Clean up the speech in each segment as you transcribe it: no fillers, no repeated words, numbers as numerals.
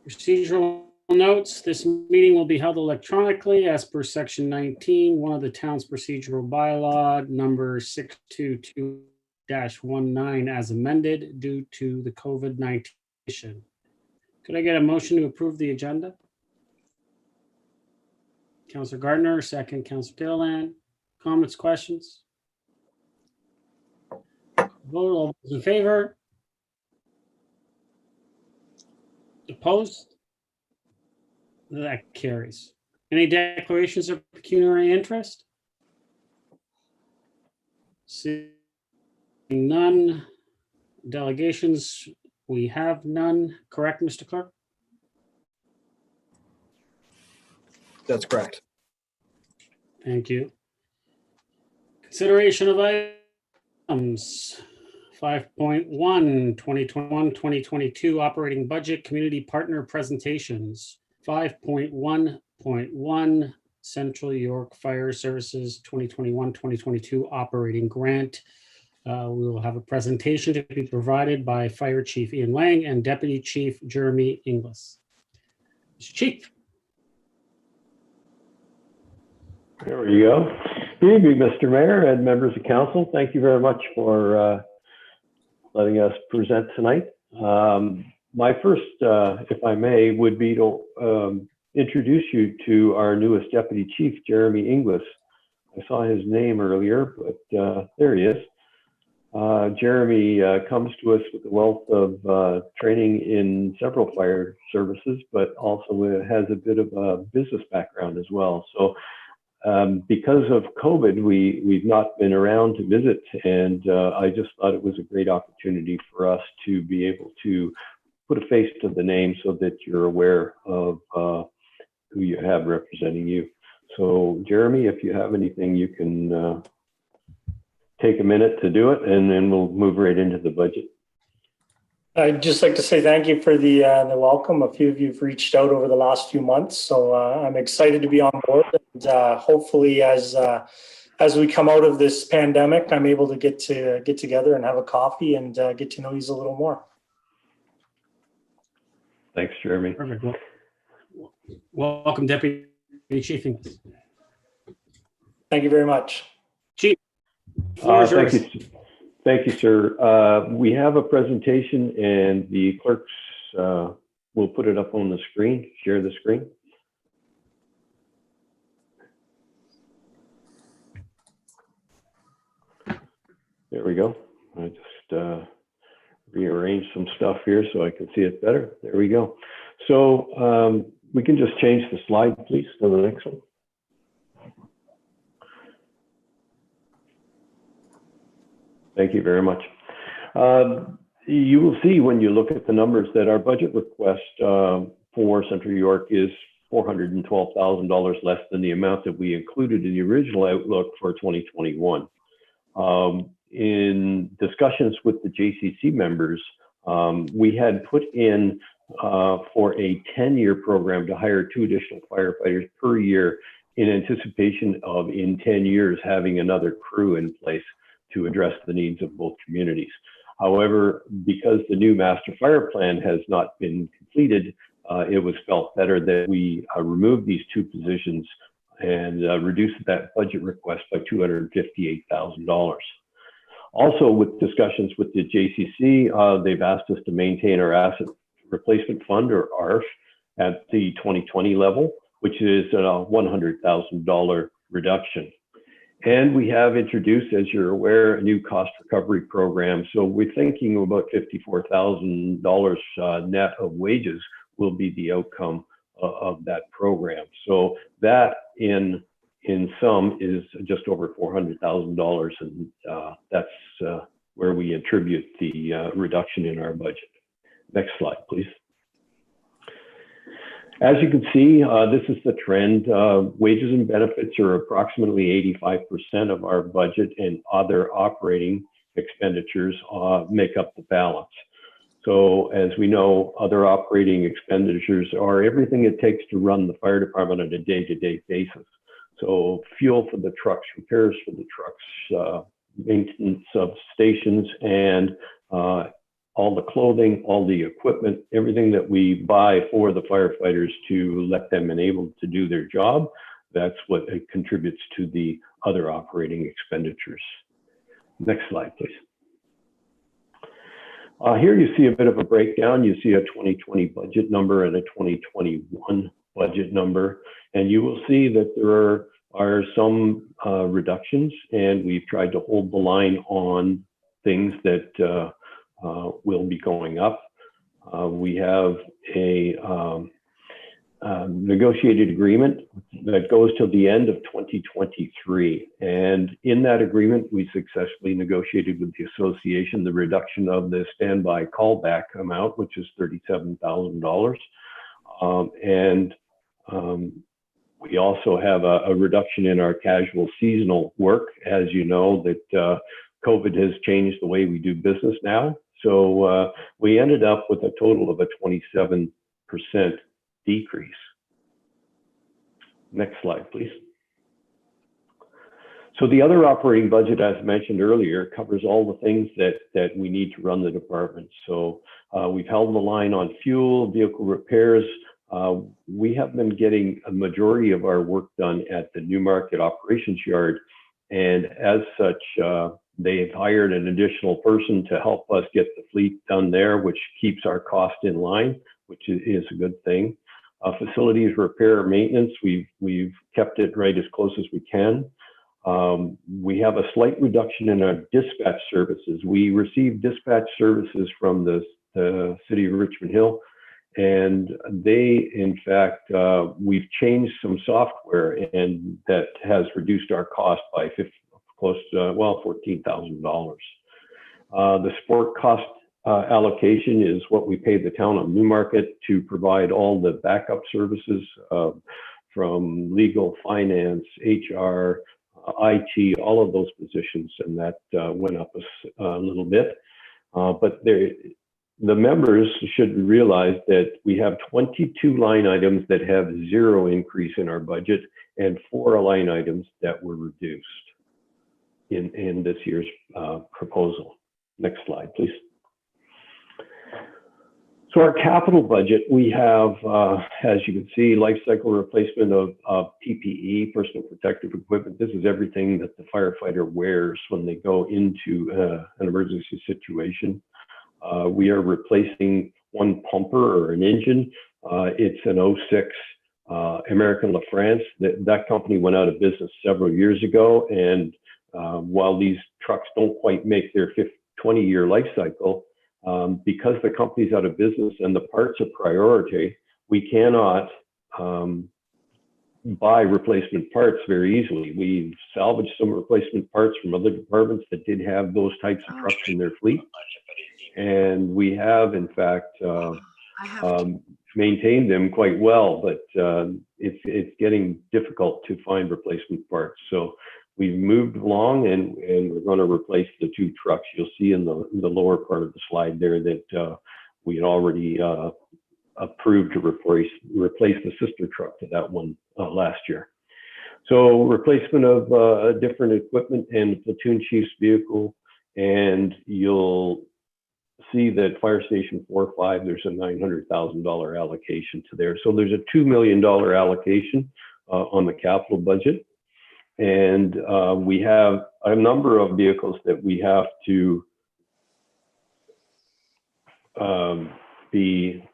Procedural notes. This meeting will be held electronically as per section 19, one of the town's procedural bylaw number 622-19 as amended due to the COVID-19 issue. Could I get a motion to approve the agenda? Councillor Gardner, second. Councillor Gilliland. Comments, questions? Vote. All those in favor? Opposed? That carries. Any declarations of pecuniary interest? Seeing none. Delegations, we have none. Correct, Mr. Clerk? That's correct. Thank you. Consideration of items. 5.1, 2021-2022 operating budget community partner presentations. 5.1.1 Central York Fire Services 2021-2022 operating grant. We will have a presentation to be provided by Fire Chief Ian Lang and Deputy Chief Jeremy Inglis. Mr. Chief. There we go. Good evening, Mr. Mayor and members of council. Thank you very much for letting us present tonight. My first, if I may, would be to introduce you to our newest Deputy Chief, Jeremy Inglis. I saw his name earlier, but there he is. Jeremy comes to us with a wealth of training in several fire services, but also has a bit of a business background as well. So because of COVID, we've not been around to visit, and I just thought it was a great opportunity for us to be able to put a face to the name so that you're aware of who you have representing you. So Jeremy, if you have anything, you can take a minute to do it, and then we'll move right into the budget. I'd just like to say thank you for the welcome. A few of you have reached out over the last few months, so I'm excited to be on board. And hopefully, as we come out of this pandemic, I'm able to get together and have a coffee and get to know you a little more. Thanks, Jeremy. Perfect. Welcome, Deputy Chief Inglis. Thank you very much. Chief. Thank you. Thank you, sir. We have a presentation, and the clerks will put it up on the screen, share the screen. There we go. I just rearranged some stuff here so I can see it better. There we go. So we can just change the slide, please, to the next one. Thank you very much. You will see when you look at the numbers that our budget request for Central York is $412,000 less than the amount that we included in the original outlook for 2021. In discussions with the JCC members, we had put in for a 10-year program to hire 2 additional firefighters per year in anticipation of, in 10 years, having another crew in place to address the needs of both communities. However, because the new master fire plan has not been completed, it was felt better that we remove these 2 positions and reduce that budget request by $258,000. Also, with discussions with the JCC, they've asked us to maintain our asset replacement fund, or ARF, at the 2020 level, which is a $100,000 reduction. And we have introduced, as you're aware, a new cost recovery program. So we're thinking about $54,000 net of wages will be the outcome of that program. So that in sum is just over $400,000, and that's where we attribute the reduction in our budget. Next slide, please. As you can see, this is the trend. Wages and benefits are approximately 85% of our budget, and other operating expenditures make up the balance. So as we know, other operating expenditures are everything it takes to run the fire department on a day-to-day basis. So fuel for the trucks, repairs for the trucks, maintenance of stations, and all the clothing, all the equipment, everything that we buy for the firefighters to let them enable to do their job. That's what it contributes to the other operating expenditures. Next slide, please. Here you see a bit of a breakdown. You see a 2020 budget number and a 2021 budget number, and you will see that there are some reductions, and we've tried to hold the line on things that will be going up. We have a negotiated agreement that goes till the end of 2023. And in that agreement, we successfully negotiated with the association the reduction of the standby callback amount, which is $37,000. We also have a reduction in our casual seasonal work. As you know, that COVID has changed the way we do business now. So we ended up with a total of a 27% decrease. Next slide, please. So the other operating budget, as mentioned earlier, covers all the things that we need to run the department. So we've held the line on fuel, vehicle repairs. We have been getting a majority of our work done at the Newmarket Operations Yard. And as such, they've hired an additional person to help us get the fleet done there, which keeps our cost in line, which is a good thing. Facilities repair maintenance, we've kept it right as close as we can. We have a slight reduction in our dispatch services. We receive dispatch services from the city of Richmond Hill, and they, in fact, we've changed some software, and that has reduced our cost by close to, well, $14,000. The support cost allocation is what we pay the town of Newmarket to provide all the backup services from legal, finance, HR, IT, all of those positions, and that went up a little bit. But the members should realize that we have 22 line items that have 0 increase in our budget and 4 line items that were reduced in this year's proposal. Next slide, please. So our capital budget, we have, as you can see, life cycle replacement of PPE, personal protective equipment. This is everything that the firefighter wears when they go into an emergency situation. We are replacing one pumper or an engine. It's an 06 American LaFrance. That company went out of business several years ago. And while these trucks don't quite make their 20-year life cycle, because the company's out of business and the parts are priority, we cannot buy replacement parts very easily. We've salvaged some replacement parts from other departments that did have those types of trucks in their fleet. And we have, in fact, maintained them quite well, but it's getting difficult to find replacement parts. So we've moved along, and we're going to replace the 2 trucks. You'll see in the lower part of the slide there that we had already approved to replace the sister truck to that one last year. So replacement of different equipment and platoon chief's vehicle, and you'll see that Fire Station 4-5, there's a $900,000 allocation to there. So there's a $2 million allocation on the capital budget. And we have a number of vehicles that we have to be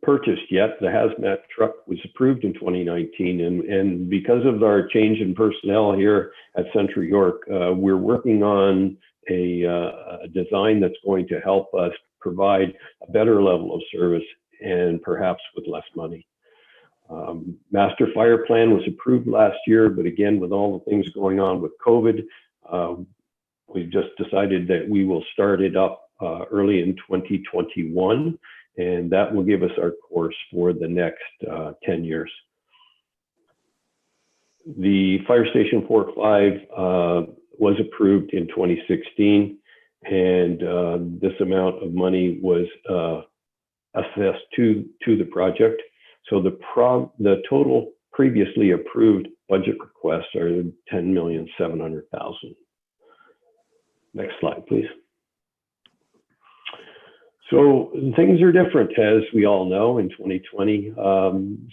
purchased yet. The hazmat truck was approved in 2019, and because of our change in personnel here at Central York, we're working on a design that's going to help us provide a better level of service and perhaps with less money. Master Fire Plan was approved last year, but again, with all the things going on with COVID, we've just decided that we will start it up early in 2021, and that will give us our course for the next 10 years. The Fire Station 4-5 was approved in 2016, and this amount of money was assessed to the project. So the total previously approved budget requests are $10,700,000. Next slide, please. So things are different, as we all know, in 2020.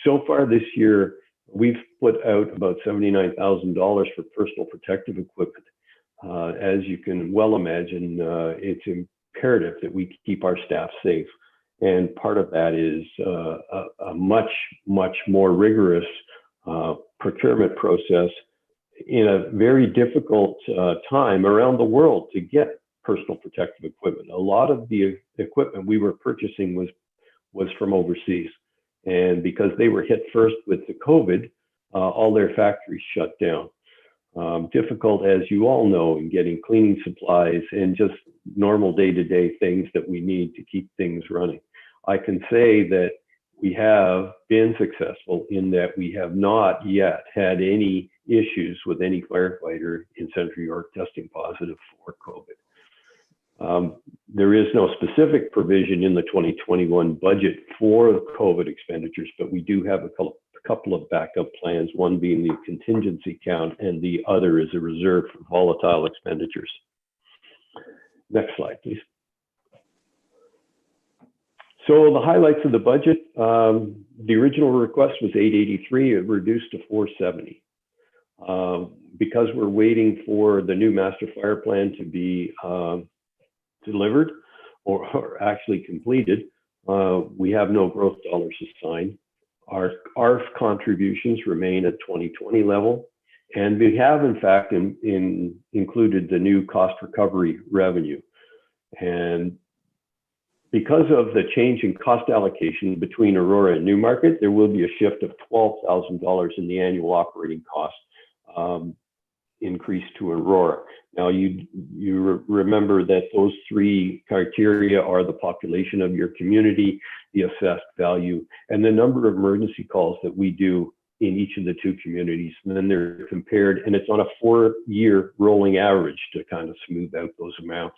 So far this year, we've put out about $79,000 for personal protective equipment. As you can well imagine, it's imperative that we keep our staff safe. And part of that is a much more rigorous procurement process in a very difficult time around the world to get personal protective equipment. A lot of the equipment we were purchasing was from overseas. And because they were hit first with the COVID, all their factories shut down. Difficult, as you all know, in getting cleaning supplies and just normal day-to-day things that we need to keep things running. I can say that we have been successful in that we have not yet had any issues with any firefighter in Central York testing positive for COVID. There is no specific provision in the 2021 budget for COVID expenditures, but we do have a couple of backup plans, one being the contingency account and the other is a reserve for volatile expenditures. Next slide, please. So the highlights of the budget, the original request was 883, it reduced to 470. Because we're waiting for the new master fire plan to be delivered or actually completed, we have no growth dollars assigned. Our ARF contributions remain at 2020 level, and we have in fact included the new cost recovery revenue. And because of the change in cost allocation between Aurora and Newmarket, there will be a shift of $12,000 in the annual operating cost increase to Aurora. Now, you remember that those three criteria are the population of your community, the assessed value, and the number of emergency calls that we do in each of the two communities. And then they're compared, and it's on a 4-year rolling average to kind of smooth out those amounts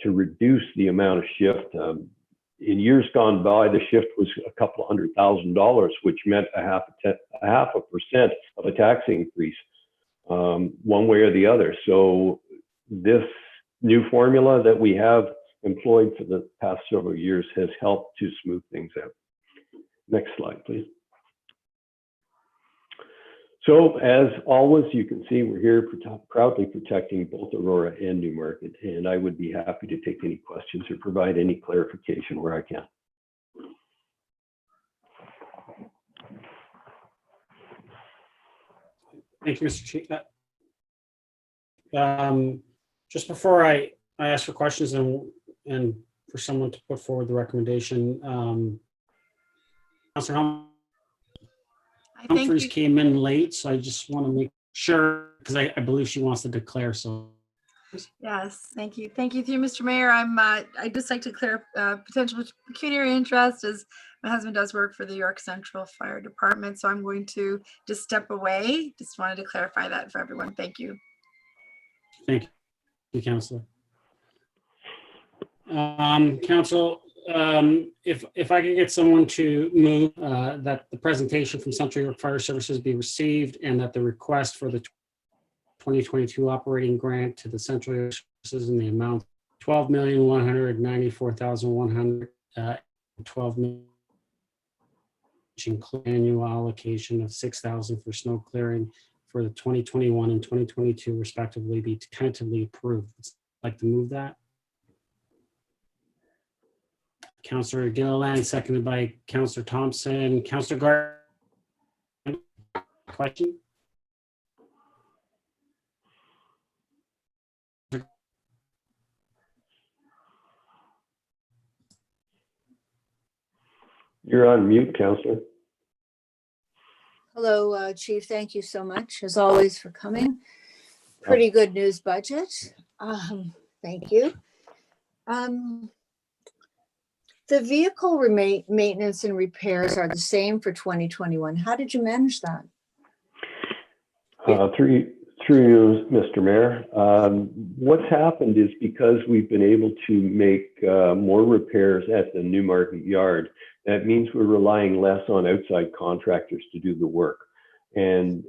to reduce the amount of shift. In years gone by, the shift was a couple of $100,000, which meant a half a percent of a tax increase, one way or the other. So this new formula that we have employed for the past several years has helped to smooth things out. Next slide, please. So as always, you can see we're here proudly protecting both Aurora and Newmarket, and I would be happy to take any questions or provide any clarification where I can. Thank you, Mr. Chief. Just before I ask for questions and for someone to put forward the recommendation, Councilor Humphries came in late, so I just want to make sure, because I believe she wants to declare. So yes, thank you. Thank you, through Mr. Mayor. I'd just like to clear potential pecuniary interest, as my husband does work for the York Central Fire Department. So I'm going to just step away. Just wanted to clarify that for everyone. Thank you. thank you, Councilor. Council, if I could get someone to move that the presentation from Central York Fire Services be received and that the request for the 2022 operating grant to the Central York Services in the amount $12,194,100, 12 million, which include annual allocation of $6,000 for snow clearing for the 2021 and 2022 respectively, be tentatively approved. I'd like to move that. Councillor Gilliland, seconded by Councillor Thompson. Councillor Gardner, question? You're on mute, Councillor. Hello, Chief. Thank you so much, as always, for coming. Pretty good news budget. Thank you. The vehicle maintenance and repairs are the same for 2021. How did you manage that? Through you, Mr. Mayor. What's happened is because we've been able to make more repairs at the Newmarket Yard, that means we're relying less on outside contractors to do the work. And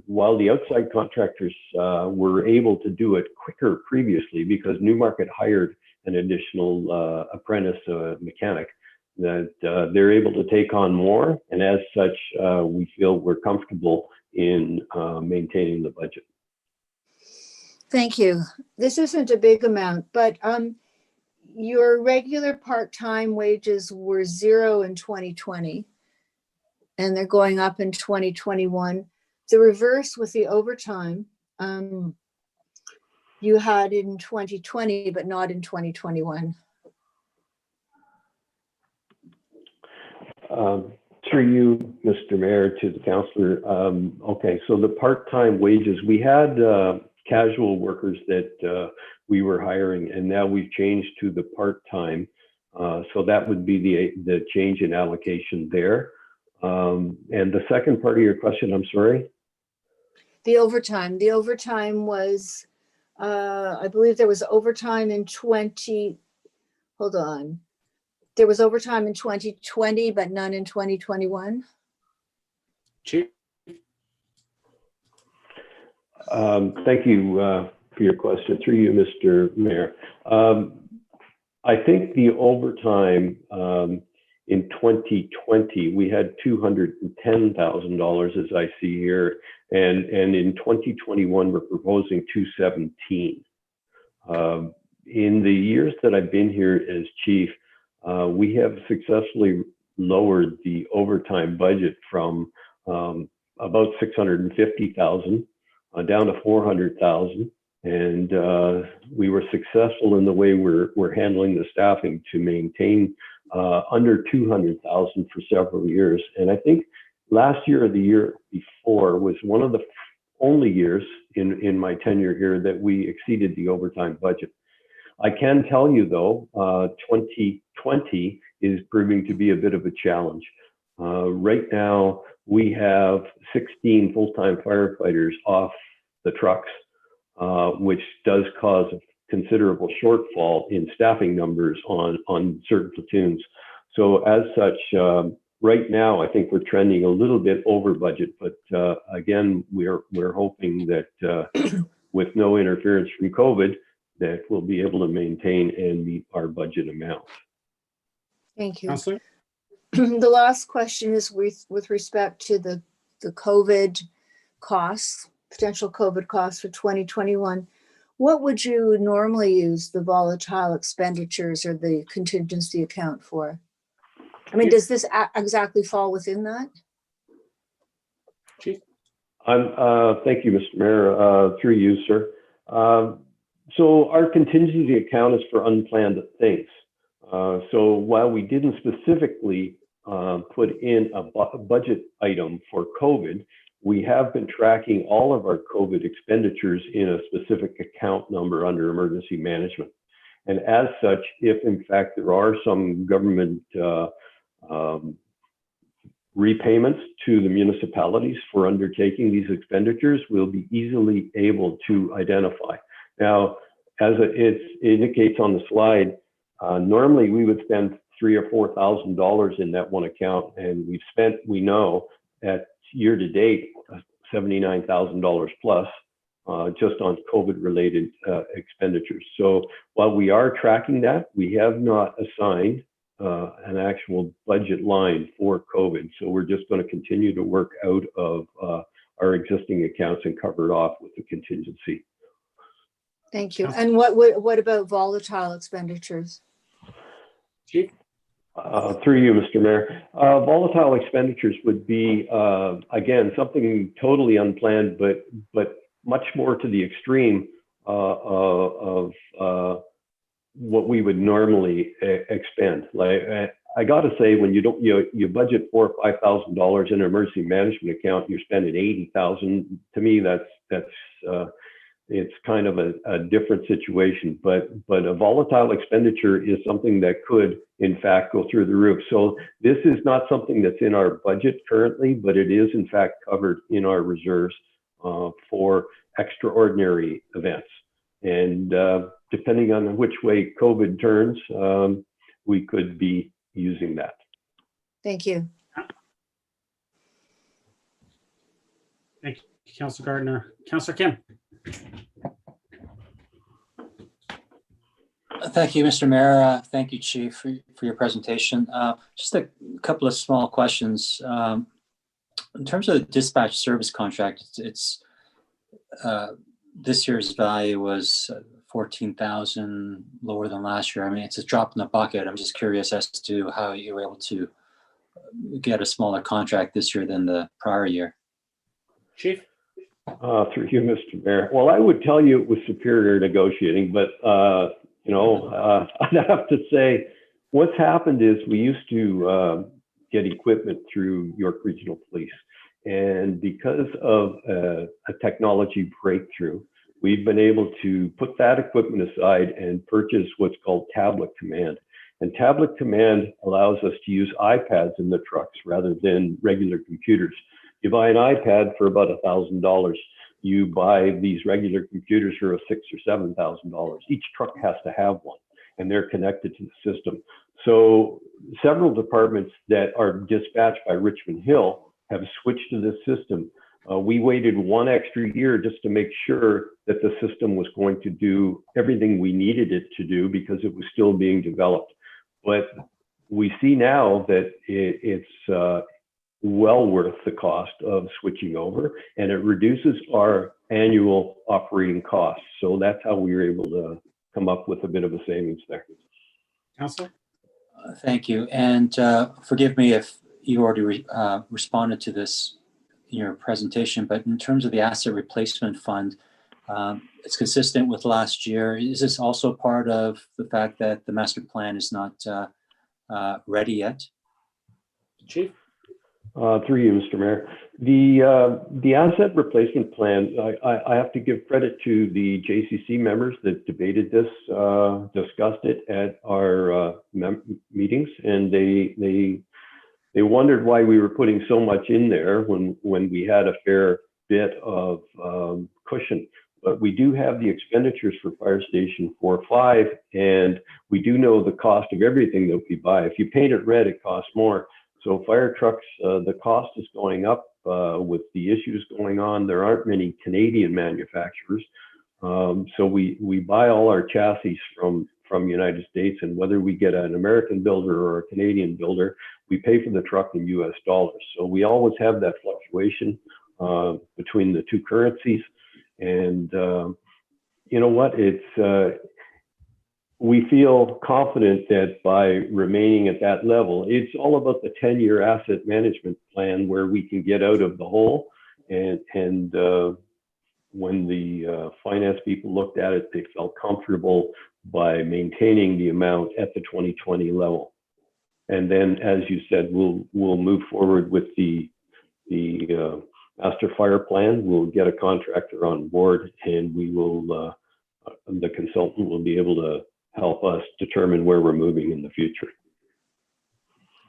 while the outside contractors were able to do it quicker previously because Newmarket hired an additional apprentice mechanic, that they're able to take on more. And as such, we feel we're comfortable in maintaining the budget. Thank you. This isn't a big amount, but your regular part-time wages were 0 in 2020, and they're going up in 2021. The reverse with the overtime, you had in 2020, but not in 2021. Through you, Mr. Mayor, to the councillor. Okay, so the part-time wages, we had casual workers that we were hiring, and now we've changed to the part-time. So that would be the change in allocation there. And the second part of your question, I'm sorry? The overtime was, I believe there was overtime in hold on. There was overtime in 2020, but none in 2021. Chief? Thank you for your question. Through you, Mr. Mayor. I think the overtime in 2020, we had $210,000 as I see here. And in 2021, we're proposing 217. In the years that I've been here as chief, we have successfully lowered the overtime budget from about 650,000 down to 400,000. And we were successful in the way we're handling the staffing to maintain under 200,000 for several years. And I think last year or the year before was one of the only years in my tenure here that we exceeded the overtime budget. I can tell you though, 2020 is proving to be a bit of a challenge. Right now, we have 16 full-time firefighters off the trucks, which does cause a considerable shortfall in staffing numbers on certain platoons. So as such, right now, I think we're trending a little bit over budget, but again, we're hoping that with no interference from COVID, that we'll be able to maintain and meet our budget amount. Thank you. Counselor? The last question is with respect to the COVID costs, potential COVID costs for 2021. What would you normally use the volatile expenditures or the contingency account for? I mean, does this exactly fall within that? Chief? Thank you, Mr. Mayor, through you, sir. So our contingency account is for unplanned things. So while we didn't specifically put in a budget item for COVID, we have been tracking all of our COVID expenditures in a specific account number under emergency management. And as such, if in fact there are some government repayments to the municipalities for undertaking these expenditures, we'll be easily able to identify. Now, as it indicates on the slide, normally we would spend $3,000 or $4,000 in that one account, and we've spent, we know, at year to date, $79,000 plus just on COVID-related expenditures. So while we are tracking that, we have not assigned an actual budget line for COVID. So we're just going to continue to work out of our existing accounts and cover it off with the contingency. Thank you. And what about volatile expenditures? Chief? Through you, Mr. Mayor. Volatile expenditures would be, again, something totally unplanned, but much more to the extreme of what we would normally expend. Like I got to say, when you budget $4,000 or $5,000 in an emergency management account, you're spending $80,000. To me, that's it's kind of a different situation, but a volatile expenditure is something that could, in fact, go through the roof. So this is not something that's in our budget currently, but it is, in fact, covered in our reserves for extraordinary events. And depending on which way COVID turns, we could be using that. Thank you. Thank you, Councilor Gardner. Councilor Kim? Thank you, Mr. Mayor. Thank you, Chief, for your presentation. Just a couple of small questions. In terms of the dispatch service contract, it's this year's value was 14,000 lower than last year. I mean, it's a drop in the bucket. I'm just curious as to how you were able to get a smaller contract this year than the prior year. Chief? Through you, Mr. Mayor. Well, I would tell you it was superior negotiating, but I'd have to say what's happened is we used to get equipment through York Regional Police. And because of a technology breakthrough, we've been able to put that equipment aside and purchase what's called Tablet Command. And Tablet Command allows us to use iPads in the trucks rather than regular computers. You buy an iPad for about $1,000. You buy these regular computers for $6,000 or $7,000. Each truck has to have one, and they're connected to the system. So several departments that are dispatched by Richmond Hill have switched to this system. We waited one extra year just to make sure that the system was going to do everything we needed it to do because it was still being developed. But we see now that it's well worth the cost of switching over, and it reduces our annual operating costs. So that's how we were able to come up with a bit of a savings there. Counselor? Thank you. And forgive me if you already responded to this in your presentation, but in terms of the asset replacement fund, it's consistent with last year. Is this also part of the fact that the master plan is not ready yet? Chief? Through you, Mr. Mayor. The asset replacement plan, I have to give credit to the JCC members that debated this, discussed it at our meetings, and they wondered why we were putting so much in there when we had a fair bit of cushion. But we do have the expenditures for Fire Station 4-5, and we do know the cost of everything that we buy. If you paint it red, it costs more. So fire trucks, the cost is going up with the issues going on. There aren't many Canadian manufacturers. So we buy all our chassis from United States, and whether we get an American builder or a Canadian builder, we pay for the truck in US dollars. So we always have that fluctuation between the two currencies. And you know what, we feel confident that by remaining at that level, it's all about the 10-year asset management plan where we can get out of the hole. And when the finance people looked at it, they felt comfortable by maintaining the amount at the 2020 level. And then, as you said, we'll move forward with the master fire plan. We'll get a contractor on board, and we will, the consultant will be able to help us determine where we're moving in the future.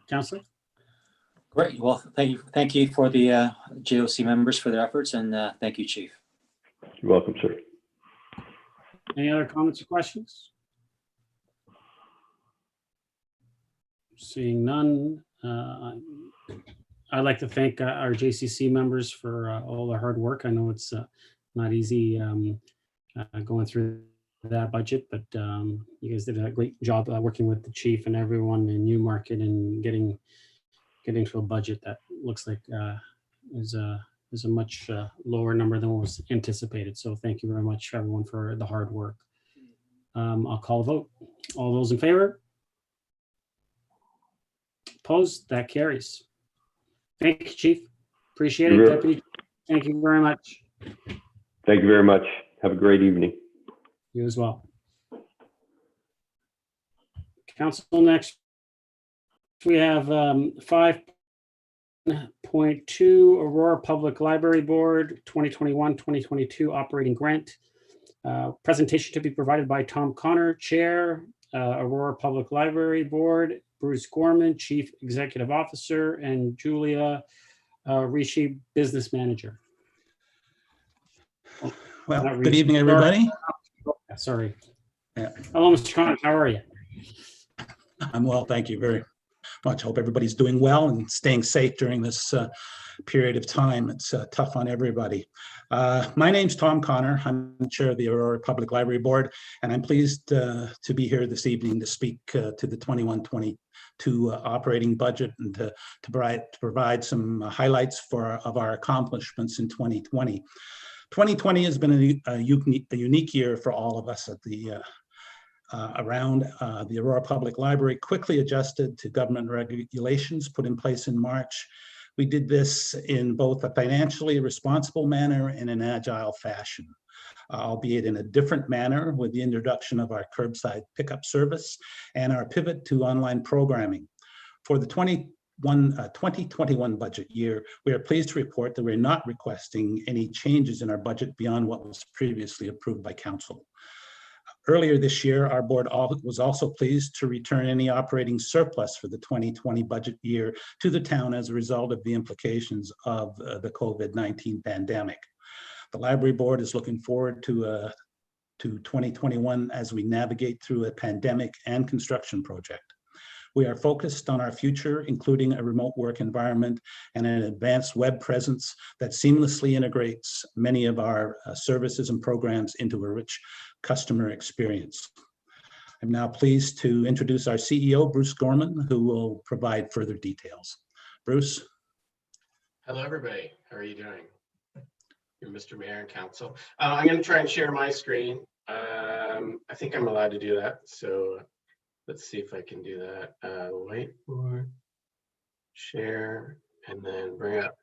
Counselor? Great. Well, thank you for the JOC members for their efforts, and thank you, Chief. You're welcome, sir. Any other comments or questions? Seeing none, I'd like to thank our JCC members for all their hard work. I know it's not easy going through that budget, but you guys did a great job working with the chief and everyone in Newmarket and getting to a budget that looks like is a much lower number than what was anticipated. So thank you very much, everyone, for the hard work. I'll call a vote. All those in favor? Opposed? That carries. Thank you, Chief. Appreciate it. Deputy, thank you very much. Thank you very much. Have a great evening. You as well. Council, next we have 5.2 Aurora Public Library Board 2021-2022 operating grant. Presentation to be provided by Tom Connor, Chair, Aurora Public Library Board, Bruce Gorman, Chief Executive Officer, and Julia Rishi, Business Manager. Well, good evening, everybody. Sorry. Yeah. Hello, Mr. Connor. How are you? I'm well, thank you. Very much. Hope everybody's doing well and staying safe during this period of time. It's tough on everybody. My name's Tom Connor. I'm the chair of the Aurora Public Library Board, and I'm pleased to be here this evening to speak to the 21-22 operating budget and to provide some highlights of our accomplishments in 2020. 2020 has been a unique year for all of us at the around the Aurora Public Library. Quickly adjusted to government regulations put in place in March. We did this in both a financially responsible manner and an agile fashion, albeit in a different manner with the introduction of our curbside pickup service and our pivot to online programming. For the 2021 budget year, we are pleased to report that we're not requesting any changes in our budget beyond what was previously approved by Council. Earlier this year, our board was also pleased to return any operating surplus for the 2020 budget year to the town as a result of the implications of the COVID-19 pandemic. The library board is looking forward to 2021 as we navigate through a pandemic and construction project. We are focused on our future, including a remote work environment and an advanced web presence that seamlessly integrates many of our services and programs into a rich customer experience. I'm now pleased to introduce our CEO, Bruce Gorman, who will provide further details. Bruce. Hello, everybody. How are you doing? You're Mr. Mayor and Council. I'm going to try and share my screen. I think I'm allowed to do that. So let's see if I can do that. Whiteboard, share, and then bring up.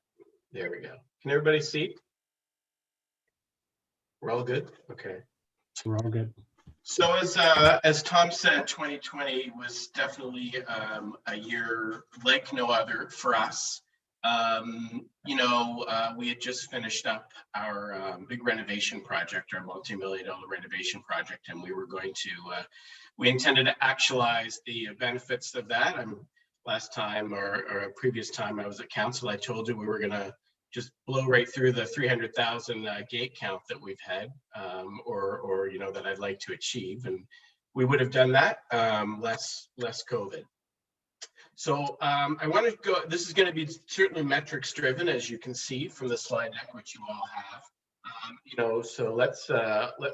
There we go. Can everybody see? We're all good? Okay. We're all good. So as Tom said, 2020 was definitely a year like no other for us. We had just finished up our big renovation project, our multi-million-dollar renovation project, and we were going to, we intended to actualize the benefits of that. Last time or a previous time I was at council, I told you we were going to just blow right through the 300,000 gate count that we've had, or that I'd like to achieve, and we would have done that less COVID. So I want to go. This is going to be certainly metrics driven, as you can see from the slide deck, which you all have. So let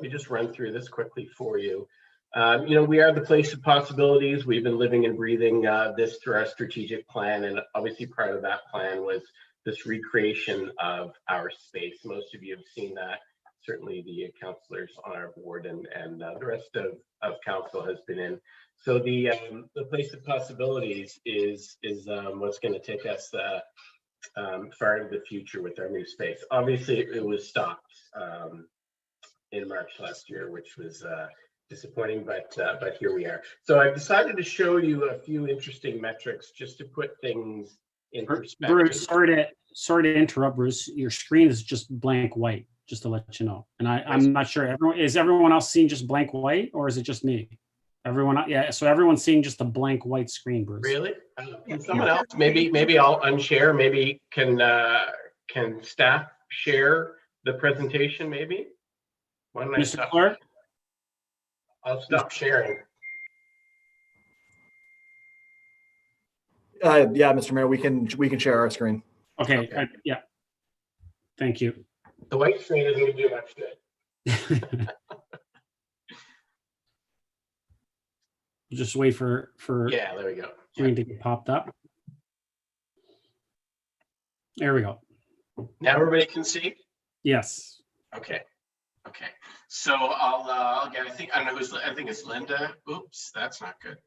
me just run through this quickly for you. We are the place of possibilities. We've been living and breathing this through our strategic plan, and obviously part of that plan was this recreation of our space. Most of you have seen that. Certainly the councillors on our board and the rest of council has been in. So the place of possibilities is what's going to take us far into the future with our new space. Obviously, it was stopped in March last year, which was disappointing, but here we are. So I've decided to show you a few interesting metrics just to put things in perspective. Bruce, sorry to interrupt, Bruce. Your screen is just blank white, just to let you know. And I'm not sure. Is everyone else seeing just blank white, or is it just me? Everyone, yeah. So everyone's seeing just a blank white screen, Bruce. Really? Can someone else? Maybe I'll unshare. Maybe can staff share the presentation? Maybe. Why don't I Mr. Clark? I'll stop sharing. Yeah, Mr. Mayor, we can share our screen. Okay. Yeah. Thank you. The white screen isn't going to do much good. Just wait for Yeah, there we go. screen to get popped up. There we go. Now everybody can see. Yes. Okay. So I'll get. I think it's Linda. Oops, that's not good.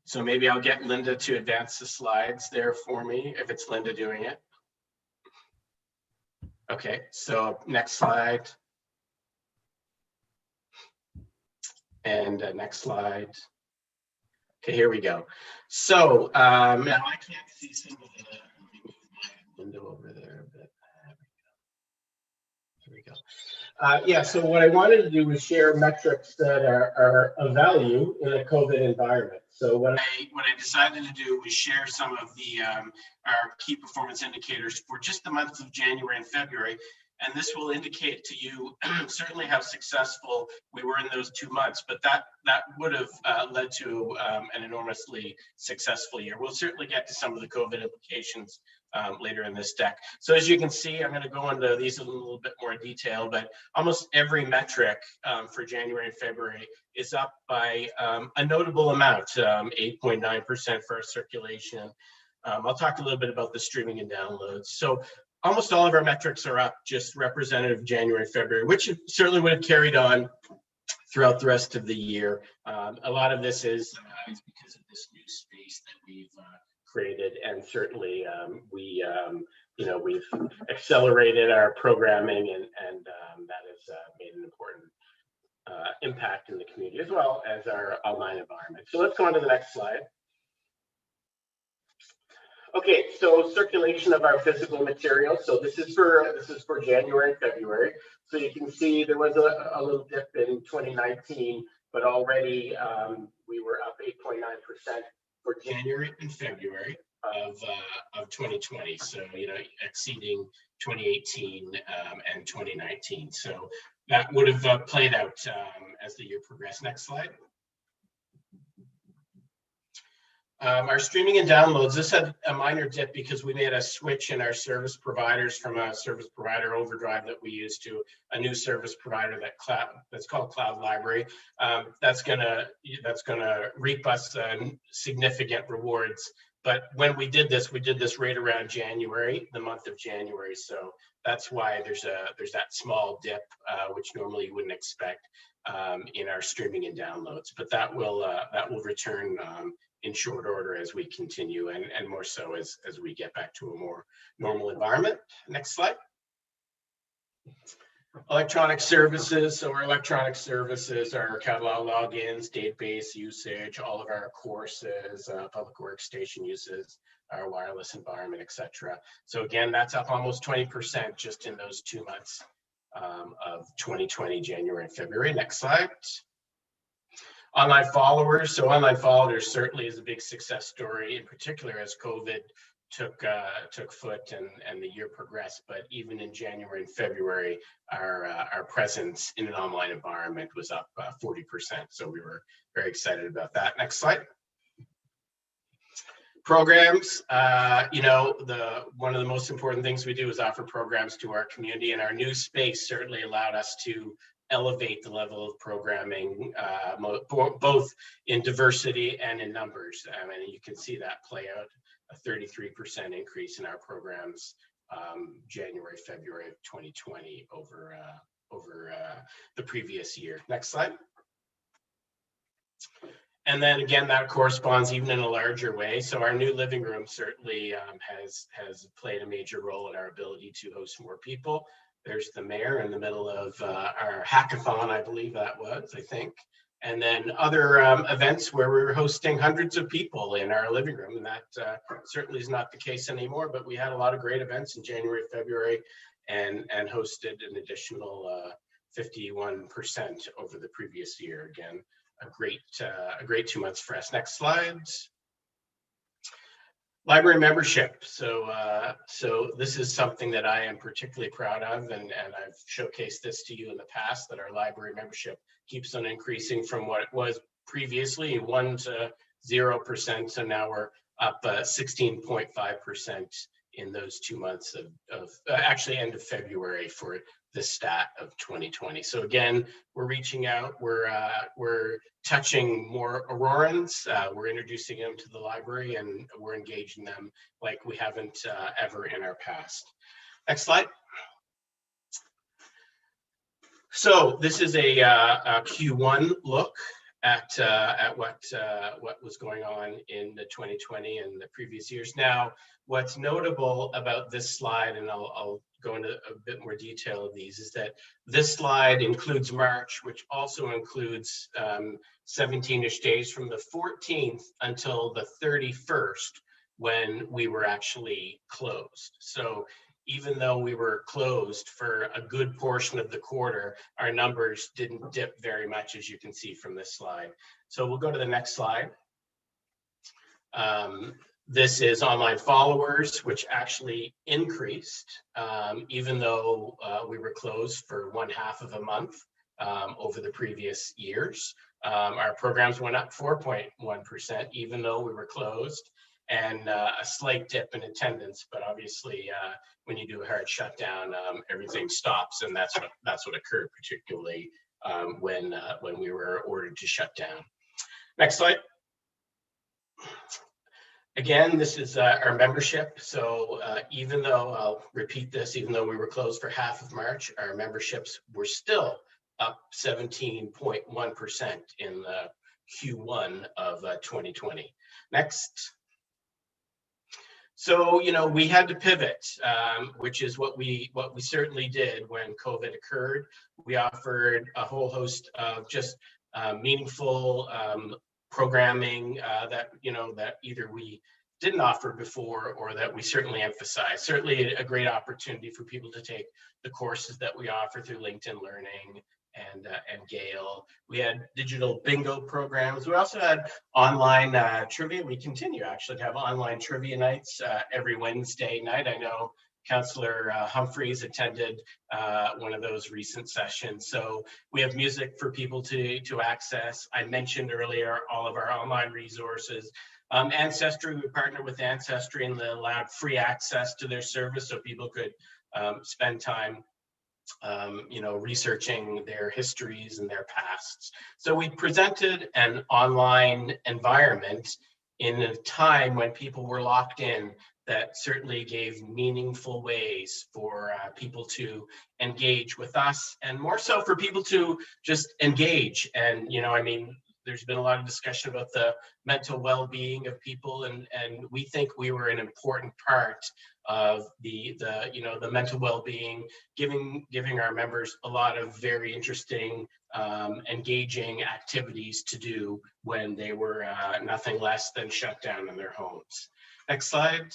So maybe I'll get Linda to advance the slides there for me if it's Linda doing it. Okay, so next slide. And next slide. Okay, here we go. So now I can't see some of the, let me move my window over there a bit. There we go. Yeah, so what I wanted to do was share metrics that are of value in a COVID environment. So what I decided to do was share some of the our key performance indicators for just the months of January and February, And this will indicate to you certainly how successful we were in those 2 months, but that would have led to an enormously successful year. We'll certainly get to some of the COVID implications later in this deck. So as you can see, I'm going to go into these in a little bit more detail, but almost every metric for January and February is up by a notable amount, 8.9% for our circulation. I'll talk a little bit about the streaming and downloads. So almost all of our metrics are up, just representative of January and February, which certainly would have carried on throughout the rest of the year. A lot of this is because of this new space that we've created, and certainly we've accelerated our programming, and that has made an important impact in the community as well as our online environment. So let's go on to the next slide. Okay, so circulation of our physical material. So this is for January and February. So you can see there was a little dip in 2019, but already we were up 8.9% for January and February of 2020. So exceeding 2018 and 2019. So that would have played out as the year progressed. Next slide. Our streaming and downloads, this had a minor dip because we made a switch in our service providers from a service provider Overdrive that we use to a new service provider that's called Cloud Library. That's gonna reap us significant rewards. But when we did this right around January, the month of January. So that's why there's that small dip, which normally you wouldn't expect in our streaming and downloads. But that will return in short order as we continue, and more so as we get back to a more normal environment. Next slide. Electronic services. So our electronic services are catalog logins, database usage, all of our courses, public workstation uses, our wireless environment, etc. So again, that's up almost 20% just in those 2 months of 2020, January and February. Next slide. Online followers. So online followers certainly is a big success story, in particular as COVID took foot and the year progressed. But even in January and February, our presence in an online environment was up 40%. So we were very excited about that. Next slide. Programs. One of the most important things we do is offer programs to our community, and our new space certainly allowed us to elevate the level of programming, both in diversity and in numbers. And you can see that play out, a 33% increase in our programs January, February of 2020 over the previous year. Next slide. And then again, that corresponds even in a larger way. So our new living room certainly has played a major role in our ability to host more people. There's the mayor in the middle of our hackathon, I believe I think. And then other events where we were hosting hundreds of people in our living room. And that certainly is not the case anymore, but we had a lot of great events in January, February, and hosted an additional 51% over the previous year. Again, a great 2 months for us. Next slide. Library membership. So this is something that I am particularly proud of, and I've showcased this to you in the past, that our library membership keeps on increasing from what it was previously, 1 to 0%. So now we're up 16.5% in those 2 months of actually end of February for the stat of 2020. So again, we're reaching out, we're touching more Aurorans, we're introducing them to the library, and we're engaging them like we haven't ever in our past. Next slide. So this is a Q1 look at what was going on in the 2020 and the previous years. Now, what's notable about this slide, and I'll go into a bit more detail of these, is that this slide includes March, which also includes 17-ish days from the 14th until the 31st, when we were actually closed. So even though we were closed for a good portion of the quarter, our numbers didn't dip very much, as you can see from this slide. So we'll go to the next slide. This is online followers, which actually increased, even though we were closed for 1/2 of a month over the previous years. Our programs went up 4.1%, even though we were closed, and a slight dip in attendance. But obviously, when you do a hard shutdown, everything stops, and that's what occurred, particularly when we were ordered to shut down. Next slide. Again, this is our membership. So even though, I'll repeat this, even though we were closed for 1/2 of March, our memberships were still up 17.1% in the Q1 of 2020. Next. So, we had to pivot, which is what we certainly did when COVID occurred. We offered a whole host of just meaningful programming that either we didn't offer before or that we certainly emphasize. Certainly a great opportunity for people to take the courses that we offer through LinkedIn Learning and Gale. We had digital bingo programs. We also had online trivia. We continue actually to have online trivia nights every Wednesday night. I know Councillor Humphreys attended one of those recent sessions. So we have music for people to access. I mentioned earlier all of our online resources. Ancestry, we partner with Ancestry and they allowed free access to their service so people could spend time researching their histories and their pasts. So we presented an online environment in a time when people were locked in that certainly gave meaningful ways for people to engage with us, and more so for people to just engage. And, there's been a lot of discussion about the mental well-being of people, and we think we were an important part of the mental well-being, giving our members a lot of very interesting, engaging activities to do when they were nothing less than shut down in their homes. Next slide.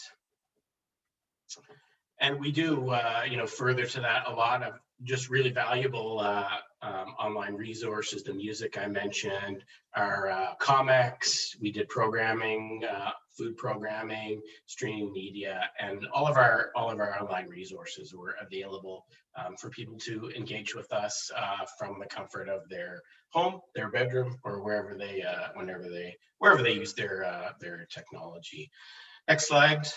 And we do, further to that, a lot of just really valuable online resources, the music I mentioned, our comics, we did programming, food programming, streaming media, and all of our online resources were available for people to engage with us from the comfort of their home, their bedroom, or wherever they use their technology. Next slide.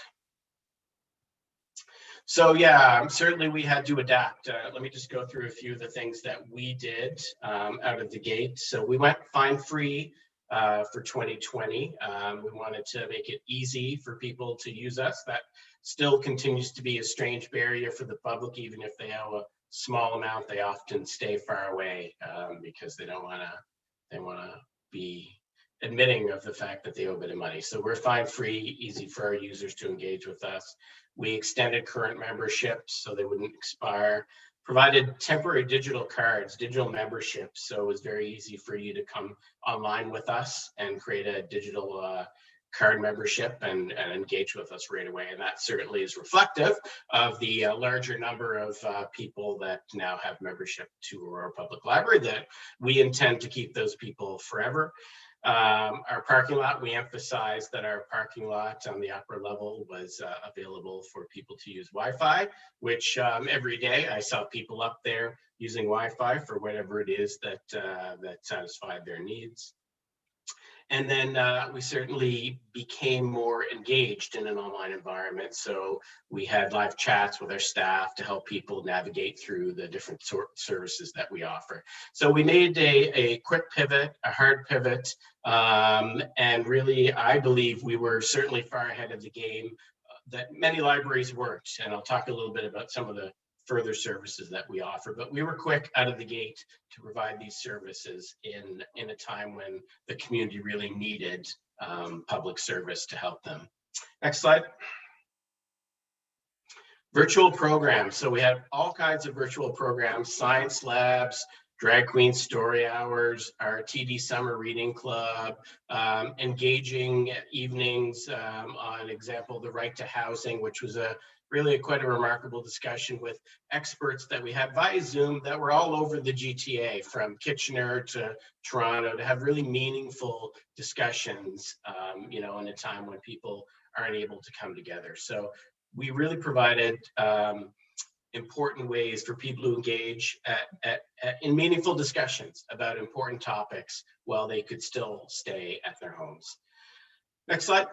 So yeah, certainly we had to adapt. Let me just go through a few of the things that we did out of the gate. So we went fine free for 2020. We wanted to make it easy for people to use us. That still continues to be a strange barrier for the public. Even if they owe a small amount, they often stay far away because they want to be admitting of the fact that they owe a bit of money. So we're fine free, easy for our users to engage with us. We extended current memberships so they wouldn't expire, provided temporary digital cards, digital memberships. So it was very easy for you to come online with us and create a digital card membership and engage with us right away. And that certainly is reflective of the larger number of people that now have membership to Aurora Public Library, that we intend to keep those people forever. Our parking lot, we emphasized that our parking lot on the upper level was available for people to use Wi-Fi, which every day I saw people up there using Wi-Fi for whatever it is that satisfied their needs. And then we certainly became more engaged in an online environment. So we had live chats with our staff to help people navigate through the different services that we offer. So we made a quick pivot, a hard pivot, and really, I believe we were certainly far ahead of the game that many libraries weren't. And I'll talk a little bit about some of the further services that we offer, but we were quick out of the gate to provide these services in a time when the community really needed public service to help them. Next slide. Virtual programs. So we have all kinds of virtual programs, science labs, drag queen story hours, our TD summer reading club, engaging evenings on example, the right to housing, which was really quite a remarkable discussion with experts that we had via Zoom that were all over the GTA, from Kitchener to Toronto, to have really meaningful discussions, you know, in a time when people aren't able to come together. So we really provided important ways for people to engage in meaningful discussions about important topics while they could still stay at their homes. Next slide.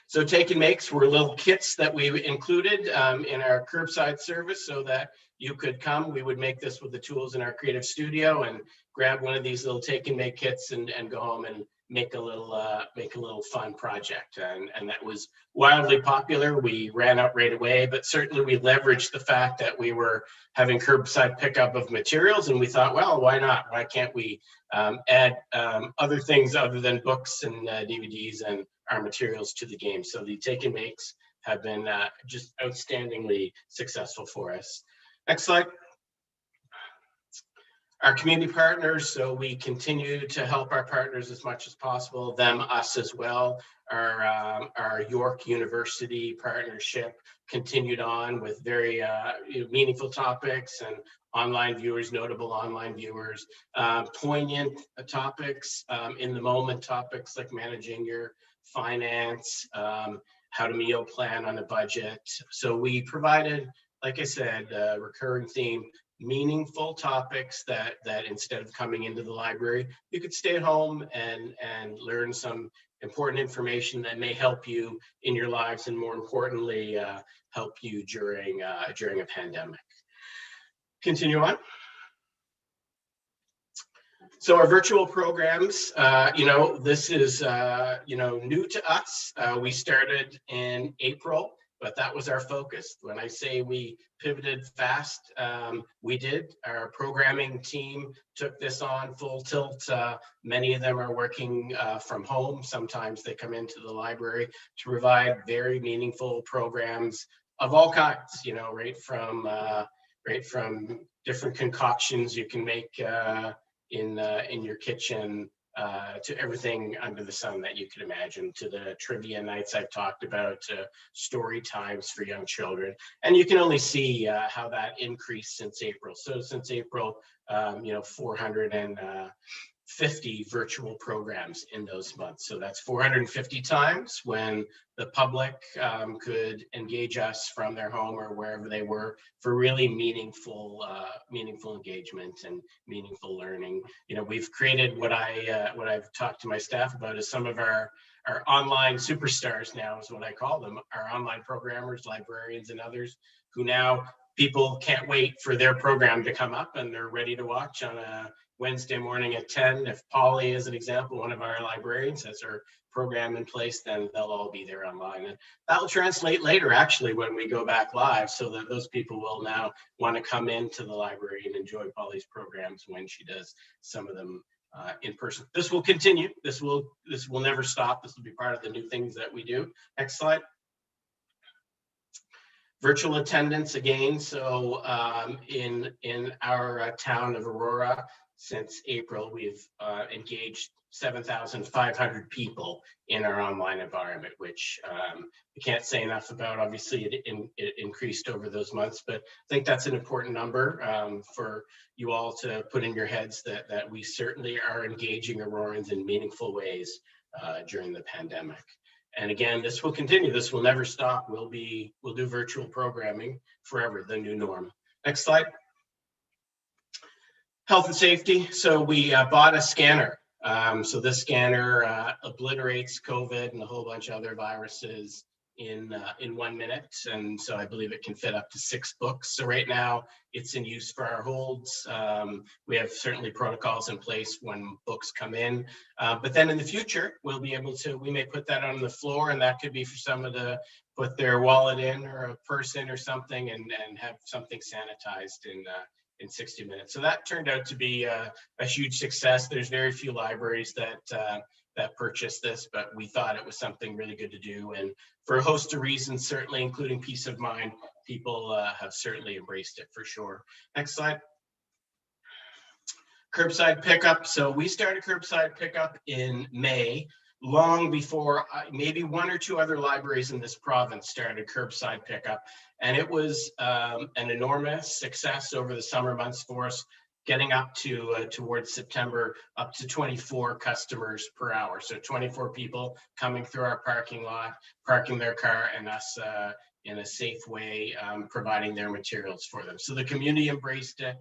So Take and Makes were little kits that we included in our curbside service so that you could come. We would make this with the tools in our creative studio and grab one of these little Take and Make kits and go home and make a little fun project. And that was wildly popular. We ran out right away, but certainly we leveraged the fact that we were having curbside pickup of materials, and we thought, well, why not? Why can't we add other things other than books and DVDs and our materials to the game? So the Take and Makes have been just outstandingly successful for us. Next slide. Our community partners, so we continue to help our partners as much as possible, them, us as well. Our York University partnership continued on with very meaningful topics and online viewers, notable online viewers, poignant topics, in the moment topics like managing your finance, how to meal plan on a budget. So we provided, like I said, a recurring theme, meaningful topics that instead of coming into the library, you could stay at home and learn some important information that may help you in your lives, and more importantly, help you during a pandemic. Continue on. So our virtual programs, you know, this is, you know, new to us. We started in April, but that was our focus. When I say we pivoted fast, we did. Our programming team took this on full tilt. Many of them are working from home. Sometimes they come into the library to provide very meaningful programs of all kinds, you know, right from different concoctions you can make in your kitchen, to everything under the sun that you could imagine, to the trivia nights I've talked about, to story times for young children. And you can only see how that increased since April. So since April, you know, 450 virtual programs in those months. So that's 450 times when the public could engage us from their home or wherever they were for really meaningful engagement and meaningful learning. You know, we've created what I've talked to my staff about is some of our online superstars now, is what I call them, our online programmers, librarians, and others who now people can't wait for their program to come up and they're ready to watch on a Wednesday morning at 10. If Polly, as an example, one of our librarians, has her program in place, then they'll all be there online. And that will translate later, actually, when we go back live, so that those people will now want to come into the library and enjoy Polly's programs when she does some of them in person. This will continue. This will never stop. This will be part of the new things that we do. Next slide. Virtual attendance again. So in our town of Aurora, since April, we've engaged 7,500 people in our online environment, which we can't say enough about. Obviously, it increased over those months, but I think that's an important number for you all to put in your heads that we certainly are engaging Aurorans in meaningful ways during the pandemic. And again, this will continue. This will never stop. We'll do virtual programming forever, the new norm. Next slide. Health and safety. So we bought a scanner. So this scanner obliterates COVID and a whole bunch of other viruses in 1 minute. And so I believe it can fit up to 6 books. So right now it's in use for our holds. We have certainly protocols in place when books come in, but then in the future, we'll be able to, we may put that on the floor, and that could be for someone to put their wallet in or a purse in or something, and have something sanitized in 60 minutes. So that turned out to be a huge success. There's very few libraries that that purchased this, but we thought it was something really good to do. And for a host of reasons, certainly including peace of mind, people have certainly embraced it for sure. Next slide. Curbside pickup. So we started curbside pickup in May, long before maybe one or two other libraries in this province started curbside pickup. And it was an enormous success over the summer months for us, getting up to towards September, up to 24 customers per hour. So 24 people coming through our parking lot, parking their car, and us in a safe way providing their materials for them. So the community embraced it.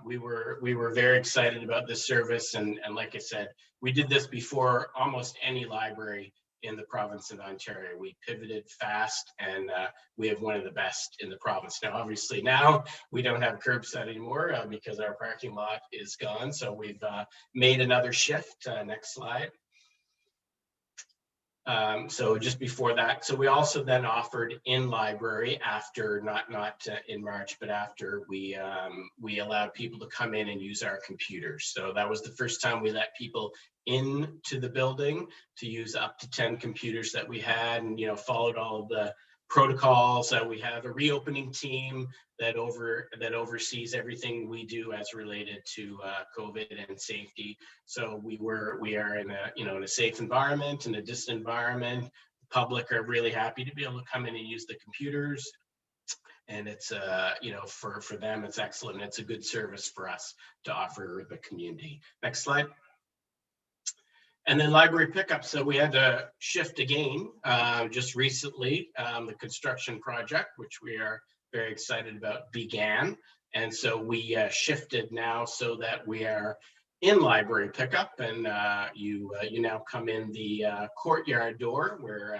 We were very excited about this service, and like I said, we did this before almost any library in the province of Ontario. We pivoted fast, and we have one of the best in the province. Now, obviously, now we don't have curbside anymore because our parking lot is gone. So we've made another shift. Next slide. So just before that, so we also then offered in library after, not in March, but after we allowed people to come in and use our computers. So that was the first time we let people into the building to use up to 10 computers that we had, and followed all of the protocols. We have a reopening team that oversees everything we do as related to COVID and safety. So we are in a safe environment, in a distant environment. The public are really happy to be able to come in and use the computers, and it's for them it's excellent. It's a good service for us to offer the community. Next slide. And then library pickup. So we had to shift again just recently. The construction project, which we are very excited about, began. And so we shifted now so that we are in library pickup, and you now come in the courtyard door, where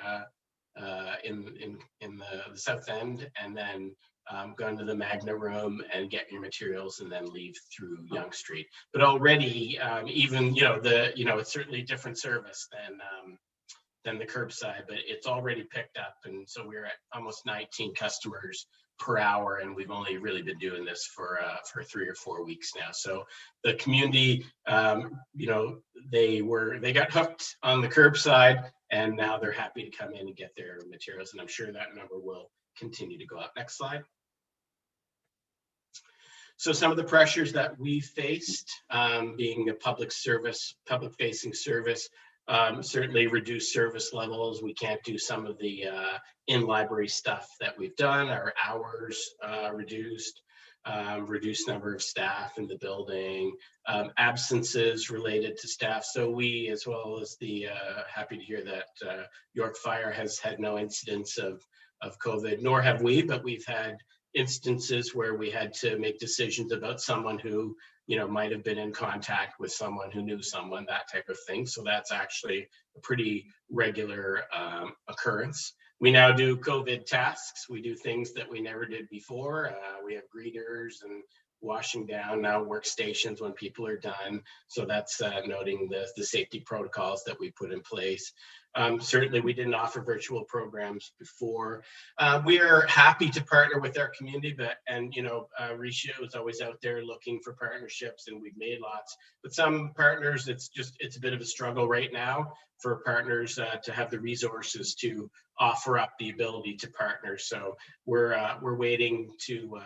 in the south end, and then go into the Magna room and get your materials, and then leave through Yonge Street. But already, even it's certainly a different service than the curbside, but it's already picked up, and so we're at almost 19 customers per hour, and we've only really been doing this for 3 or 4 weeks now. So the community, they got hooked on the curbside, and now they're happy to come in and get their materials, and I'm sure that number will continue to go up. Next slide. So some of the pressures that we faced, being a public-facing service, certainly reduced service levels. We can't do some of the in-library stuff that we've done. Our hours reduced, reduced number of staff in the building, absences related to staff. So we, as well as the, happy to hear that York Fire has had no incidents of COVID, nor have we, but we've had instances where we had to make decisions about someone who might have been in contact with someone who knew someone, that type of thing. So that's actually a pretty regular occurrence. We now do COVID tasks. We do things that we never did before. We have greeters and washing down now workstations when people are done. So that's noting the safety protocols that we put in place. Certainly we didn't offer virtual programs before. We are happy to partner with our community, Ricio is always out there looking for partnerships, and we've made lots, but some partners, it's a bit of a struggle right now for partners to have the resources to offer up the ability to partner. So we're waiting to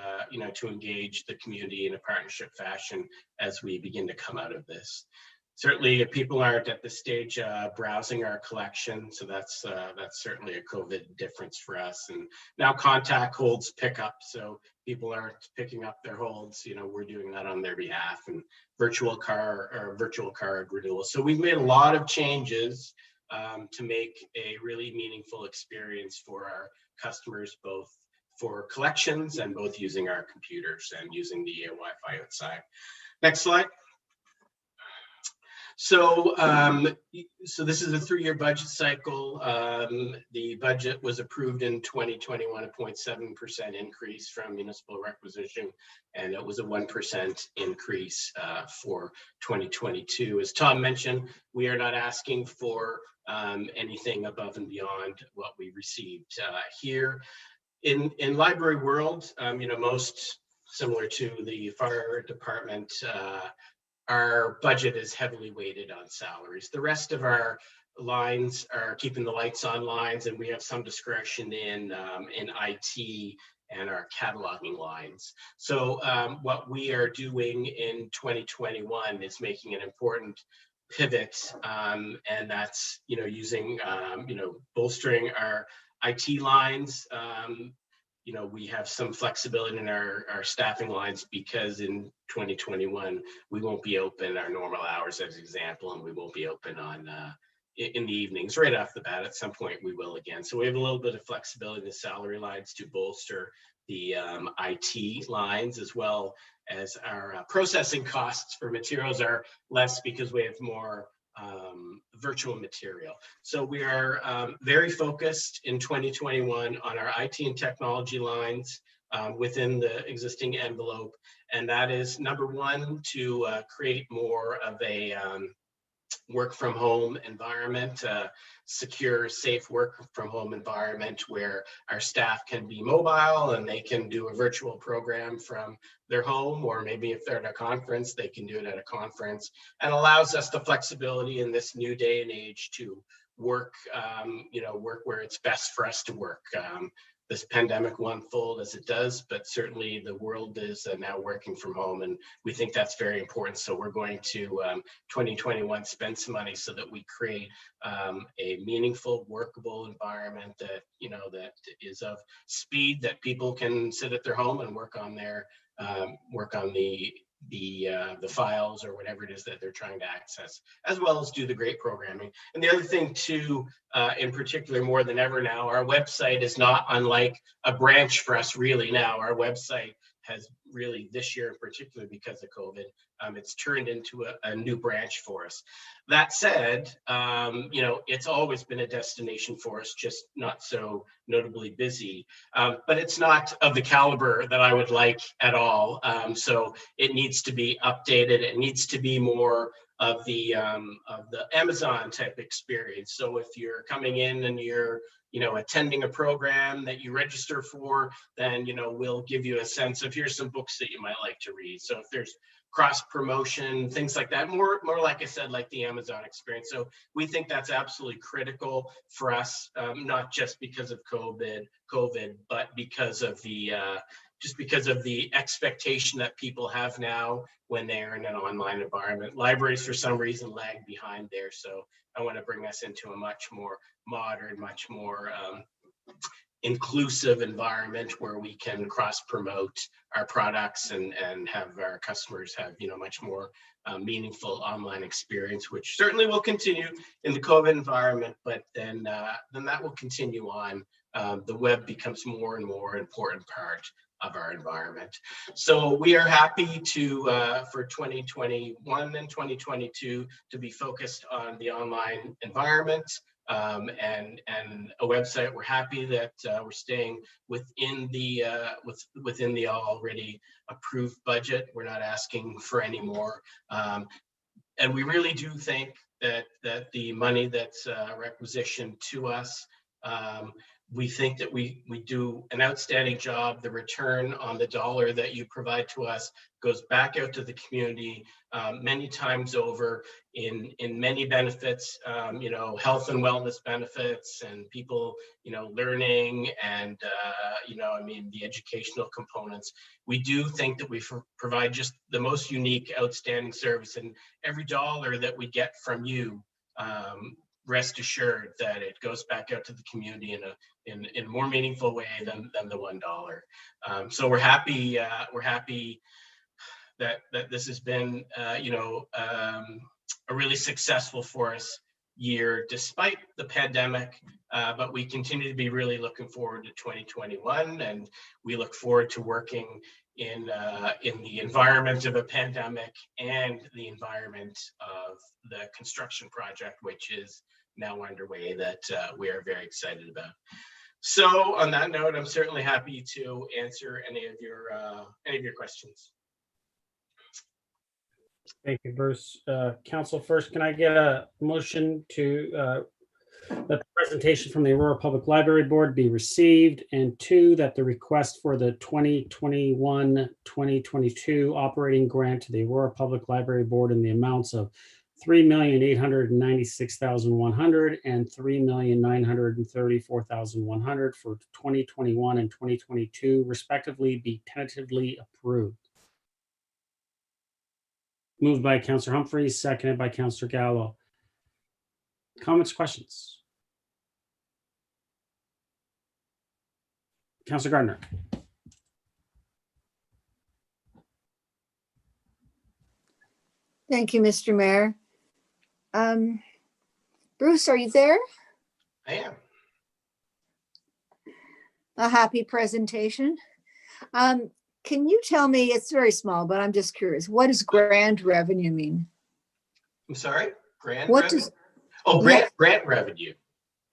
engage the community in a partnership fashion as we begin to come out of this. Certainly, people aren't at the stage browsing our collection, so that's certainly a COVID difference for us. And now contact holds pick up, so people aren't picking up their holds. We're doing that on their behalf, and virtual card renewal. So we've made a lot of changes to make a really meaningful experience for our customers, both for collections and both using our computers and using the Wi-Fi outside. Next slide. So this is a 3-year budget cycle. The budget was approved in 2021, a 0.7% increase from municipal requisition, and it was a 1% increase for 2022. As Tom mentioned, we are not asking for anything above and beyond what we received here. In library world, most similar to the fire department, our budget is heavily weighted on salaries. The rest of our lines are keeping the lights on lines, and we have some discretion in IT and our cataloging lines. So what we are doing in 2021 is making an important pivot, and that's using bolstering our IT lines. We have some flexibility in our staffing lines because in 2021 we won't be open our normal hours, as an example, and we won't be open on in the evenings right off the bat. At some point we will again. So we have a little bit of flexibility in the salary lines to bolster the IT lines, as well as our processing costs for materials are less because we have more virtual material. So we are very focused in 2021 on our IT and technology lines within the existing envelope. And that is, number one, to create more of a work from home environment, secure, safe work from home environment where our staff can be mobile and they can do a virtual program from their home, or maybe if they're at a conference, they can do it at a conference, and allows us the flexibility in this new day and age to work, work where it's best for us to work. This pandemic will unfold as it does, but certainly the world is now working from home, and we think that's very important. So we're going to 2021 spend some money so that we create a meaningful, workable environment that that is of speed, that people can sit at their home and work on their the files or whatever it is that they're trying to access, as well as do the great programming. And the other thing too, in particular, more than ever now, our website is not unlike a branch for us really now. Our website has really, this year in particular, because of COVID, it's turned into a new branch for us. That said, it's always been a destination for us, just not so notably busy, but it's not of the caliber that I would like at all. So it needs to be updated. It needs to be more of the Amazon type experience. So if you're coming in and you're attending a program that you register for, then we'll give you a sense of, here's some books that you might like to read. So if there's cross promotion, things like that, more like I said, like the Amazon experience. So we think that's absolutely critical for us, not just because of COVID, but because of the just because of the expectation that people have now when they're in an online environment. Libraries, for some reason, lag behind there. So I want to bring us into a much more modern, much more inclusive environment where we can cross promote our products and have our customers have much more meaningful online experience, which certainly will continue in the COVID environment, but then that will continue on. The web becomes more and more important part of our environment. So we are happy to for 2021 and 2022 to be focused on the online environment and a website. We're happy that we're staying within the already approved budget. We're not asking for any more, and we really do think that the money that's requisitioned to us, we think that we do an outstanding job. The return on the dollar that you provide to us goes back out to the community many times over in many benefits, health and wellness benefits, and people, learning, and the educational components. We do think that we provide just the most unique, outstanding service, and every dollar that we get from you, rest assured that it goes back out to the community in a more meaningful way than the $1. So we're happy that this has been a really successful for us year despite the pandemic, but we continue to be really looking forward to 2021, and we look forward to working in the environment of a pandemic and the environment of the construction project, which is now underway, that we are very excited about. So on that note, I'm certainly happy to answer any of your questions. Thank you, Bruce. Council, first, can I get a motion to that the presentation from the Aurora Public Library Board be received, and 2, that the request for the 2021-2022 operating grant to the Aurora Public Library Board in the amounts of $3,896,100 and $3,934,100 for 2021 and 2022 respectively be tentatively approved. Moved by Councillor Humphries, seconded by Councillor Gallo. Comments, questions? Councillor Gardner. Thank you, Mr. Mayor. Bruce, are you there? I am. A happy presentation. Can you tell me, it's very small, but I'm just curious, what does grand revenue mean? I'm sorry, grant What revenue? does, Oh, yeah. grant revenue.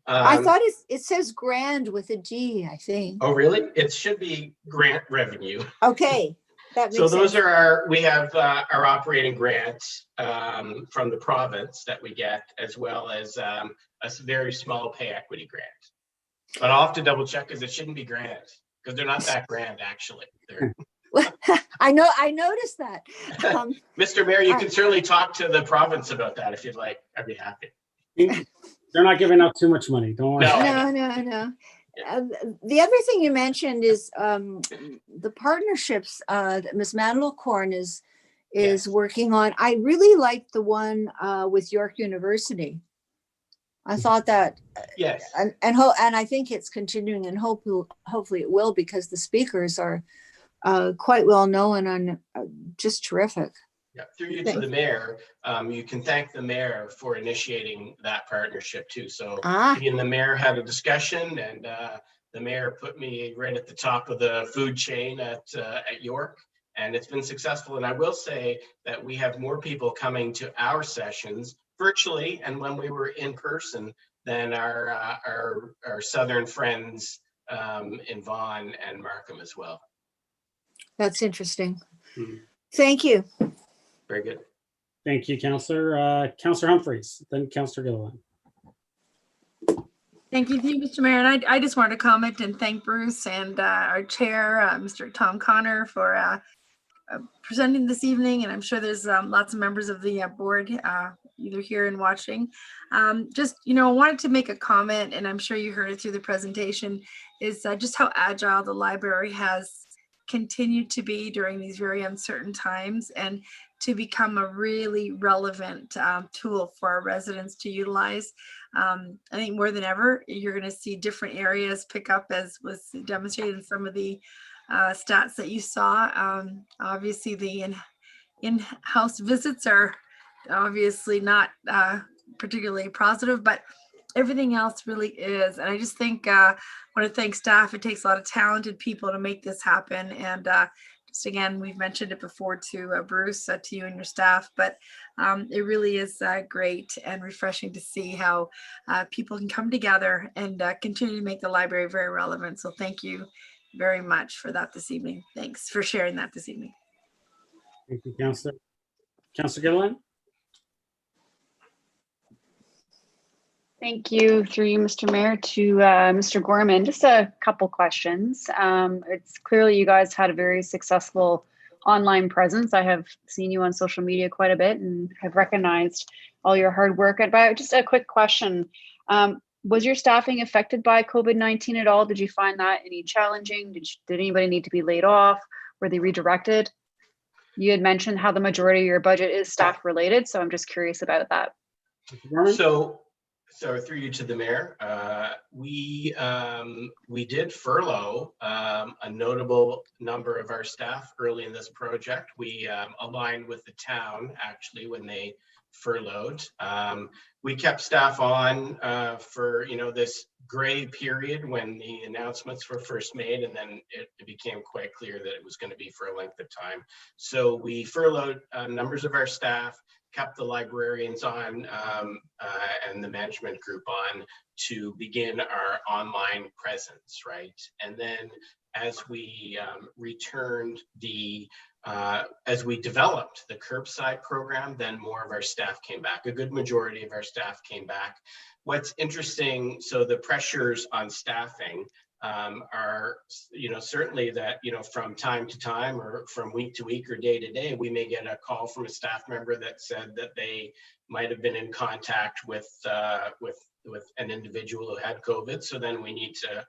I thought it says grand with a G, I think. Oh, really? It should be grant revenue. Okay, that makes So those sense. are we have our operating grants from the province that we get, as well as a very small pay equity grant. But I'll have to double check because it shouldn't be grants, because they're not that grand, actually. I know, I noticed that. Mr. Mayor, you can certainly talk to the province about that if you'd like. I'd be happy. They're not giving out too much money. Don't worry. No. No. The other thing you mentioned is the partnerships that Ms. Mandelkorn is Yes. working on. I really liked the one with York University. I thought that, Yes. and I think it's continuing, and hopefully it will, because the speakers are quite well known and just terrific. Yeah, through you to the mayor, you can thank the mayor for initiating that partnership too. So me and the mayor had a discussion, and the mayor put me right at the top of the food chain at York, and it's been successful. And I will say that we have more people coming to our sessions virtually and when we were in person than our southern friends in Vaughan and Markham as well. That's interesting. Mhm. Thank you. Very good. Thank you, Councillor. Councillor Humphries, then Councillor Gilliland. Thank you, Mr. Mayor. And I just wanted to comment and thank Bruce and our chair, Mr. Tom Connor, for presenting this evening. And I'm sure there's lots of members of the board either here and watching. Just, wanted to make a comment, and I'm sure you heard it through the presentation, is just how agile the library has continued to be during these very uncertain times, and to become a really relevant tool for our residents to utilize. I think more than ever, you're going to see different areas pick up, as was demonstrated in some of the stats that you saw. Obviously, the in-house visits are obviously not particularly positive, but everything else really is. And I just think I want to thank staff. It takes a lot of talented people to make this happen. And just again, we've mentioned it before to Bruce, to you and your staff, but it really is great and refreshing to see how people can come together and continue to make the library very relevant. So thank you very much for that this evening. Thanks for sharing that this evening. Thank you, Councillor. Councillor Gilliland. Thank you, through you, Mr. Mayor, to Mr. Gorman. Just a couple questions. It's clearly you guys had a very successful online presence. I have seen you on social media quite a bit and have recognized all your hard work. But just a quick question. Was your staffing affected by COVID-19 at all? Did you find that any challenging? Did anybody need to be laid off? Were they redirected? You had mentioned how the majority of your budget is staff related, so I'm just curious about that. So through you to the mayor, we did furlough a notable number of our staff early in this project. We aligned with the town actually when they furloughed. We kept staff on for this gray period when the announcements were first made, and then it became quite clear that it was going to be for a length of time. So we furloughed numbers of our staff, kept the librarians on and the management group on to begin our online presence, right? And then as we returned as we developed the curbside program, then more of our staff came back. A good majority of our staff came back. What's interesting, so the pressures on staffing are, certainly that, from time to time or from week to week or day to day, we may get a call from a staff member that said that they might have been in contact with an individual who had COVID. So then we need to,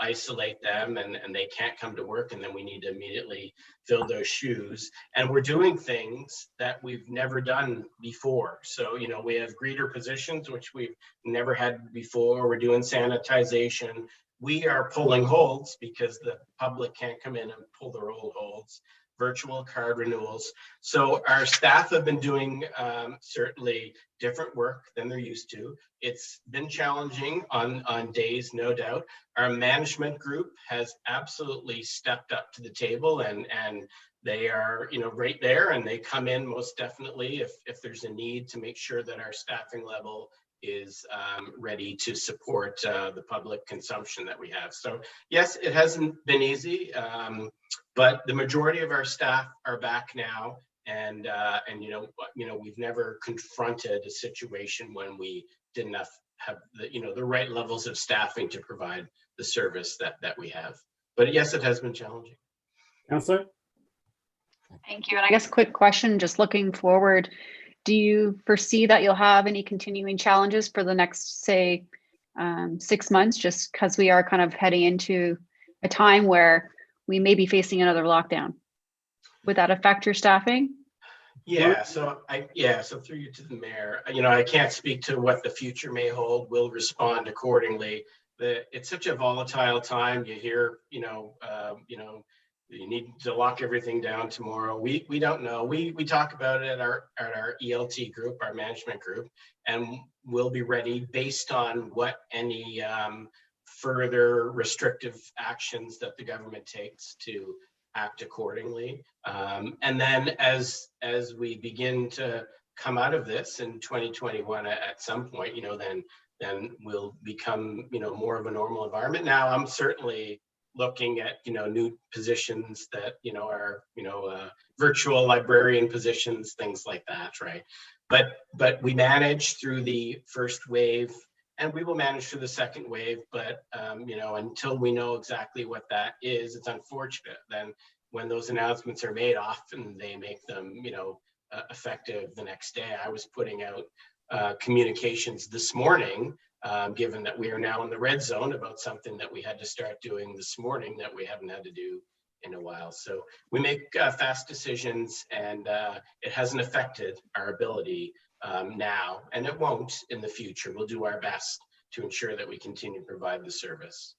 isolate them and they can't come to work. And then we need to immediately fill those shoes. And we're doing things that we've never done before. So, we have greeter positions, which we've never had before. We're doing sanitization. We are pulling holds because the public can't come in and pull their old holds, virtual card renewals. So our staff have been doing certainly different work than they're used to. It's been challenging on days, no doubt. Our management group has absolutely stepped up to the table and they are, right there, and they come in most definitely if there's a need to make sure that our staffing level is ready to support the public consumption that we have. So yes, it hasn't been easy, but the majority of our staff are back now, and we've never confronted a situation when we didn't have the right levels of staffing to provide the service that we have. But yes, it has been challenging. Councillor? Thank you. And I guess quick question, just looking forward, do you foresee that you'll have any continuing challenges for the next, say, 6 months, just because we are kind of heading into a time where we may be facing another lockdown? Would that affect your staffing? Yeah, so through you to the mayor, I can't speak to what the future may hold. We'll respond accordingly. It's such a volatile time. You hear, you need to lock everything down tomorrow. We don't know. We talk about it at our ELT group, our management group, and we'll be ready based on what any further restrictive actions that the government takes to act accordingly. And then as we begin to come out of this in 2021 at some point, then we'll become, more of a normal environment. Now, I'm certainly looking at, new positions that, are, virtual librarian positions, things like that, right? But we managed through the first wave and we will manage through the second wave. But, until we know exactly what that is, it's unfortunate. Then when those announcements are made, often they make them, effective the next day. I was putting out communications this morning, given that we are now in the red zone, about something that we had to start doing this morning that we haven't had to do in a while. So we make fast decisions, and it hasn't affected our ability now, and it won't in the future. We'll do our best to ensure that we continue to provide the service.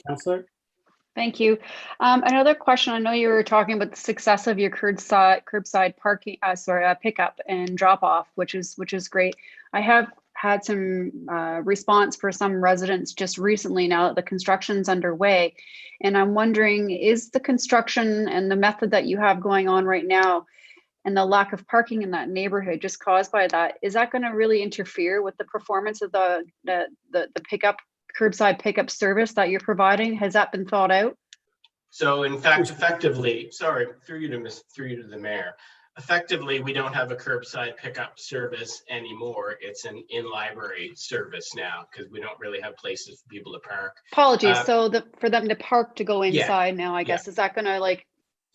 Councillor? Thank you. Another question. I know you were talking about the success of your curbside parking, pickup and drop off, which is great. I have had some response for some residents just recently now that the construction's underway, and I'm wondering, is the construction and the method that you have going on right now and the lack of parking in that neighborhood just caused by that, is that going to really interfere with the performance of the curbside pickup service that you're providing? Has that been thought out? So in fact, effectively, sorry, through you to the mayor, effectively, we don't have a curbside pickup service anymore. It's an in-library service now because we don't really have places for people to park. Apologies. So for them to park to go inside now, I guess, is that going to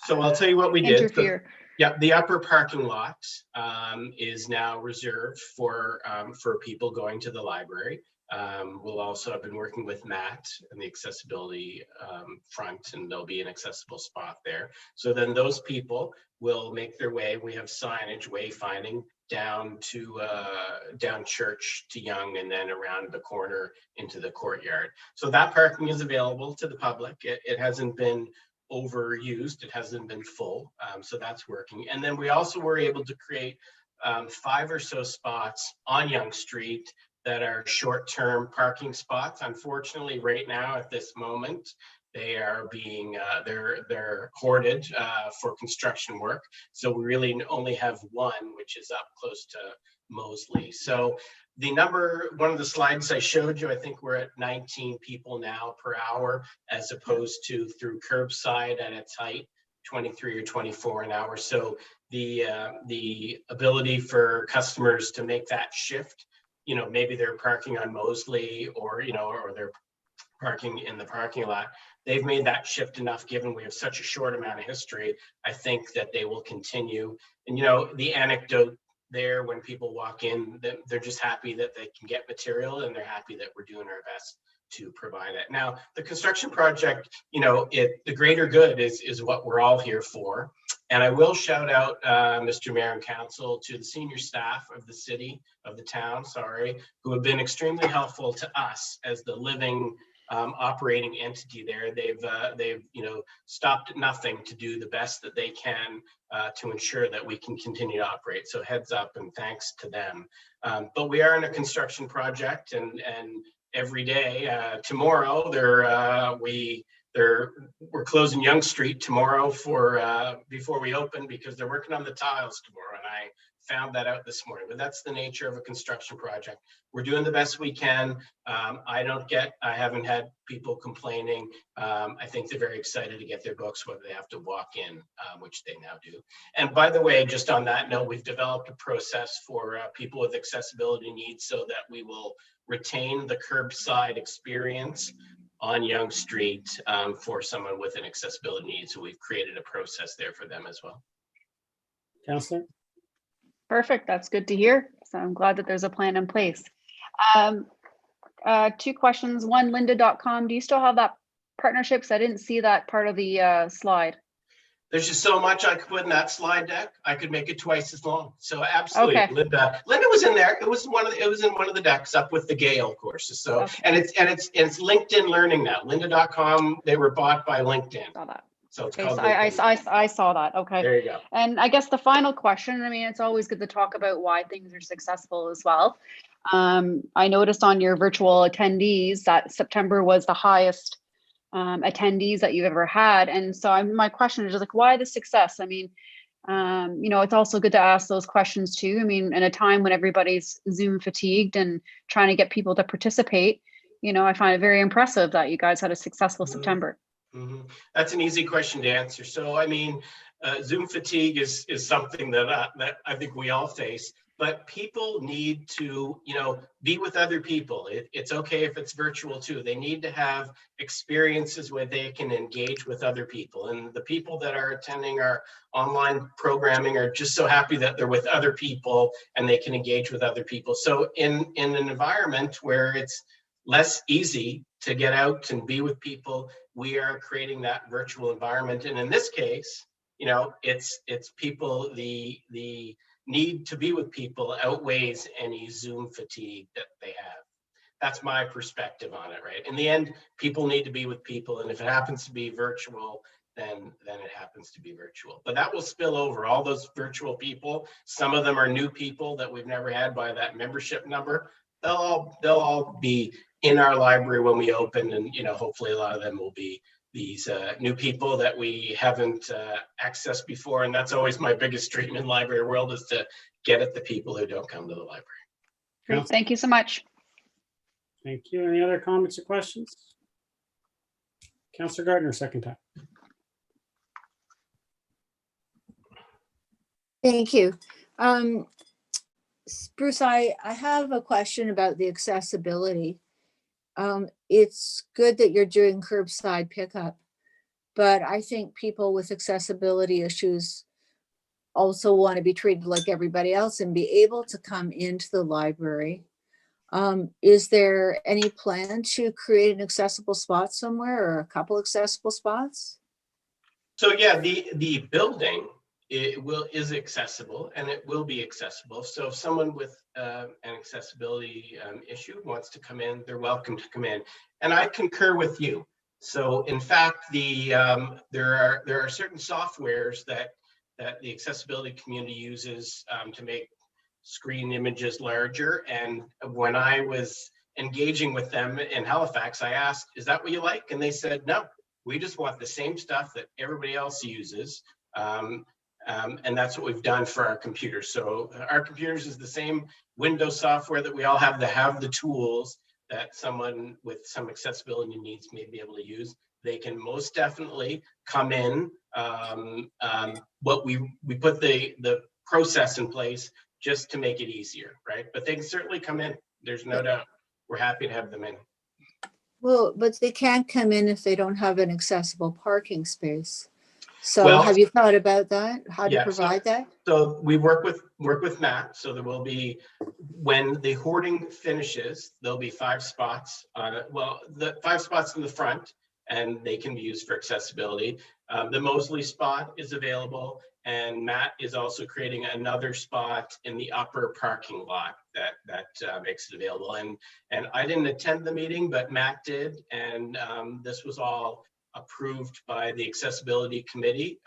So I'll tell you what we interfere? did. The upper parking lot is now reserved for people going to the library. We'll also have been working with Matt and the accessibility front, and there'll be an accessible spot there. So then those people will make their way. We have signage wayfinding down to down Church to Yonge, and then around the corner into the courtyard. So that parking is available to the public. It hasn't been overused. It hasn't been full. So that's working. And then we also were able to create 5 or so spots on Yonge Street that are short-term parking spots. Unfortunately, right now at this moment, They are being, they're hoarded for construction work. So we really only have one, which is up close to Moseley. So the number, one of the slides I showed you, I think we're at 19 people now per hour, as opposed to through curbside at its height, 23 or 24 an hour. So the ability for customers to make that shift, you know, maybe they're parking on Moseley, or, you know, or they're parking in the parking lot. They've made that shift enough, given we have such a short amount of history. I think that they will continue. And, you know, the anecdote there, when people walk in, they're just happy that they can get material, and they're happy that we're doing our best to provide it. Now, the construction project, you know, the greater good is what we're all here for. And I will shout out, Mr. Mayor and Council, to the senior staff of the city, of the town, sorry, who have been extremely helpful to us as the living operating entity there. They've you know, stopped at nothing to do the best that they can to ensure that we can continue to operate. So heads up and thanks to them. But we are in a construction project, and every day, tomorrow we're closing Yonge Street tomorrow for before we open, because they're working on the tiles tomorrow, and I found that out this morning. But that's the nature of a construction project. We're doing the best we can. I haven't had people complaining. I think they're very excited to get their books, whether they have to walk in, which they now do. And by the way, just on that note, we've developed a process for people with accessibility needs, so that we will retain the curbside experience on Yonge Street for someone with an accessibility need. So we've created a process there for them as well. Councillor? Perfect. That's good to hear. So I'm glad that there's a plan in place. Two questions. One, lynda.com. Do you still have that partnership? Because I didn't see that part of the slide. There's just so much I could put in that slide deck. I could make it twice as long. So absolutely, Okay. Lynda was in there. It was in one of the decks, up with the Gale courses. So Okay. and it's LinkedIn Learning now. Lynda.com. They were bought by LinkedIn. Saw that. So it's Okay, called so LinkedIn. I saw that. Okay. There you go. And I guess the final question, I mean, it's always good to talk about why things are successful as well. I noticed on your virtual attendees that September was the highest attendees that you've ever had. And so my question is just like, why the success? I mean, you know, it's also good to ask those questions too. I mean, in a time when everybody's Zoom fatigued and trying to get people to participate, you know, I find it very impressive that you guys had a successful September. Mm-hmm. That's an easy question to answer. So, I mean, Zoom fatigue is something that I think we all face. But people need to, you know, be with other people. It's okay if it's virtual too. They need to have experiences where they can engage with other people. And the people that are attending our online programming are just so happy that they're with other people and they can engage with other people. So in an environment where it's less easy to get out and be with people, we are creating that virtual environment. And in this case, you know, it's people, the need to be with people outweighs any Zoom fatigue that they have. That's my perspective on it, right? In the end, people need to be with people, and if it happens to be virtual, then it happens to be virtual. But that will spill over. All those virtual people, some of them are new people that we've never had by that membership number. They'll all be in our library when we open, and you know, hopefully a lot of them will be these new people that we haven't accessed before. And that's always my biggest dream in library world, is to get at the people who don't come to the library. Great. Thank you so much. Thank you. Any other comments or questions? Councillor Gardner, second time. Thank you. Bruce, I have a question about the accessibility. It's good that you're doing curbside pickup, but I think people with accessibility issues also want to be treated like everybody else and be able to come into the library. Is there any plan to create an accessible spot somewhere, or a couple accessible spots? So yeah, the building is accessible, and it will be accessible. So if someone with an accessibility issue wants to come in, they're welcome to come in. And I concur with you. So in fact, there are certain softwares that the accessibility community uses to make screen images larger. And when I was engaging with them in Halifax, I asked, "Is that what you like?" And they said, "No, We just want the same stuff that everybody else uses. And that's what we've done for our computers. So our computers is the same Windows software that we all have to have the tools that someone with some accessibility needs may be able to use. They can most definitely come in. What we put the process in place just to make it easier, right? But they can certainly come in. There's no doubt. We're happy to have them in. Well, but they can't come in if they don't have an accessible parking space. So Well, have you thought about that? How to yeah, provide that? So we work with Matt. So there will be, when the hoarding finishes, there'll be 5 spots. Well, the 5 spots in the front, and they can be used for accessibility. The Mosley spot is available, and Matt is also creating another spot in the upper parking lot that makes it available. And I didn't attend the meeting, but Matt did, and this was all approved by the accessibility committee.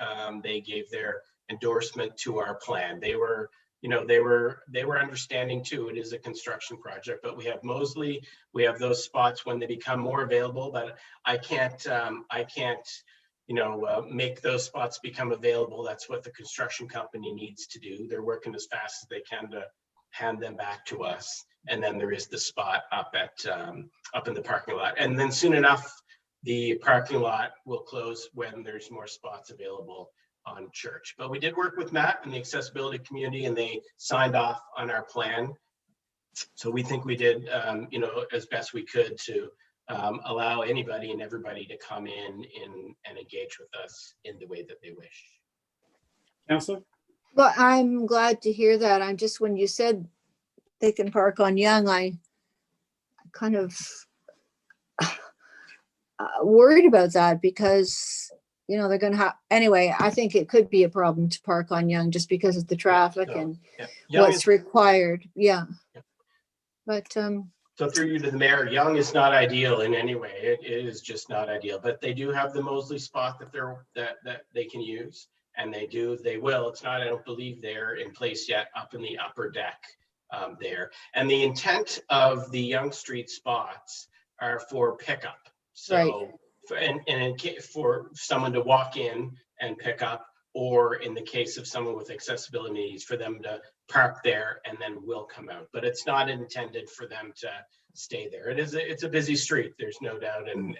They gave their endorsement to our plan. They were understanding too. It is a construction project, but we have Mosley. We have those spots when they become more available. But I can't make those spots become available. That's what the construction company needs to do. They're working as fast as they can to hand them back to us. And then there is the spot up in the parking lot. And then soon enough, the parking lot will close when there's more spots available on Church. But we did work with Matt and the accessibility community, and they signed off on our plan. So we think we did, as best we could to allow anybody and everybody to come in and engage with us in the way that they wish. Councillor? Well, I'm glad to hear that. I'm just, when you said they can park on Yonge, I kind of worried about that because, they're going to have, anyway, I think it could be a problem to park on Yonge just because of the traffic and what's required. Yeah. But, so through you to the mayor, Yonge is not ideal in any way. It is just not ideal, but they do have the Mosley spot that they can use, and they will. It's not, I don't believe they're in place yet up in the upper deck there. And the intent of the Yonge Street spots are for pickup. So, right. For someone to walk in and pick up, or in the case of someone with accessibility needs, for them to park there and then will come out. But it's not intended for them to stay there. It's a busy street. There's no doubt, and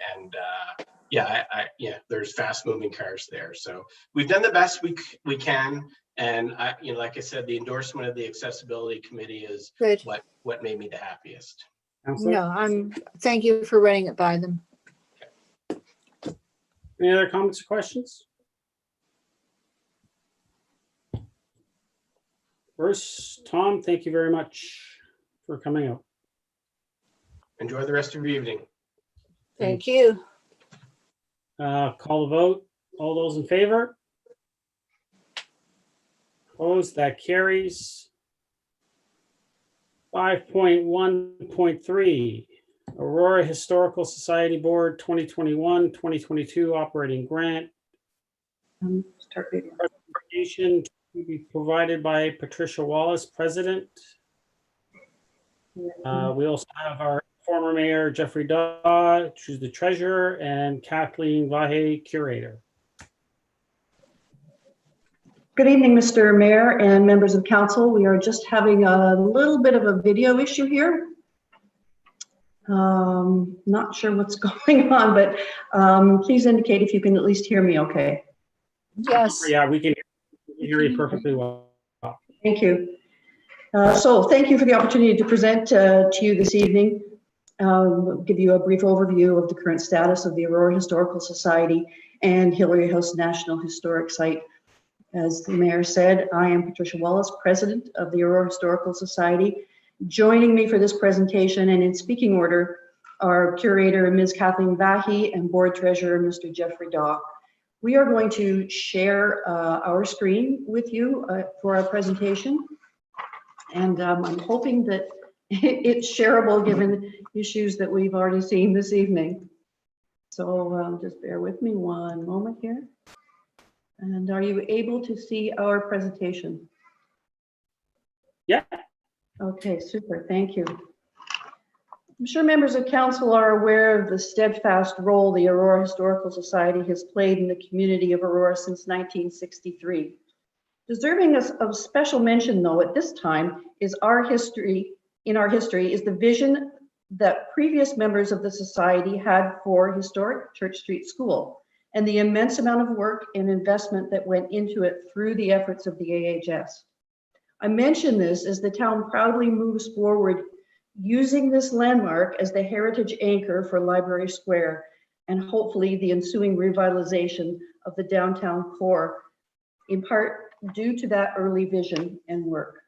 there's fast moving cars there. So we've done the best we can, and like I said, the endorsement of the accessibility committee is good. What made me the happiest. Councillor? No, thank you for running it by them. Any other comments or questions? First, Tom, thank you very much for coming out. Enjoy the rest of your evening. Thank you. Call the vote. All those in favor? Opposed? That carries. 5.1.3, Aurora Historical Society Board 2021-2022 operating grant. Presentation to be provided by Patricia Wallace, President. We also have our former mayor, Jeffrey Daw, who's the treasurer, and Kathleen Vahe, curator. Good evening, Mr. Mayor and members of council. We are just having a little bit of a video issue here. Not sure what's going on, but please indicate if you can at least hear me okay. Yes. Yeah, we can hear you perfectly well. Thank you. So thank you for the opportunity to present to you this evening. I'll give you a brief overview of the current status of the Aurora Historical Society and Hillary House National Historic Site. As the mayor said, I am Patricia Wallace, president of the Aurora Historical Society. Joining me for this presentation and in speaking order are curator Ms. Kathleen Vahe and board treasurer Mr. Jeffrey Daw. We are going to share our screen with you for our presentation. And I'm hoping that it's shareable given issues that we've already seen this evening. So just bear with me one moment here. And are you able to see our presentation? Yeah. Okay, super, thank you. I'm sure members of council are aware of the steadfast role the Aurora Historical Society has played in the community of Aurora since 1963. Deserving of special mention, though, at this time is our history. In our history is the vision that previous members of the society had for historic Church Street School and the immense amount of work and investment that went into it through the efforts of the AHS. I mention this as the town proudly moves forward using this landmark as the heritage anchor for Library Square and hopefully the ensuing revitalization of the downtown core, in part due to that early vision and work.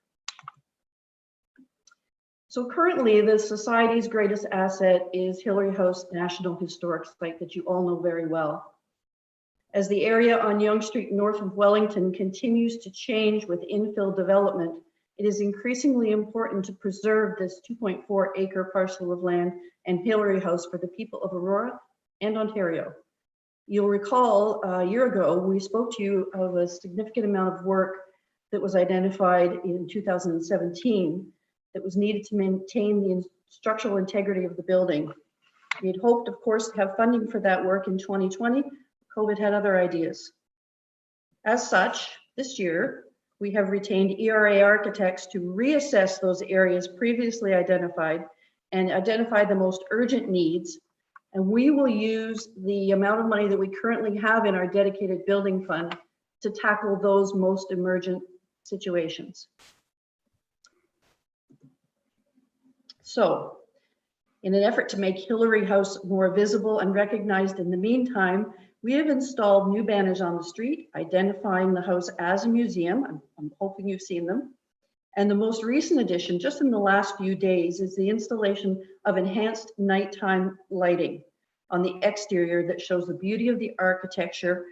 So currently the Society's greatest asset is Hillary House National Historic Site that you all know very well. As the area on Yonge Street north of Wellington continues to change with infill development, it is increasingly important to preserve this 2.4 acre parcel of land and Hillary House for the people of Aurora and Ontario. You'll recall a year ago, we spoke to you of a significant amount of work that was identified in 2017 that was needed to maintain the structural integrity of the building. We had hoped, of course, to have funding for that work in 2020. COVID had other ideas. As such, this year, we have retained ERA architects to reassess those areas previously identified and identify the most urgent needs. And we will use the amount of money that we currently have in our dedicated building fund to tackle those most emergent situations. So, in an effort to make Hillary House more visible and recognized in the meantime, we have installed new banners on the street, identifying the house as a museum. I'm hoping you've seen them. And the most recent addition, just in the last few days, is the installation of enhanced nighttime lighting on the exterior that shows the beauty of the architecture.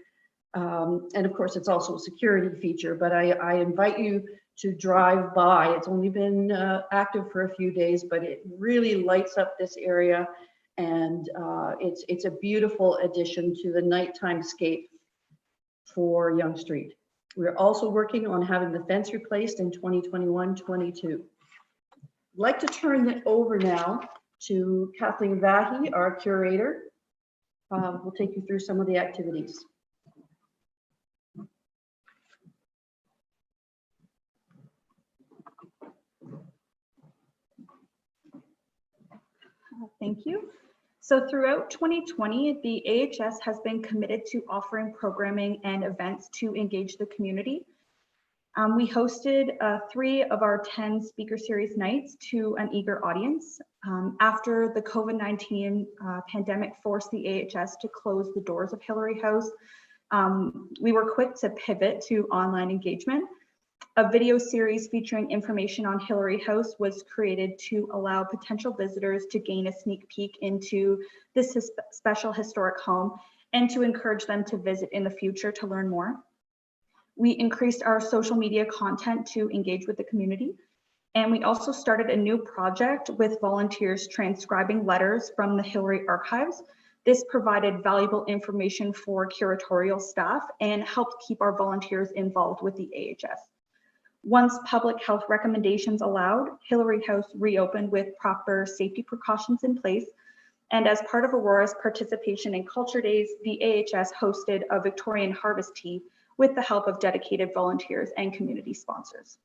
And of course, it's also a security feature, but I invite you to drive by. It's only been active for a few days, but it really lights up this area. And it's a beautiful addition to the nighttime scape for Yonge Street. We're also working on having the fence replaced in 2021-22. I'd like to turn it over now to Kathleen Vahi, our curator. We'll take you through some of the activities. Thank you. So throughout 2020, the AHS has been committed to offering programming and events to engage the community. We hosted 3 of our 10 speaker series nights to an eager audience. After the COVID-19 pandemic forced the AHS to close the doors of Hillary House, we were quick to pivot to online engagement. A video series featuring information on Hillary House was created to allow potential visitors to gain a sneak peek into this special historic home and to encourage them to visit in the future to learn more. We increased our social media content to engage with the community. And we also started a new project with volunteers transcribing letters from the Hillary archives. This provided valuable information for curatorial staff and helped keep our volunteers involved with the AHS. Once public health recommendations allowed, Hillary House reopened with proper safety precautions in place. And as part of Aurora's participation in Culture Days, the AHS hosted a Victorian harvest tea with the help of dedicated volunteers and community sponsors.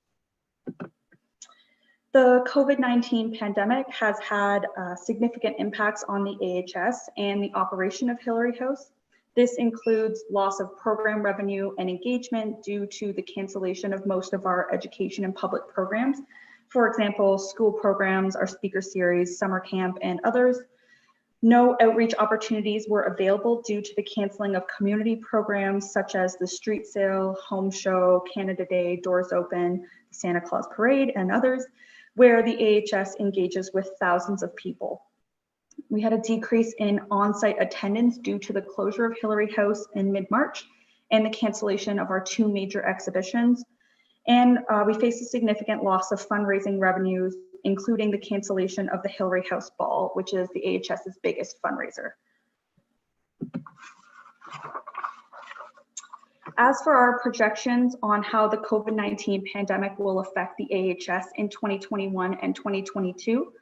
The COVID-19 pandemic has had significant impacts on the AHS and the operation of Hillary House. This includes loss of program revenue and engagement due to the cancellation of most of our education and public programs. For example, school programs, our speaker series, summer camp, and others. No outreach opportunities were available due to the canceling of community programs such as the street sale, home show, Canada Day, Doors Open, Santa Claus Parade, and others, where the AHS engages with thousands of people. We had a decrease in on-site attendance due to the closure of Hillary House in mid-March and the cancellation of our 2 major exhibitions. And we faced a significant loss of fundraising revenues, including the cancellation of the Hillary House Ball, which is the AHS's biggest fundraiser. As for our projections on how the COVID-19 pandemic will affect the AHS in 2021 and 2022,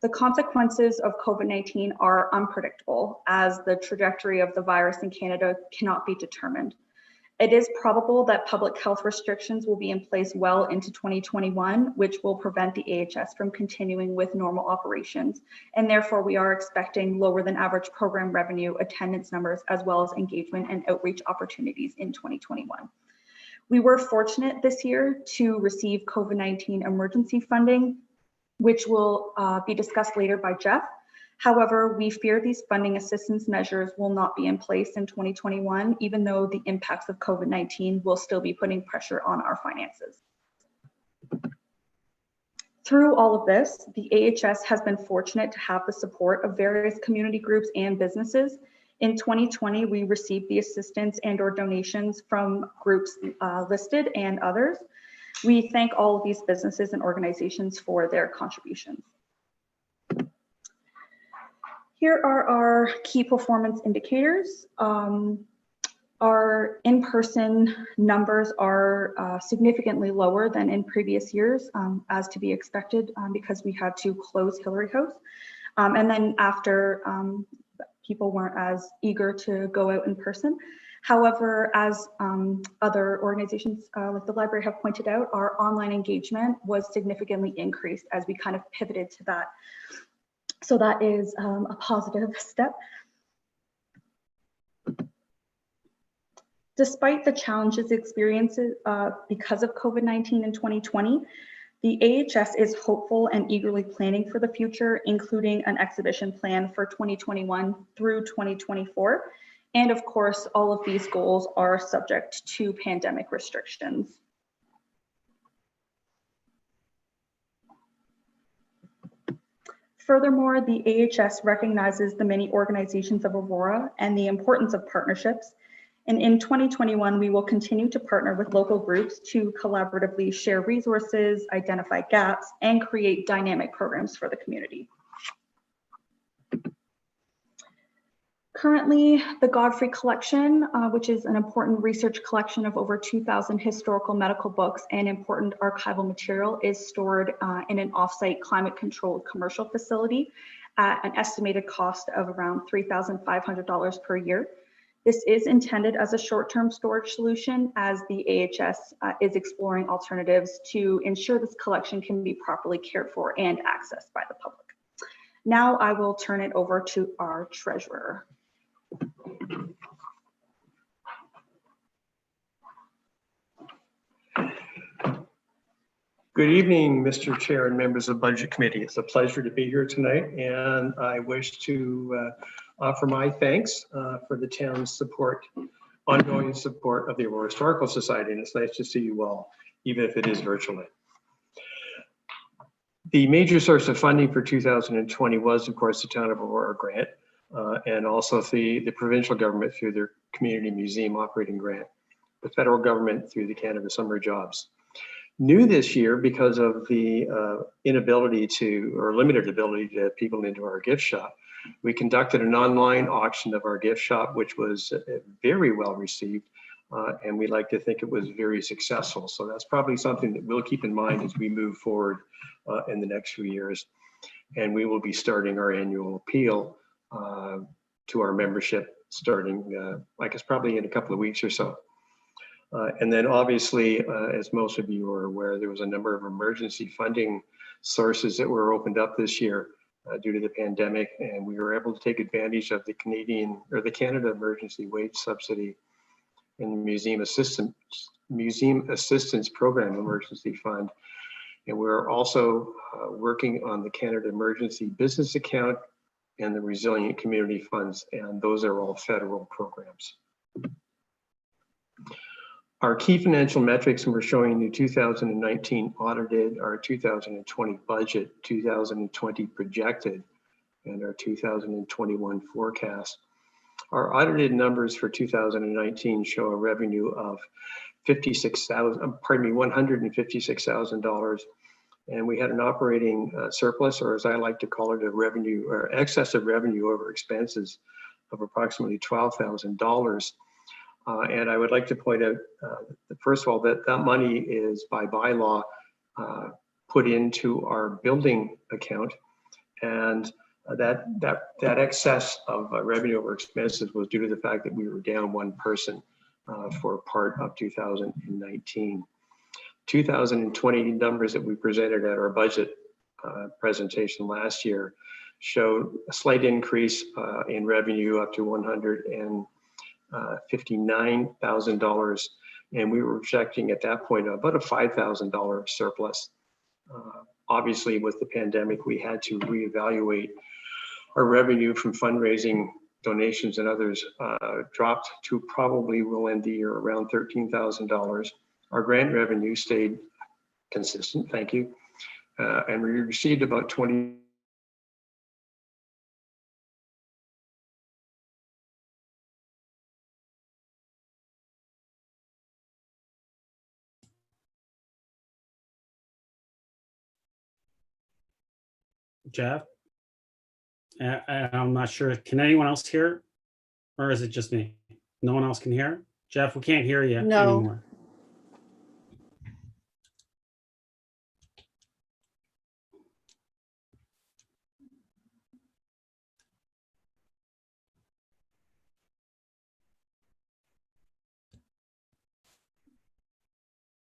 The consequences of COVID-19 are unpredictable, as the trajectory of the virus in Canada cannot be determined. It is probable that public health restrictions will be in place well into 2021, which will prevent the AHS from continuing with normal operations. And therefore, we are expecting lower than average program revenue, attendance numbers, as well as engagement and outreach opportunities in 2021. We were fortunate this year to receive COVID-19 emergency funding, which will be discussed later by Jeff. However, we fear these funding assistance measures will not be in place in 2021, even though the impacts of COVID-19 will still be putting pressure on our finances. Through all of this, the AHS has been fortunate to have the support of various community groups and businesses. In 2020, we received the assistance and/or donations from groups listed and others. We thank all of these businesses and organizations for their contributions. Here are our key performance indicators. Our in-person numbers are significantly lower than in previous years, as to be expected, because we had to close Hillary House. And then after, people weren't as eager to go out in person. However, as other organizations like the library have pointed out, our online engagement was significantly increased as we kind of pivoted to that. So that is a positive step. Despite the challenges experienced because of COVID-19 in 2020, the AHS is hopeful and eagerly planning for the future, including an exhibition plan for 2021 through 2024. And of course, all of these goals are subject to pandemic restrictions. Furthermore, the AHS recognizes the many organizations of Aurora and the importance of partnerships. And in 2021, we will continue to partner with local groups to collaboratively share resources, identify gaps, and create dynamic programs for the community. Currently, the Godfrey Collection, which is an important research collection of over 2,000 historical medical books and important archival material, is stored in an offsite climate-controlled commercial facility at an estimated cost of around $3,500 per year. This is intended as a short-term storage solution, as the AHS is exploring alternatives to ensure this collection can be properly cared for and accessed by the public. Now I will turn it over to our treasurer. Good evening, Mr. Chair and members of Budget Committee. It's a pleasure to be here tonight, and I wish to offer my thanks for the town's support, ongoing support of the Aurora Historical Society, and it's nice to see you all, even if it is virtually. The major source of funding for 2020 was, of course, the Town of Aurora grant, and also the provincial government through their Community Museum Operating Grant, the federal government through the Canada Summer Jobs. New this year, because of the inability to, or limited ability to get people into our gift shop, we conducted an online auction of our gift shop, which was very well received, and we like to think it was very successful. So that's probably something that we'll keep in mind as we move forward in the next few years. And we will be starting our annual appeal to our membership starting, I guess, probably in a couple of weeks or so. And then obviously, as most of you are aware, there was a number of emergency funding sources that were opened up this year due to the pandemic, and we were able to take advantage of the Canada Emergency Wage Subsidy and the Museum Assistance Program Emergency Fund. And we're also working on the Canada Emergency Business Account and the Resilient Community Funds, and those are all federal programs. Our key financial metrics, and we're showing you 2019 audited, our 2020 budget, 2020 projected, and our 2021 forecast. Our audited numbers for 2019 show a revenue of $156,000, and we had an operating surplus, or as I like to call it, a revenue or excess of revenue over expenses of approximately $12,000. And I would like to point out, first of all, that money is by bylaw put into our building account. And that excess of revenue over expenses was due to the fact that we were down one person for part of 2019. 2020 numbers that we presented at our budget presentation last year showed a slight increase in revenue up to $159,000. And we were projecting at that point about a $5,000 surplus. Obviously, with the pandemic, we had to reevaluate our revenue from fundraising, donations, and others dropped to probably will end the year around $13,000. Our grant revenue stayed consistent, thank you. And we received about 20. Jeff? I'm not sure. Can anyone else hear? Or is it just me? No one else can hear? Jeff, we can't hear you No. anymore.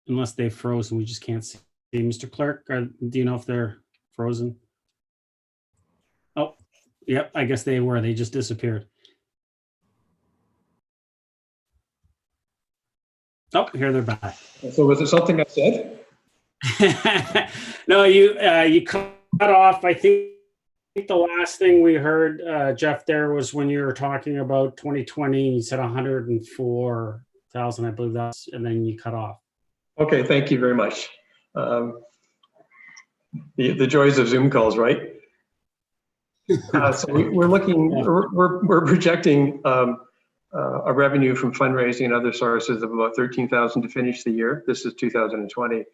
Unless they've frozen, we just can't see. Mr. Clerk, do you know if they're frozen? Oh, yep, I guess they were. They just disappeared. Oh, here they're back. So was it something I said? No, you cut off. I think the last thing we heard, Jeff, there was when you were talking about 2020. You said 104,000, I believe that's, and then you cut off. Okay, thank you very much. The joys of Zoom calls, right? So we're looking, we're projecting a revenue from fundraising and other sources of about 13,000 to finish the year. This is 2020.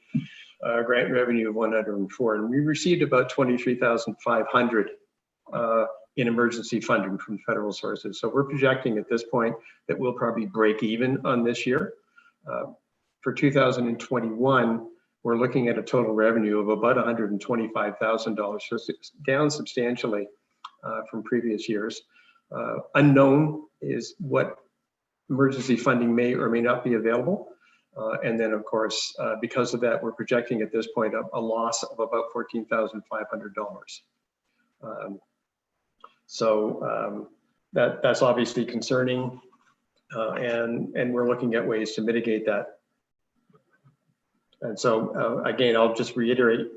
Grant revenue of 104, and we received about 23,500 in emergency funding from federal sources. So we're projecting at this point that we'll probably break even on this year. For 2021, we're looking at a total revenue of about $125,000, so it's down substantially from previous years. Unknown is what emergency funding may or may not be available. And then, of course, because of that, we're projecting at this point a loss of about $14,500. That's obviously concerning, and we're looking at ways to mitigate that. And so, again, I'll just reiterate,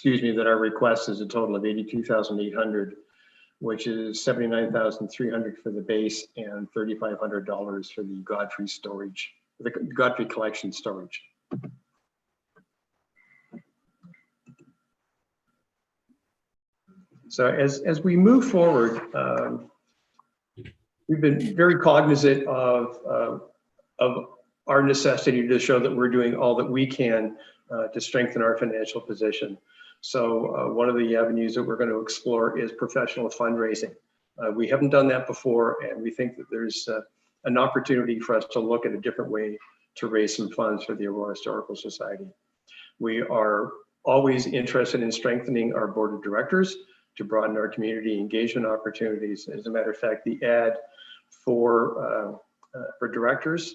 that our request is a total of $82,800, which is $79,300 for the base and $3,500 for the Godfrey storage, the Godfrey collection storage. So as we move forward, we've been very cognizant of our necessity to show that we're doing all that we can to strengthen our financial position. So one of the avenues that we're going to explore is professional fundraising. We haven't done that before, and we think that there's an opportunity for us to look at a different way to raise some funds for the Aurora Historical Society. We are always interested in strengthening our board of directors to broaden our community engagement opportunities. As a matter of fact, the ad for directors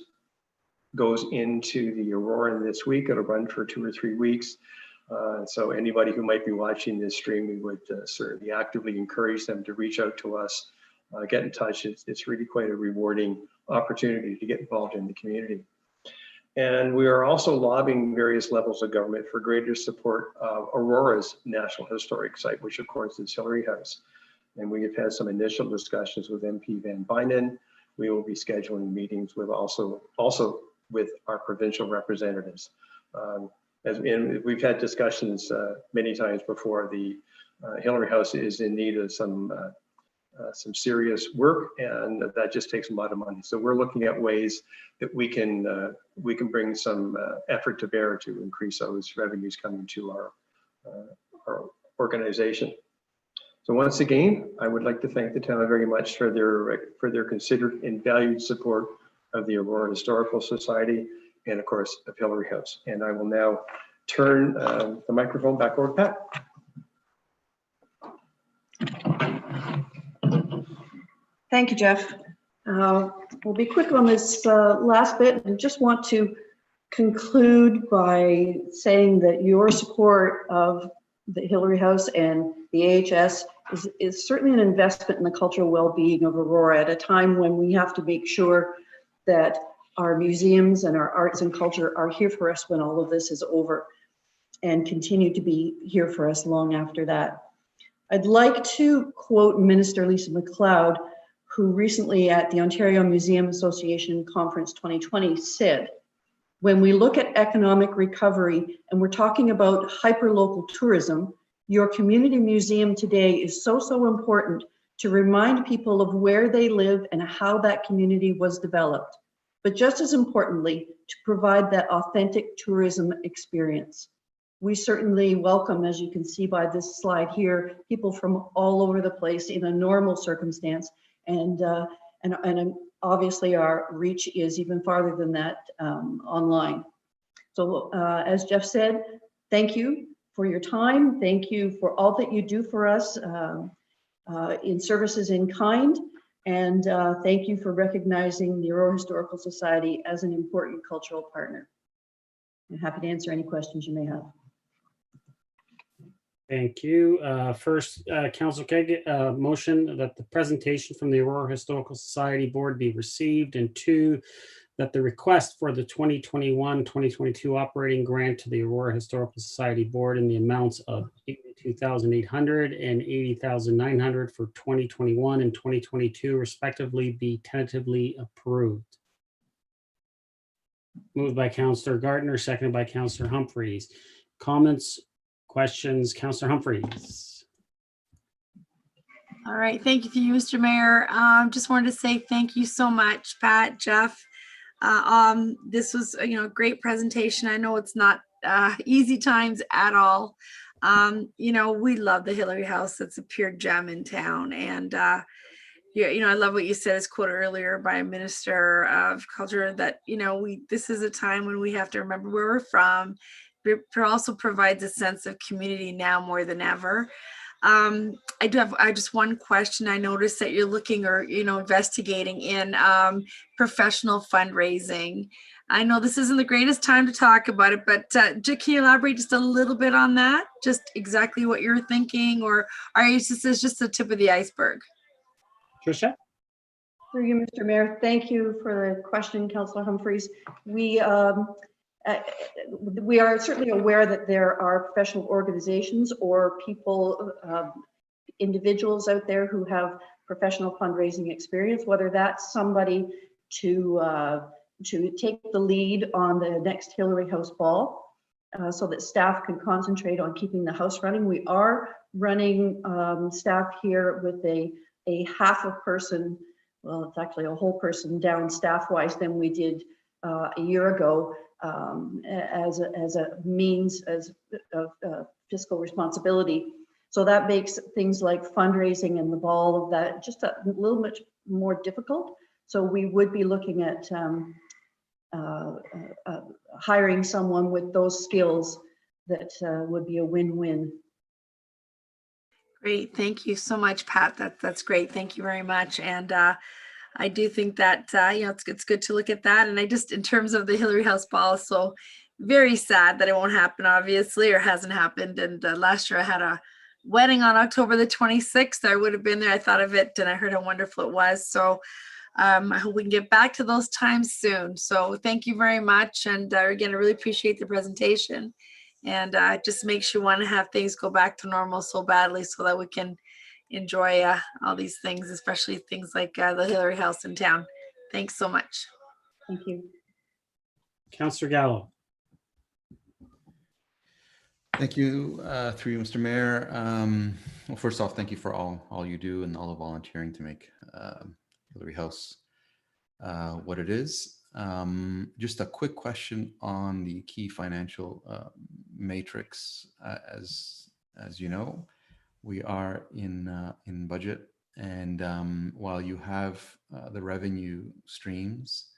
goes into the Auroran this week. It'll run for 2 or 3 weeks. So anybody who might be watching this stream, we would certainly actively encourage them to reach out to us, get in touch. It's really quite a rewarding opportunity to get involved in the community. And we are also lobbying various levels of government for greater support of Aurora's National Historic Site, which of course is Hillary House. And we have had some initial discussions with MP Van Bynen. We will be scheduling meetings with also with our provincial representatives. And we've had discussions many times before. The Hillary House is in need of some serious work, and that just takes a lot of money. So we're looking at ways that we can bring some effort to bear to increase those revenues coming to our organization. So once again, I would like to thank the town very much for their considered and valued support of the Aurora Historical Society, and of course of Hillary House. And I will now turn the microphone back over to Pat. Thank you, Jeff. We'll be quick on this last bit and just want to conclude by saying that your support of the Hillary House and the AHS is certainly an investment in the cultural well-being of Aurora at a time when we have to make sure that our museums and our arts and culture are here for us when all of this is over and continue to be here for us long after that. I'd like to quote Minister Lisa MacLeod, who recently at the Ontario Museum Association Conference 2020 said, when we look at economic recovery and we're talking about hyperlocal tourism, your community museum today is so important to remind people of where they live and how that community was developed. But just as importantly, to provide that authentic tourism experience. We certainly welcome, as you can see by this slide here, people from all over the place in a normal circumstance. And obviously our reach is even farther than that online. So as Jeff said, thank you for your time. Thank you for all that you do for us in services in kind. And thank you for recognizing the Aurora Historical Society as an important cultural partner. I'm happy to answer any questions you may have. Thank you. First, Councillor Keg, motion that the presentation from the Aurora Historical Society Board be received, and 2, that the request for the 2021-2022 operating grant to the Aurora Historical Society Board in the amounts of $82,800 and $80,900 for 2021 and 2022 respectively be tentatively approved. Moved by Councillor Gardner, seconded by Councillor Humphreys. Comments? Questions? Councillor Humphreys. All right, thank you, Mr. Mayor. Just wanted to say thank you so much, Pat, Jeff. This was, a great presentation. I know it's not easy times at all. We love the Hillary House. It's a pure gem in town. And, I love what you said, as quoted earlier by Minister of Culture, that, this is a time when we have to remember where we're from. It also provides a sense of community now more than ever. I just one question. I noticed that you're looking or, investigating in professional fundraising. I know this isn't the greatest time to talk about it, but can you elaborate just a little bit on that? Just exactly what you're thinking, or is this just the tip of the iceberg? Tricia? Through you, Mr. Mayor, thank you for the question, Councillor Humphreys. We are certainly aware that there are professional organizations or people, individuals out there who have professional fundraising experience, whether that's somebody to take the lead on the next Hillary House Ball so that staff can concentrate on keeping the house running. We are running staff here with a half a person, well, it's actually a whole person down staff-wise than we did a year ago. As a means of fiscal responsibility. So that makes things like fundraising and the ball of that just a little bit more difficult. So we would be looking at hiring someone with those skills that would be a win-win. Great, thank you so much, Pat. That's great. Thank you very much. And I do think that, it's good to look at that. And I just, in terms of the Hillary House Ball, so very sad that it won't happen, obviously, or hasn't happened. And last year I had a wedding on October the 26th. I would have been there. I thought of it and I heard how wonderful it was. So I hope we can get back to those times soon. So thank you very much. And again, I really appreciate the presentation. And just makes you want to have things go back to normal so badly so that we can enjoy all these things, especially things like the Hillary House in town. Thanks so much. Thank you. Councillor Gallo. Thank you, through you, Mr. Mayor. Well, first off, thank you for all you do and all the volunteering to make Hillary House what it is. Just a quick question on the key financial matrix. As you know, we are in budget, and while you have the revenue streams,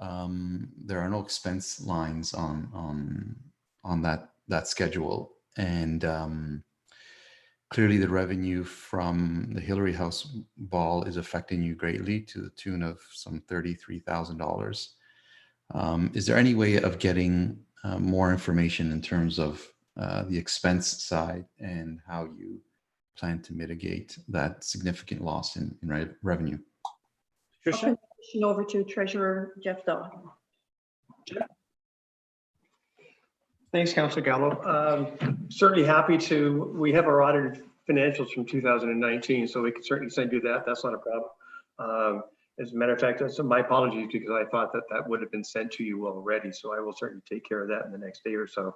there are no expense lines on that schedule. And clearly the revenue from the Hillary House ball is affecting you greatly to the tune of some $33,000. Is there any way of getting more information in terms of the expense side and how you plan to mitigate that significant loss in revenue? I'll turn the question over to Treasurer Jeff Daw. Thanks, Councillor Gallo. Certainly happy to, we have our audited financials from 2019, so we can certainly send you that. That's not a problem. As a matter of fact, my apologies because I thought that that would have been sent to you already. So I will certainly take care of that in the next day or so.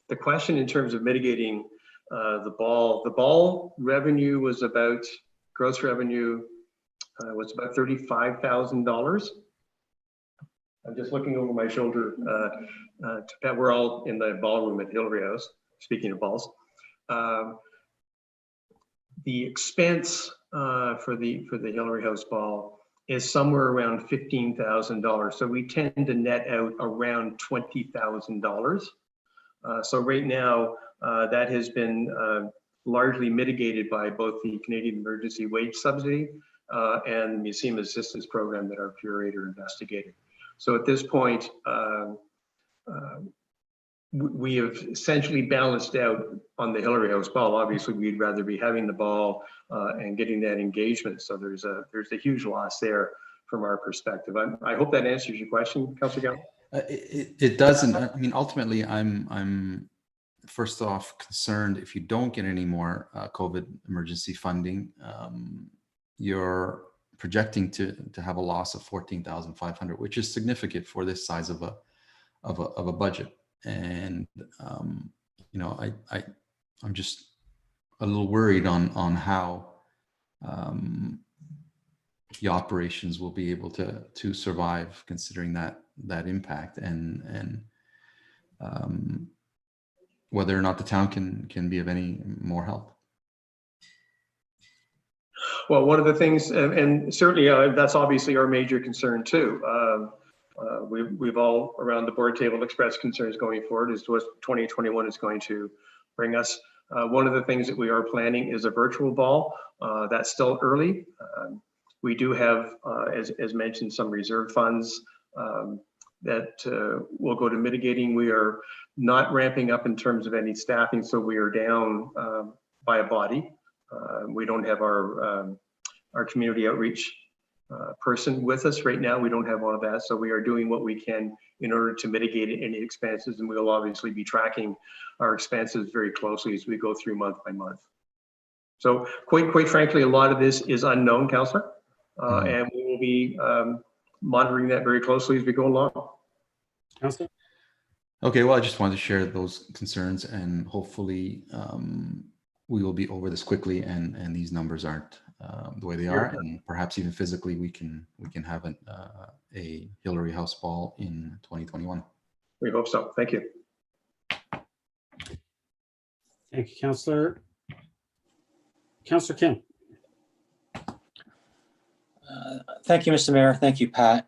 The question in terms of mitigating the ball revenue was about, gross revenue was about $35,000. I'm just looking over my shoulder. We're all in the ballroom at Hillary House, speaking of balls. The expense for the Hillary House ball is somewhere around $15,000. So we tend to net out around $20,000. So right now, that has been largely mitigated by both the Canadian Emergency Wage Subsidy and the Museum Assistance Program that our curator investigated. So at this point, we have essentially balanced out on the Hillary House ball. Obviously, we'd rather be having the ball and getting that engagement. So there's a huge loss there from our perspective. I hope that answers your question, Councillor Gallo. It doesn't. I mean, ultimately, I'm first off concerned if you don't get any more COVID emergency funding, you're projecting to have a loss of 14,500, which is significant for this size of a budget. And you know, I'm just a little worried on how the operations will be able to survive, considering that impact, and whether or not the town can be of any more help. Well, one of the things, and certainly that's obviously our major concern too. We've all around the board table expressed concerns going forward as to what 2021 is going to bring us. One of the things that we are planning is a virtual ball. That's still early. We do have, as mentioned, some reserve funds that will go to mitigating. We are not ramping up in terms of any staffing, so we are down by a body. We don't have our community outreach person with us right now. We don't have all of that, so we are doing what we can in order to mitigate any expenses, and we will obviously be tracking our expenses very closely as we go through month by month. So quite frankly, a lot of this is unknown, Councillor, and we will be monitoring that very closely as we go along. Councillor? Okay, well, I just wanted to share those concerns, and hopefully we will be over this quickly, and these numbers aren't the way they are, and perhaps even physically we can have a Hillary House ball in 2021. We hope so. Thank you. Thank you, Councillor. Councillor Kim. Thank you, Mr. Mayor. Thank you, Pat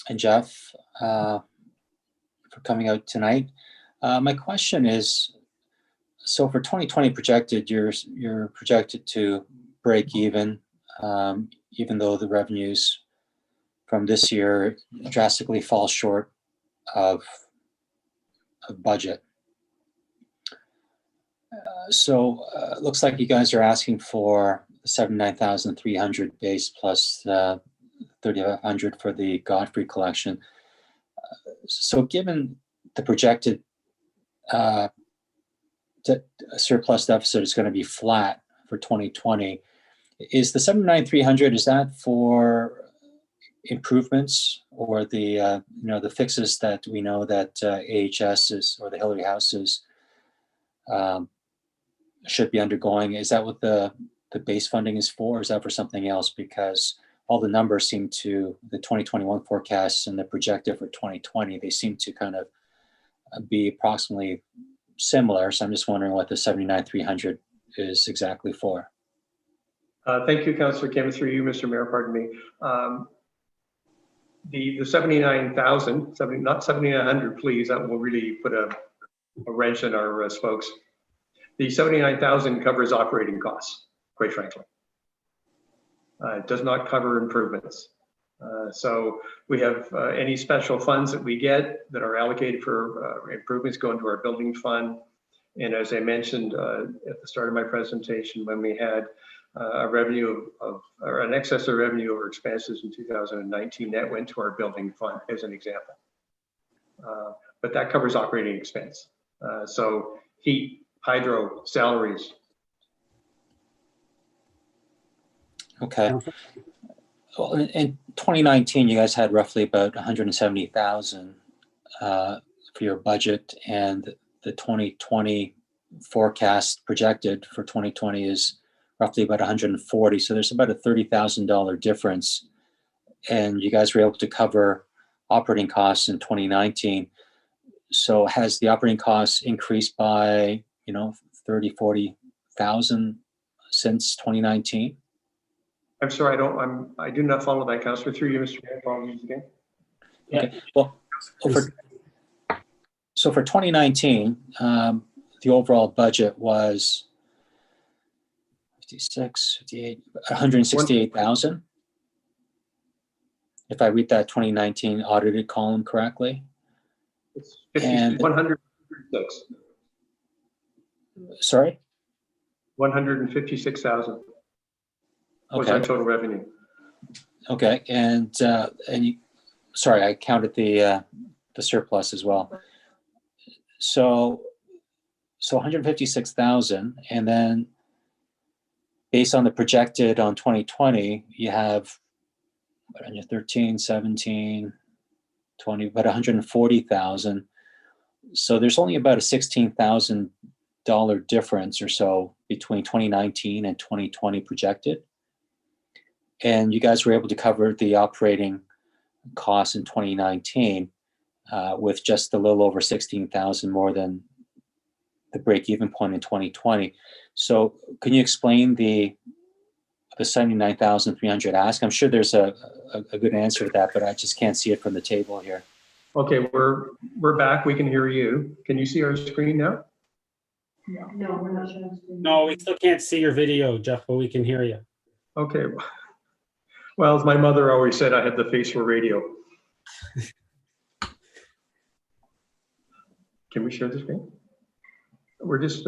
and Jeff, for coming out tonight. My question is, so for 2020 projected, you're projected to break even though the revenues from this year drastically fall short of budget. So it looks like you guys are asking for 79,300 base plus 3,500 for the Godfrey collection. So given the projected surplus deficit is going to be flat for 2020, is the 79,300, is that for improvements or the the fixes that we know that AHS is, or the Hillary House is, should be undergoing? Is that what the base funding is for, or is that for something else? Because all the numbers seem to, the 2021 forecasts and the projected for 2020, they seem to kind of be approximately similar. So I'm just wondering what the 79,300 is exactly for. Thank you, Councillor Kim. Through you, Mr. Mayor, pardon me. The 79,000, not 7,900, please. That will really put a wrench in our spokes. The 79,000 covers operating costs, quite frankly. It does not cover improvements. So we have any special funds that we get that are allocated for improvements go into our building fund. And as I mentioned at the start of my presentation, when we had a revenue or an excess of revenue over expenses in 2019, that went to our building fund as an example. But that covers operating expense. So heat, hydro, salaries. Okay. Well, in 2019, you guys had roughly about 170,000 for your budget, and the 2020 forecast projected for 2020 is roughly about 140. So there's about a $30,000 difference, and you guys were able to cover operating costs in 2019. So has the operating costs increased by, 30, 40,000 since 2019? I'm sorry, I do not follow that, Councillor. Through you, Mr. Mayor, apologies again. Okay. Well, so for 2019, the overall budget was 56, 58, 168,000. If I read that 2019 audited column correctly. It's 156. Sorry? 156,000 was Okay. our total revenue. Okay, and you, sorry, I counted the surplus as well. So 156,000, and then based on the projected on 2020, you have 13, 17, 20, about 140,000. So there's only about a $16,000 difference or so between 2019 and 2020 projected. And you guys were able to cover the operating costs in 2019 with just a little over 16,000 more than the break-even point in 2020. So can you explain the 79,300 ask? I'm sure there's a good answer to that, but I just can't see it from the table here. Okay, we're back. We can hear you. Can you see our screen now? No, we're not showing screen. No, we still can't see your video, Jeff, but we can hear you. Okay. Well, as my mother always said, I had the face for radio. Can we share the screen? We're just,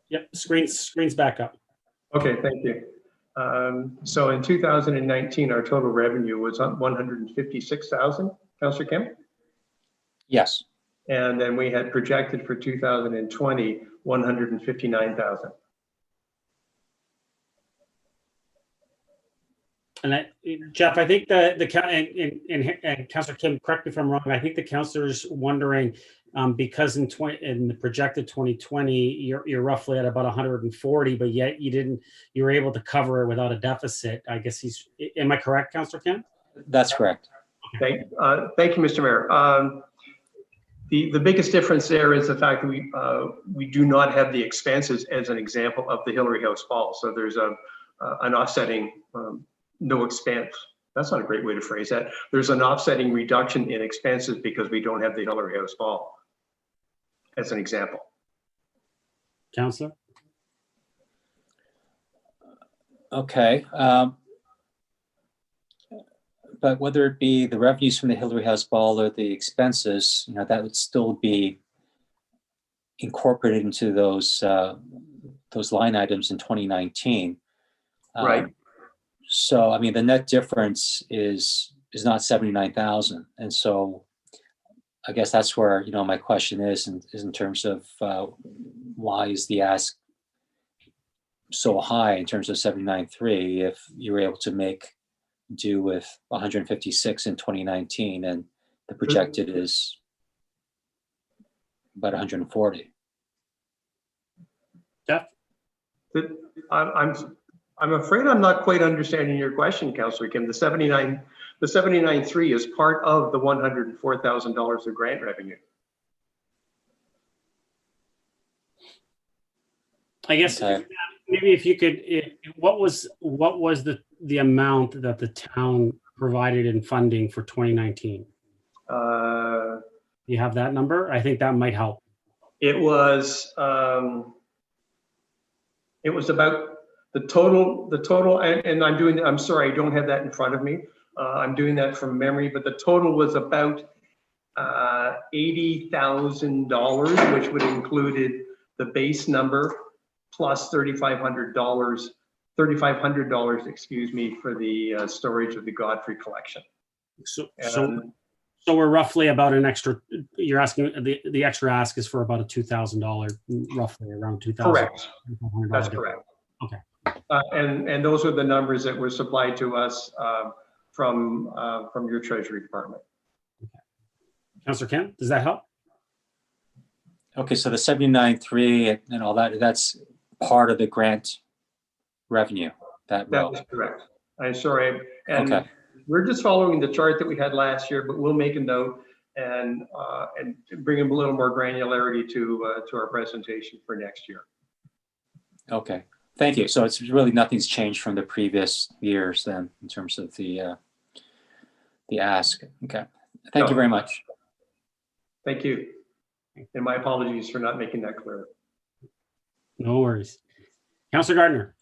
Yep, screen's back up. okay, thank you. So in 2019, our total revenue was 156,000, Councillor Kim? Yes. And then we had projected for 2020, 159,000. And Jeff, I think and Councillor Kim, correct me if I'm wrong, I think the councillor's wondering, because in the projected 2020, you're roughly at about 140, but yet you were able to cover it without a deficit. I guess am I correct, Councillor Kim? That's correct. Thank you, Mr. Mayor. The biggest difference there is the fact that we do not have the expenses as an example of the Hillary House Ball. So there's an offsetting no expense. That's not a great way to phrase that. There's an offsetting reduction in expenses because we don't have the Hillary House Ball as an example. Councillor? Okay. But whether it be the revenues from the Hillary House Ball or the expenses, that would still be incorporated into those line items in 2019. Right. So, I mean, the net difference is not 79,000. And so I guess that's where, my question is in terms of why is the ask so high in terms of 79.3 if you were able to make do with 156 in 2019 and the projected is about 140. Jeff? I'm afraid I'm not quite understanding your question, Councillor Kim. The 79.3 is part of the $104,000 of grant revenue. I guess maybe if you could, what was the amount that the town provided in funding for 2019? You have that number? I think that might help. It was about the total, and I'm sorry, I don't have that in front of me. I'm doing that from memory, but the total was about $80,000, which would included the base number plus $3,500, excuse me, for the storage of the Godfrey collection. So we're roughly about an extra, you're asking, the extra ask is for about a $2,000, roughly around $2,000. Correct. That's correct. Okay. And those are the numbers that were supplied to us from your Treasury Department. Okay. Councillor Kent, does that help? Okay, so the 79.3 and all that, that's part of the grant revenue, that row. That is correct. I'm sorry. And Okay. we're just following the chart that we had last year, but we'll make a note and bring a little more granularity to our presentation for next year. Okay, thank you. So it's really nothing's changed from the previous years then in terms of the ask. Okay, thank you very much. Thank you. And my apologies for not making that clear. No worries. Councillor Gardner.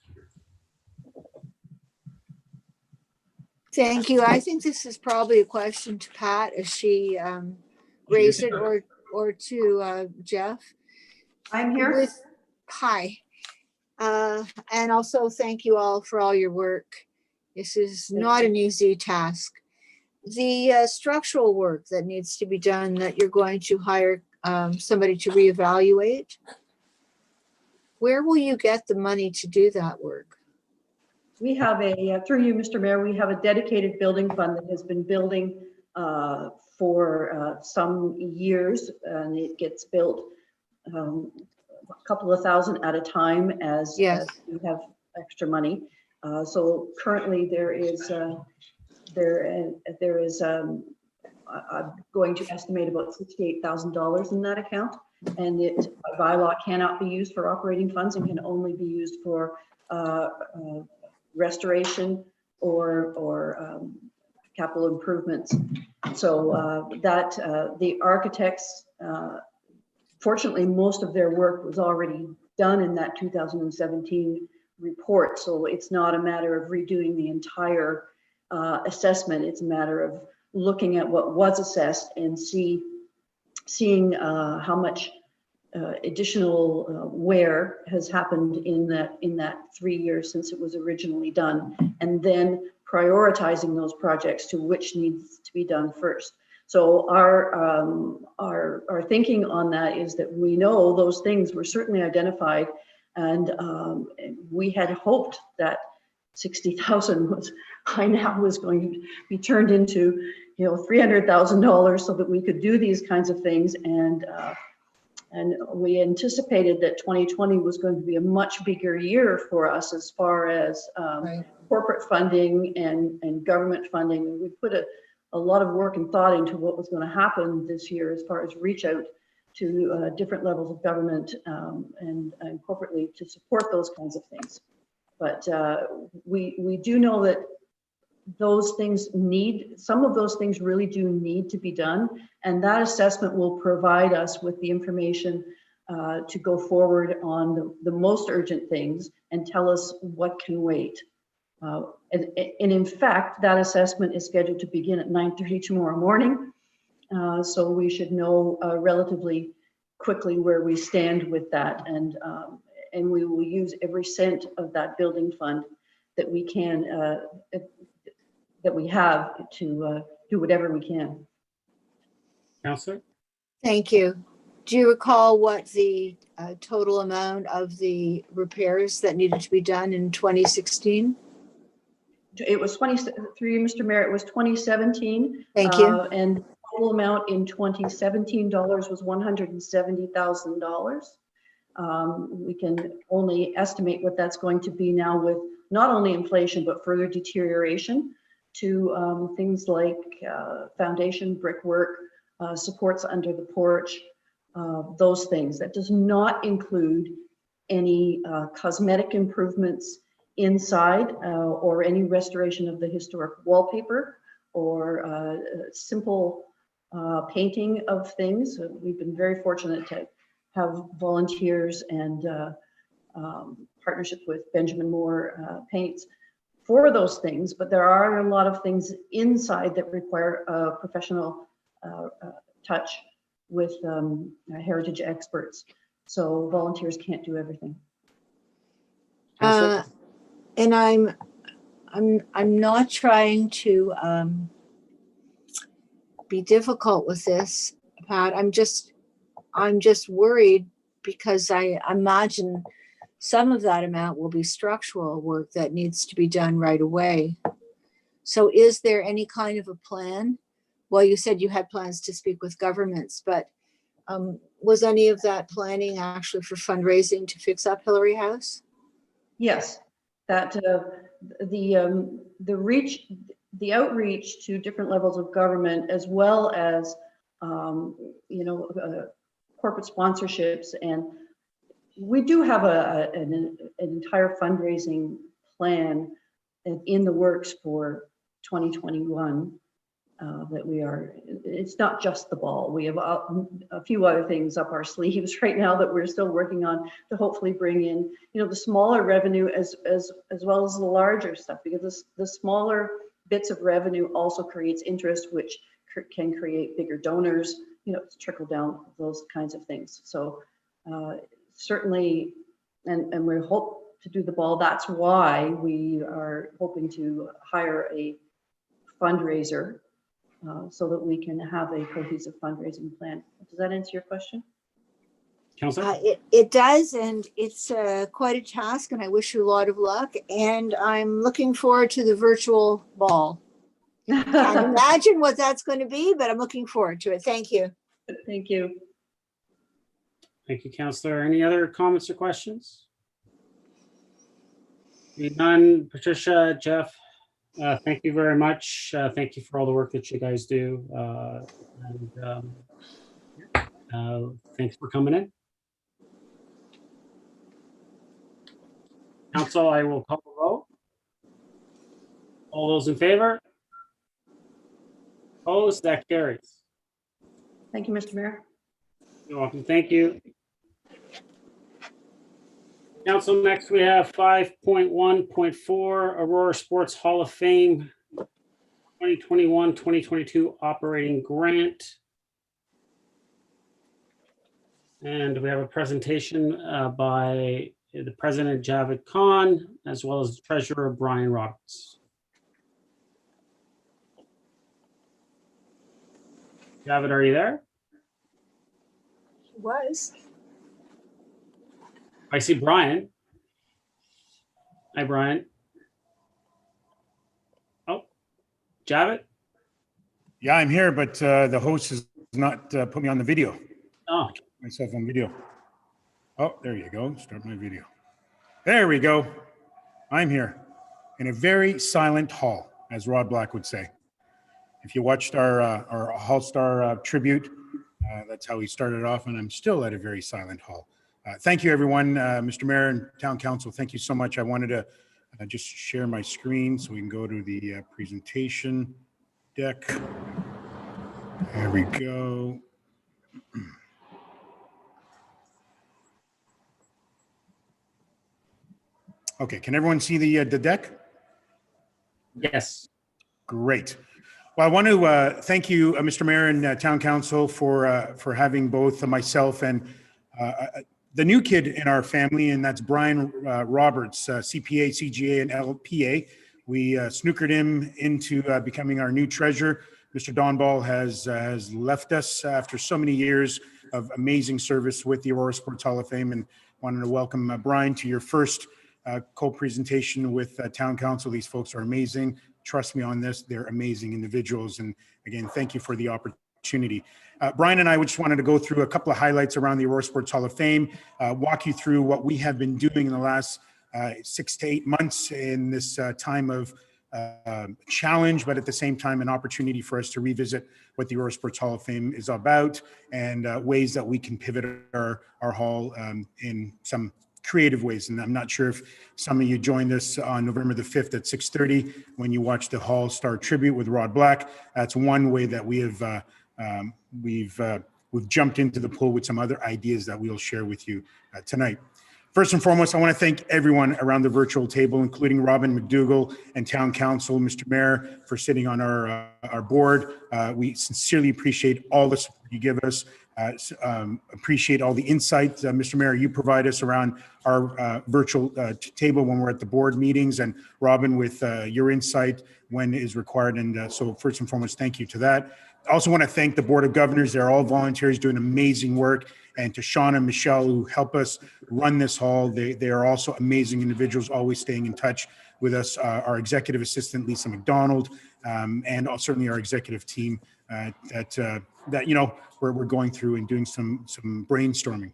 Thank you. I think this is probably a question to Pat as she raised it, or to Jeff. I'm here. Hi. And also thank you all for all your work. This is not an easy task. The structural work that needs to be done, that you're going to hire somebody to reevaluate, where will you get the money to do that work? We have through you, Mr. Mayor, we have a dedicated building fund that has been building for some years, and it gets built a couple of thousand at a time as you have extra money. So currently there is I'm going to estimate about $68,000 in that account, and it by law cannot be used for operating funds and can only be used for restoration or capital improvements. So the architects, fortunately, most of their work was already done in that 2017 report. So it's not a matter of redoing the entire assessment. It's a matter of looking at what was assessed and seeing how much additional wear has happened in that 3 years since it was originally done, and then prioritizing those projects to which needs to be done first. So our thinking on that is that we know those things were certainly identified, and we had hoped that 60,000 was going to be turned into $300,000 so that we could do these kinds of things, and we anticipated that 2020 was going to be a much bigger year for us as far as corporate funding and government funding. And we put a lot of work and thought into what was going to happen this year as far as reach out to different levels of government and corporately to support those kinds of things. But we do know that some of those things really do need to be done, and that assessment will provide us with the information to go forward on the most urgent things and tell us what can wait. And in fact, that assessment is scheduled to begin at 9:30 tomorrow morning, so we should know relatively quickly where we stand with that, and we will use every cent of that building fund that we can that we have to do whatever we can. Councillor? Thank you. Do you recall what the total amount of the repairs that needed to be done in 2016? It was through you, Mr. Mayor, it was 2017. Thank you. And the total amount in 2017 was $170,000. We can only estimate what that's going to be now with not only inflation, but further deterioration to things like foundation, brickwork, supports under the porch, those things. That does not include any cosmetic improvements inside or any restoration of the historic wallpaper or simple painting of things. We've been very fortunate to have volunteers and partnership with Benjamin Moore Paints for those things, but there are a lot of things inside that require a professional touch with heritage experts. So volunteers can't do everything. And I'm not trying to be difficult with this, Pat. I'm just worried because I imagine some of that amount will be structural work that needs to be done right away. So is there any kind of a plan? Well, you said you had plans to speak with governments, but was any of that planning actually for fundraising to fix up Hillary House? Yes, that the outreach to different levels of government, as well as corporate sponsorships, and we do have an entire fundraising plan in the works for 2021 that we are. It's not just the ball. We have a few other things up our sleeves right now that we're still working on to hopefully bring in, the smaller revenue as well as the larger stuff, because the smaller bits of revenue also creates interest, which can create bigger donors, trickle down, those kinds of things. So certainly, and we hope to do the ball. That's why we are hoping to hire a fundraiser so that we can have a cohesive fundraising plan. Does that answer your question? Councillor? It does, and it's quite a task, and I wish you a lot of luck. And I'm looking forward to the virtual ball. Can't imagine what that's going to be, but I'm looking forward to it. Thank you. Thank you. Thank you, Councillor. Any other comments or questions? Being none, Patricia, Jeff, thank you very much. Thank you for all the work that you guys do. Thanks for coming in. Council, I will call the vote. All those in favor? Opposed? That carries. Thank you, Mr. Mayor. You're welcome. Thank you. Council, next we have 5.1.4 Aurora Sports Hall of Fame 2021-2022 operating grant. And we have a presentation by the President Javed Khan, as well as the Treasurer Brian Roberts. Javed, are you there? Was. I see Brian. Hi, Brian. Oh, Javed? Yeah, I'm here, but the host has not put me on the video. Oh. Myself on video. Oh, there you go. Start my video. There we go. I'm here in a very silent hall, as Rod Black would say. If you watched our Hall Star tribute, that's how he started off, and I'm still at a very silent hall. Thank you, everyone. Mr. Mayor and Town Council, thank you so much. I wanted to just share my screen so we can go to the presentation deck. There we go. Okay, can everyone see the deck? Yes. Great. Well, I want to thank you, Mr. Mayor and Town Council, for having both myself and the new kid in our family, and that's Brian Roberts, CPA, CGA, and LPA. We snookered him into becoming our new treasurer. Mr. Don Ball has left us after so many years of amazing service with the Aurora Sports Hall of Fame, and wanted to welcome Brian to your first co-presentation with Town Council. These folks are amazing. Trust me on this, they're amazing individuals. And again, thank you for the opportunity. Brian and I just wanted to go through a couple of highlights around the Aurora Sports Hall of Fame, walk you through what we have been doing in the last 6 to 8 months in this time of challenge, but at the same time, an opportunity for us to revisit what the Aurora Sports Hall of Fame is about, and ways that we can pivot our hall in some creative ways. And I'm not sure if some of you joined us on November the 5th at 6:30 when you watched the Hall Star tribute with Rod Black. That's one way that we have we've jumped into the pool with some other ideas that we'll share with you tonight. First and foremost, I want to thank everyone around the virtual table, including Robin McDougall and Town Council, Mr. Mayor, for sitting on our board. We sincerely appreciate all the support you give us. Appreciate all the insights, Mr. Mayor, you provide us around our virtual table when we're at the board meetings, and Robin with your insight when is required. And so first and foremost, thank you to that. I also want to thank the Board of Governors. They're all volunteers doing amazing work. And to Sean and Michelle, who help us run this hall. They are also amazing individuals, always staying in touch with us. Our executive assistant, Lisa McDonald, and certainly our executive team that you know, we're going through and doing some brainstorming.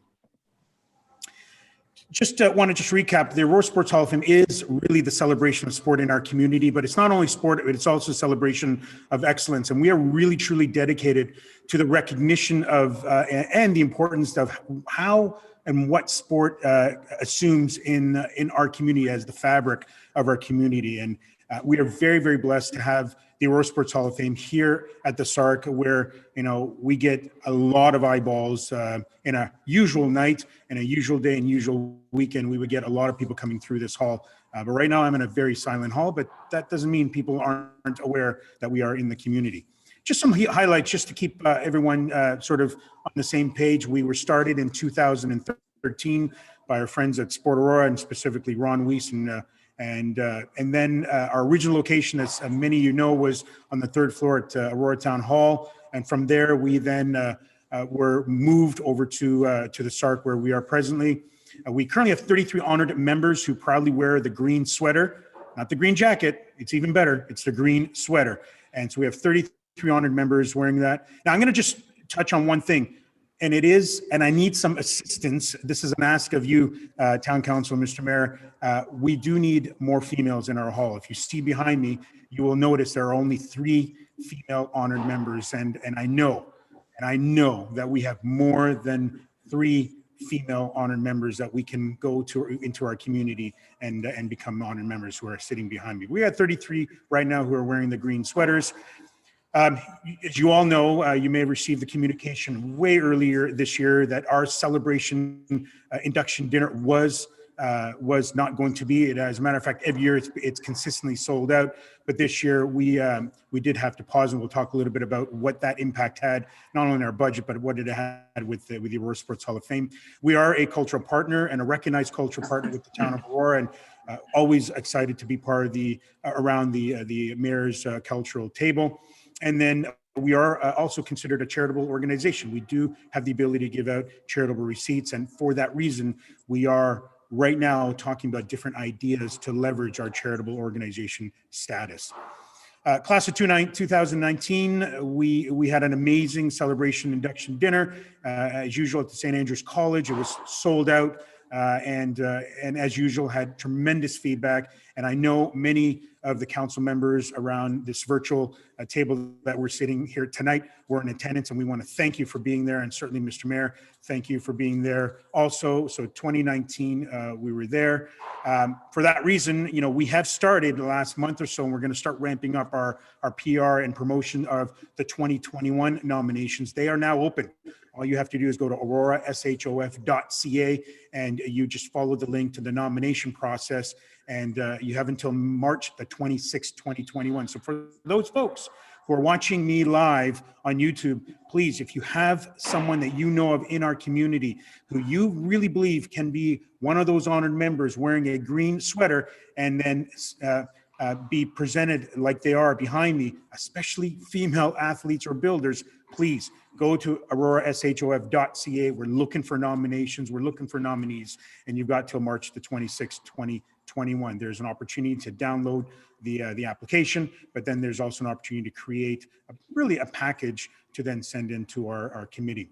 Just want to recap, the Aurora Sports Hall of Fame is really the celebration of sport in our community, but it's not only sport, but it's also a celebration of excellence. And we are really, truly dedicated to the recognition of and the importance of how and what sport assumes in our community as the fabric of our community. And we are very, very blessed to have the Aurora Sports Hall of Fame here at the SARC, where, you know, we get a lot of eyeballs in a usual night and a usual day and usual weekend. We would get a lot of people coming through this hall. But right now I'm in a very silent hall, but that doesn't mean people aren't aware that we are in the community. Just some highlights just to keep everyone sort of on the same page. We were started in 2013 by our friends at Sport Aurora, and specifically Ron Weiss and then our original location, as many of you know, was on the third floor at Aurora Town Hall. And from there, we then were moved over to the SARC, where we are presently. We currently have 33 honored members who proudly wear the green sweater, not the green jacket. It's even better. It's the green sweater. And so we have 33 honored members wearing that. Now, I'm going to just touch on one thing. And it is, and I need some assistance. This is an ask of you, Town Council, Mr. Mayor. We do need more females in our hall. If you see behind me, you will notice there are only 3 female honored members. And I know that we have more than 3 female honored members that we can go into our community and become honored members who are sitting behind me. We have 33 right now who are wearing the green sweaters. As you all know, you may have received the communication way earlier this year that our celebration induction dinner was not going to be. As a matter of fact, every year it's consistently sold out. But this year we did have to pause, and we'll talk a little bit about what that impact had, not only in our budget, but what it had with the Aurora Sports Hall of Fame. We are a cultural partner and a recognized cultural partner with the town of Aurora, and always excited to be part of around the mayor's cultural table. And then we are also considered a charitable organization. We do have the ability to give out charitable receipts. And for that reason, we are right now talking about different ideas to leverage our charitable organization status. Class of 2019, we had an amazing celebration induction dinner. As usual at the St. Andrews College, it was sold out. And as usual, had tremendous feedback. And I know many of the council members around this virtual table that we're sitting here tonight were in attendance, and we want to thank you for being there. And certainly, Mr. Mayor, thank you for being there also. So 2019, we were there. For that reason, you know, we have started the last month or so, and we're going to start ramping up our PR and promotion of the 2021 nominations. They are now open. All you have to do is go to aurorashof.ca, and you just follow the link to the nomination process. And you have until March the 26th, 2021. So for those folks who are watching me live on YouTube, please, if you have someone that you know of in our community who you really believe can be one of those honored members wearing a green sweater and then be presented like they are behind me, especially female athletes or builders, please go to aurorashof.ca. We're looking for nominations. We're looking for nominees. And you've got till March the 26th, 2021. There's an opportunity to download the application, but then there's also an opportunity to create a package to then send into our committee.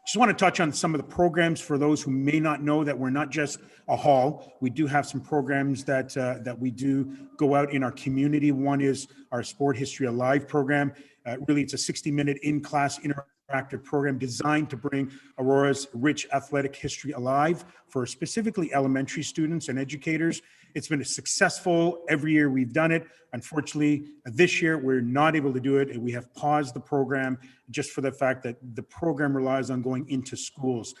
Just want to touch on some of the programs for those who may not know that we're not just a hall. We do have some programs that we do go out in our community. One is our Sport History Alive program. Really, it's a 60-minute in-class interactive program designed to bring Aurora's rich athletic history alive for specifically elementary students and educators. It's been successful every year we've done it. Unfortunately, this year we're not able to do it, and we have paused the program just for the fact that the program relies on going into schools.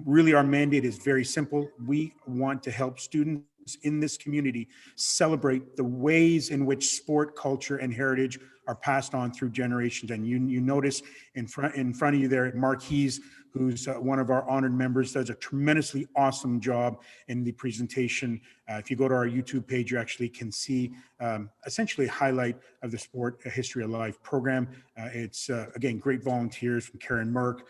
Really, our mandate is very simple. We want to help students in this community celebrate the ways in which sport, culture, and heritage are passed on through generations. And you notice in front of you there, Marquise, who's one of our honored members, does a tremendously awesome job in the presentation. If you go to our YouTube page, you actually can see essentially a highlight of the Sport History Alive program. It's, again, great volunteers from Karen Merck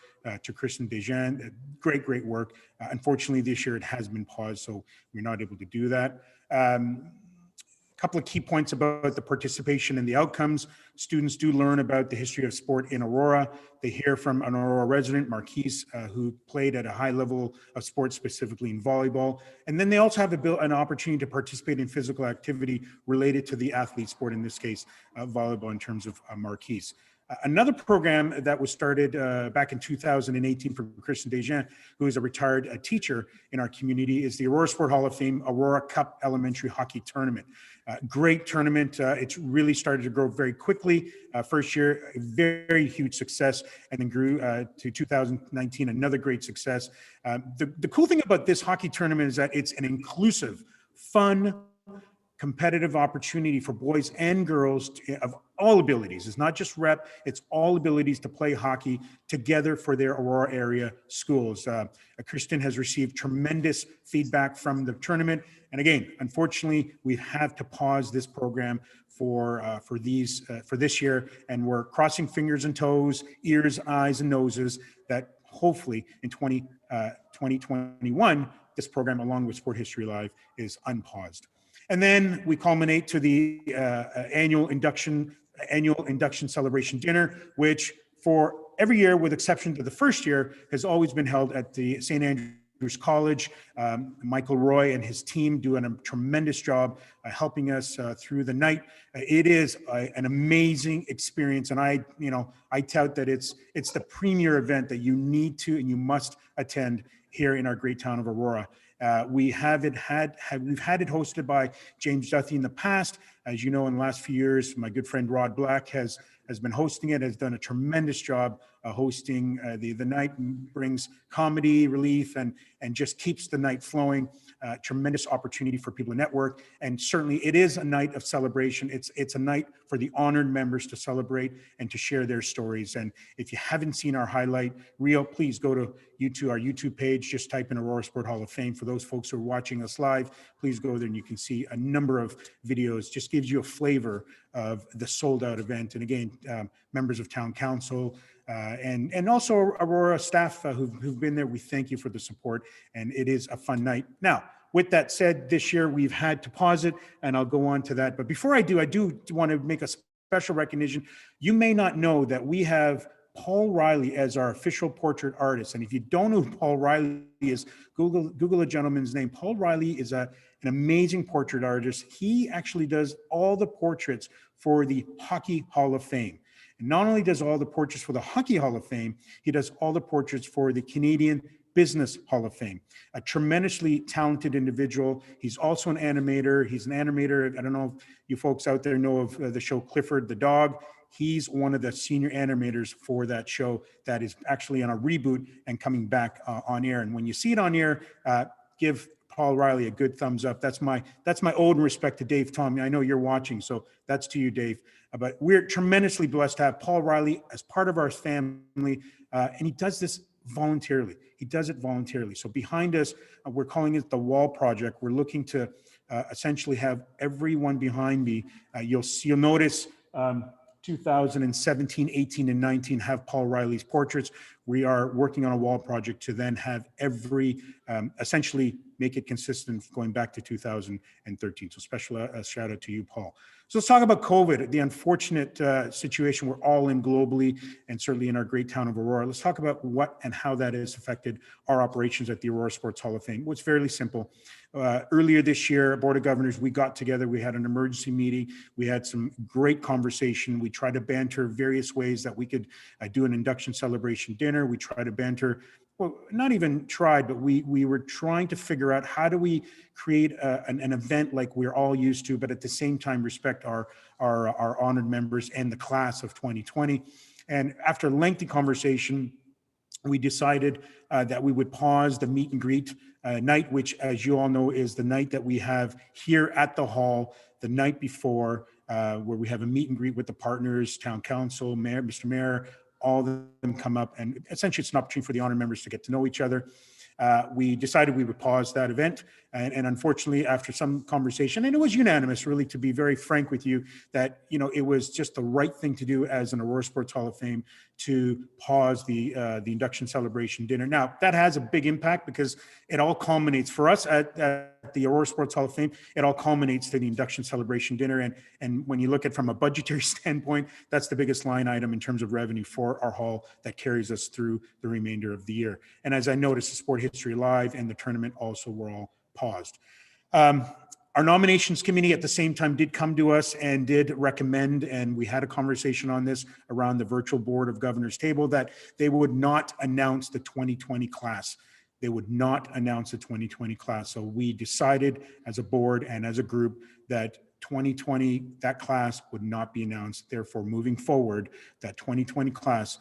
to Kristen Desjardins. Great work. Unfortunately, this year it has been paused, so we're not able to do that. Couple of key points about the participation and the outcomes. Students do learn about the history of sport in Aurora. They hear from an Aurora resident, Marquise, who played at a high level of sports, specifically in volleyball. And then they also have an opportunity to participate in physical activity related to the athlete sport, in this case, volleyball, in terms of Marquise. Another program that was started back in 2018 for Kristen Desjardins, who is a retired teacher in our community, is the Aurora Sport Hall of Fame Aurora Cup Elementary Hockey Tournament. Great tournament. It's really started to grow very quickly. First year, a very huge success, and then grew to 2019, another great success. The cool thing about this hockey tournament is that it's an inclusive, fun, competitive opportunity for boys and girls of all abilities. It's not just rep, it's all abilities to play hockey together for their Aurora area schools. Kristen has received tremendous feedback from the tournament. And again, unfortunately, we have to pause this program for this year. And we're crossing fingers and toes, ears, eyes, and noses that hopefully in 2021, this program, along with Sport History Live, is unpaused. And then we culminate to the annual induction celebration dinner, which for every year, with exception to the first year, has always been held at the St. Andrews College. Michael Roy and his team do a tremendous job helping us through the night. It is an amazing experience, and I tout that it's the premier event that you need to and you must attend here in our great town of Aurora. We've had it hosted by James Duthie in the past. As you know, in the last few years, my good friend Rod Black has been hosting it, has done a tremendous job hosting the night, brings comedy relief and just keeps the night flowing. Tremendous opportunity for people to network. And certainly it is a night of celebration. It's a night for the honored members to celebrate and to share their stories. And if you haven't seen our highlight reel, please go to our YouTube page, just type in Aurora Sport Hall of Fame. For those folks who are watching us live, please go there and you can see a number of videos. Just gives you a flavor of the sold out event. And again, members of town council, and also Aurora staff who've been there, we thank you for the support, and it is a fun night. Now, with that said, this year we've had to pause it, and I'll go on to that. But before I do want to make a special recognition. You may not know that we have Paul Riley as our official portrait artist. And if you don't know who Paul Riley is, Google a gentleman's name. Paul Riley is an amazing portrait artist. He actually does all the portraits for the Hockey Hall of Fame. And not only does all the portraits for the Hockey Hall of Fame, he does all the portraits for the Canadian Business Hall of Fame. A tremendously talented individual. He's also an animator. He's an animator. I don't know if you folks out there know of the show Clifford the Dog. He's one of the senior animators for that show that is actually on a reboot and coming back on air. And when you see it on air, give Paul Riley a good thumbs up. That's my ode and respect to Dave Tom. I know you're watching, so that's to you, Dave. But we're tremendously blessed to have Paul Riley as part of our family, and he does this voluntarily. He does it voluntarily. So behind us, we're calling it the Wall Project. We're looking to essentially have everyone behind me. You'll notice 2017, 18, and 19 have Paul Riley's portraits. we are working on a wall project to then have every, essentially make it consistent going back to 2013. So special shout out to you, Paul. So let's talk about COVID, the unfortunate situation we're all in globally, and certainly in our great town of Aurora. Let's talk about what and how that has affected our operations at the Aurora Sports Hall of Fame. Well, it's fairly simple. Earlier this year, Board of Governors, we got together, we had an emergency meeting, we had some great conversation. We tried to banter various ways that we could do an induction celebration dinner. We tried to banter, well, not even tried, but we were trying to figure out how do we create an event like we're all used to, but at the same time respect our honored members and the class of 2020. And after lengthy conversation, we decided that we would pause the meet and greet night, which, as you all know, is the night that we have here at the hall the night before, where we have a meet and greet with the partners, town council, mayor, Mr. Mayor, all of them come up, and essentially it's an opportunity for the honor members to get to know each other. We decided we would pause that event, and unfortunately, after some conversation, and it was unanimous, really, to be very frank with you, that it was just the right thing to do as an Aurora Sports Hall of Fame to pause the induction celebration dinner. Now, that has a big impact because it all culminates for us at the Aurora Sports Hall of Fame. It all culminates to the induction celebration dinner, and when you look at it from a budgetary standpoint, that's the biggest line item in terms of revenue for our hall that carries us through the remainder of the year. And as I noticed, the Sport History Live and the tournament also were all paused. Our nominations committee at the same time did come to us and did recommend, and we had a conversation on this around the virtual Board of Governors table, that they would not announce the 2020 class. They would not announce the 2020 class. So we decided as a board and as a group that 2020, that class would not be announced. Therefore, moving forward, that 2020 class,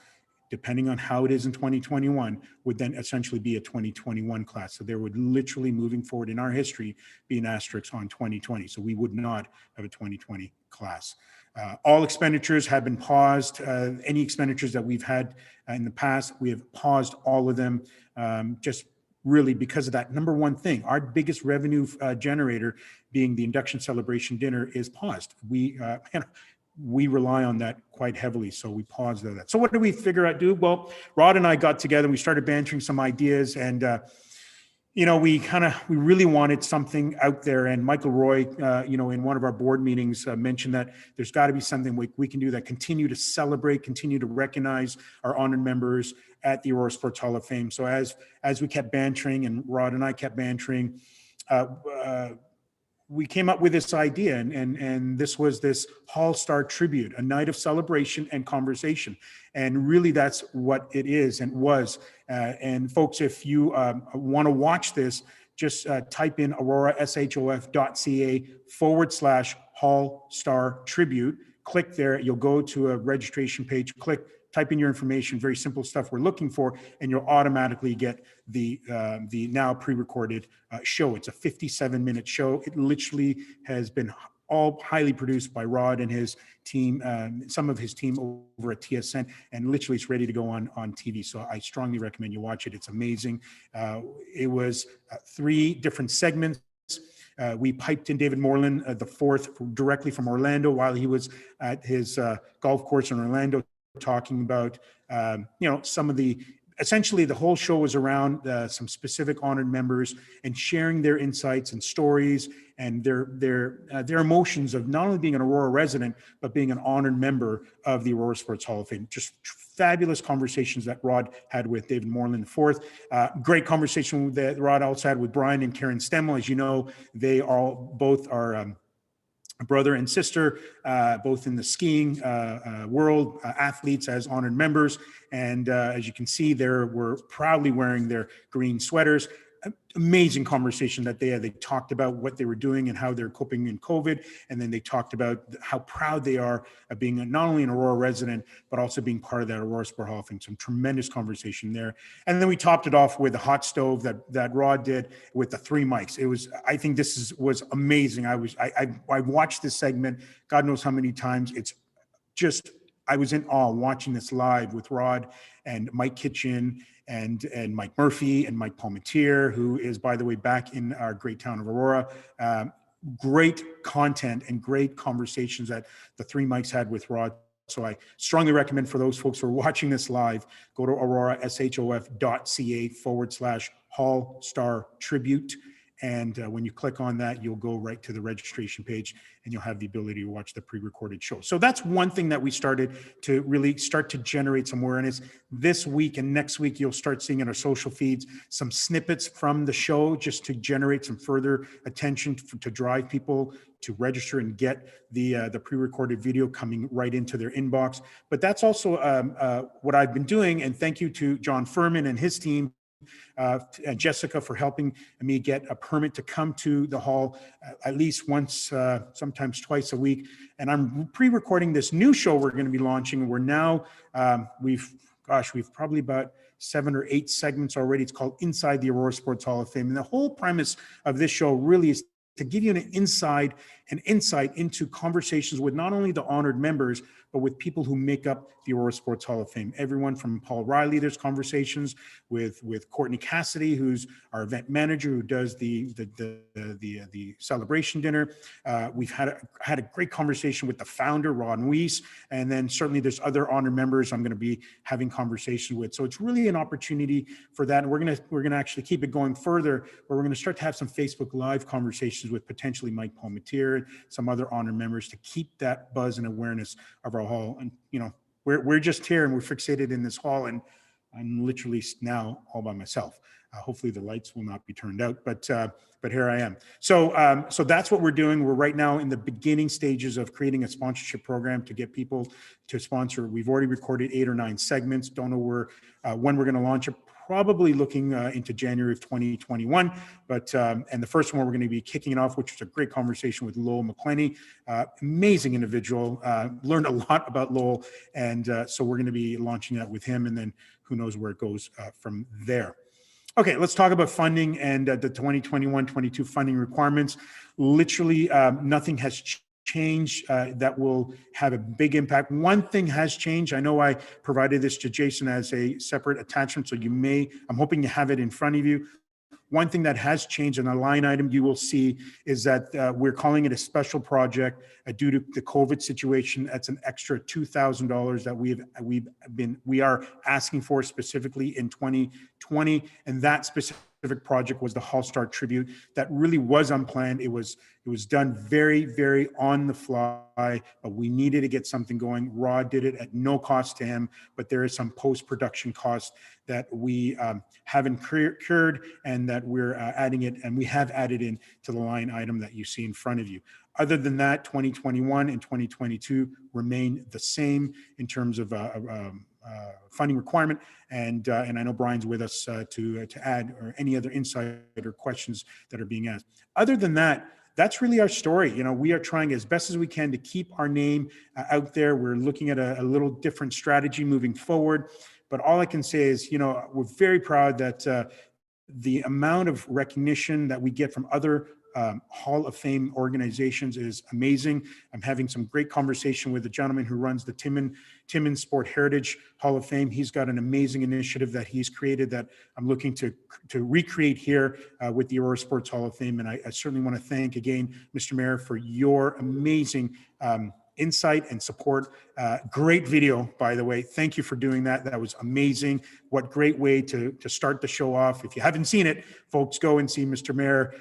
depending on how it is in 2021, would then essentially be a 2021 class. So there would literally, moving forward in our history, be an asterisk on 2020. So we would not have a 2020 class. All expenditures have been paused. Any expenditures that we've had in the past, we have paused all of them, just really because of that number one thing. Our biggest revenue generator, being the induction celebration dinner, is paused. We rely on that quite heavily, so we paused that. So what did we figure out do? Well, Rod and I got together, we started bantering some ideas, and we really wanted something out there. And Michael Roy, in one of our board meetings mentioned that there's got to be something we can do that continue to celebrate, continue to recognize our honored members at the Aurora Sports Hall of Fame. So as we kept bantering, and Rod and I kept bantering, we came up with this idea, and this was this Hall Star Tribute, a night of celebration and conversation. And really that's what it is and was. And folks, if you want to watch this, just type in aurorashof.ca/Hall Star Tribute. Click there, you'll go to a registration page, type in your information, very simple stuff we're looking for, and you'll automatically get the now pre-recorded show. It's a 57-minute show. It literally has been all highly produced by Rod and his team, some of his team over at TSN, and literally it's ready to go on TV. So I strongly recommend you watch it. It's amazing. It was 3 different segments. We piped in David Moreland, the fourth, directly from Orlando, while he was at his golf course in Orlando, talking about, some of essentially the whole show was around some specific honored members and sharing their insights and stories and their emotions of not only being an Aurora resident, but being an honored member of the Aurora Sports Hall of Fame. Just fabulous conversations that Rod had with David Moreland IV. Great conversation that Rod also had with Brian and Karen Stemmel. As you know, they both are brother and sister, both in the skiing world, athletes as honored members. And as you can see, they were proudly wearing their green sweaters. Amazing conversation that they had. They talked about what they were doing and how they're coping in COVID. And then they talked about how proud they are of being not only an Aurora resident, but also being part of that Aurora Sport Hall of Fame. Some tremendous conversation there. And then we topped it off with a hot stove that Rod did with the 3 mics. I think this was amazing. I watched this segment, God knows how many times. I was in awe watching this live with Rod and Mike Kitchen and Mike Murphy and Mike Palmetier, who is, by the way, back in our great town of Aurora. Great content and great conversations that the 3 mics had with Rod So I strongly recommend for those folks who are watching this live, go to aurorashof.ca/Hall Star Tribute. And when you click on that, you'll go right to the registration page and you'll have the ability to watch the pre-recorded show. So that's one thing that we started to really start to generate some awareness. This week and next week, you'll start seeing in our social feeds some snippets from the show just to generate some further attention to drive people to register and get the pre-recorded video coming right into their inbox. But that's also what I've been doing. And thank you to John Furman and his team, and Jessica, for helping me get a permit to come to the hall at least once, sometimes twice a week. And I'm pre-recording this new show we're going to be launching. We're now, we've probably about 7 or 8 segments already. It's called Inside the Aurora Sports Hall of Fame. And the whole premise of this show really is to give you an insight into conversations with not only the honored members, but with people who make up the Aurora Sports Hall of Fame. Everyone from Paul Riley, there's conversations with Courtney Cassidy, who's our event manager, who does the celebration dinner. We've had a great conversation with the founder, Ron Weiss, and then certainly there's other honored members I'm going to be having conversations with. So it's really an opportunity for that. And we're going to actually keep it going further, where we're going to start to have some Facebook Live conversations with potentially Mike Palmetier, some other honored members, to keep that buzz and awareness of our hall. And we're just here and we're fixated in this hall, and I'm literally now all by myself. Hopefully the lights will not be turned out, but here I am. So that's what we're doing. We're right now in the beginning stages of creating a sponsorship program to get people to sponsor. We've already recorded 8 or 9 segments. Don't know when we're going to launch it. Probably looking into January of 2021, but and the first one we're going to be kicking it off, which was a great conversation with Lowell McClenny, amazing individual. Learned a lot about Lowell, and so we're going to be launching that with him, and then who knows where it goes from there. Okay, let's talk about funding and the 2021-22 funding requirements. Literally, nothing has change that will have a big impact. One thing has changed. I know I provided this to Jason as a separate attachment, so I'm hoping you have it in front of you. One thing that has changed in a line item you will see is that we're calling it a special project due to the COVID situation. That's an extra $2,000 that we are asking for specifically in 2020, and that specific project was the Hall Star Tribute. That really was unplanned. It was done very, very on the fly, but we needed to get something going. Rod did it at no cost to him, but there is some post-production costs that we have incurred and that we're adding it, and we have added in to the line item that you see in front of you. Other than that, 2021 and 2022 remain the same in terms of funding requirement, and I know Brian's with us to add or any other insight or questions that are being asked. Other than that, that's really our story. We are trying as best as we can to keep our name out there. We're looking at a little different strategy moving forward, but all I can say is, we're very proud that the amount of recognition that we get from other Hall of Fame organizations is amazing. I'm having some great conversation with the gentleman who runs the Timmins Sport Heritage Hall of Fame. He's got an amazing initiative that he's created that I'm looking to recreate here with the Aurora Sports Hall of Fame. And I certainly want to thank again, Mr. Mayor, for your amazing insight and support. Great video, by the way. Thank you for doing that. That was amazing. What great way to start the show off. If you haven't seen it, folks, go and see Mr. Mayor.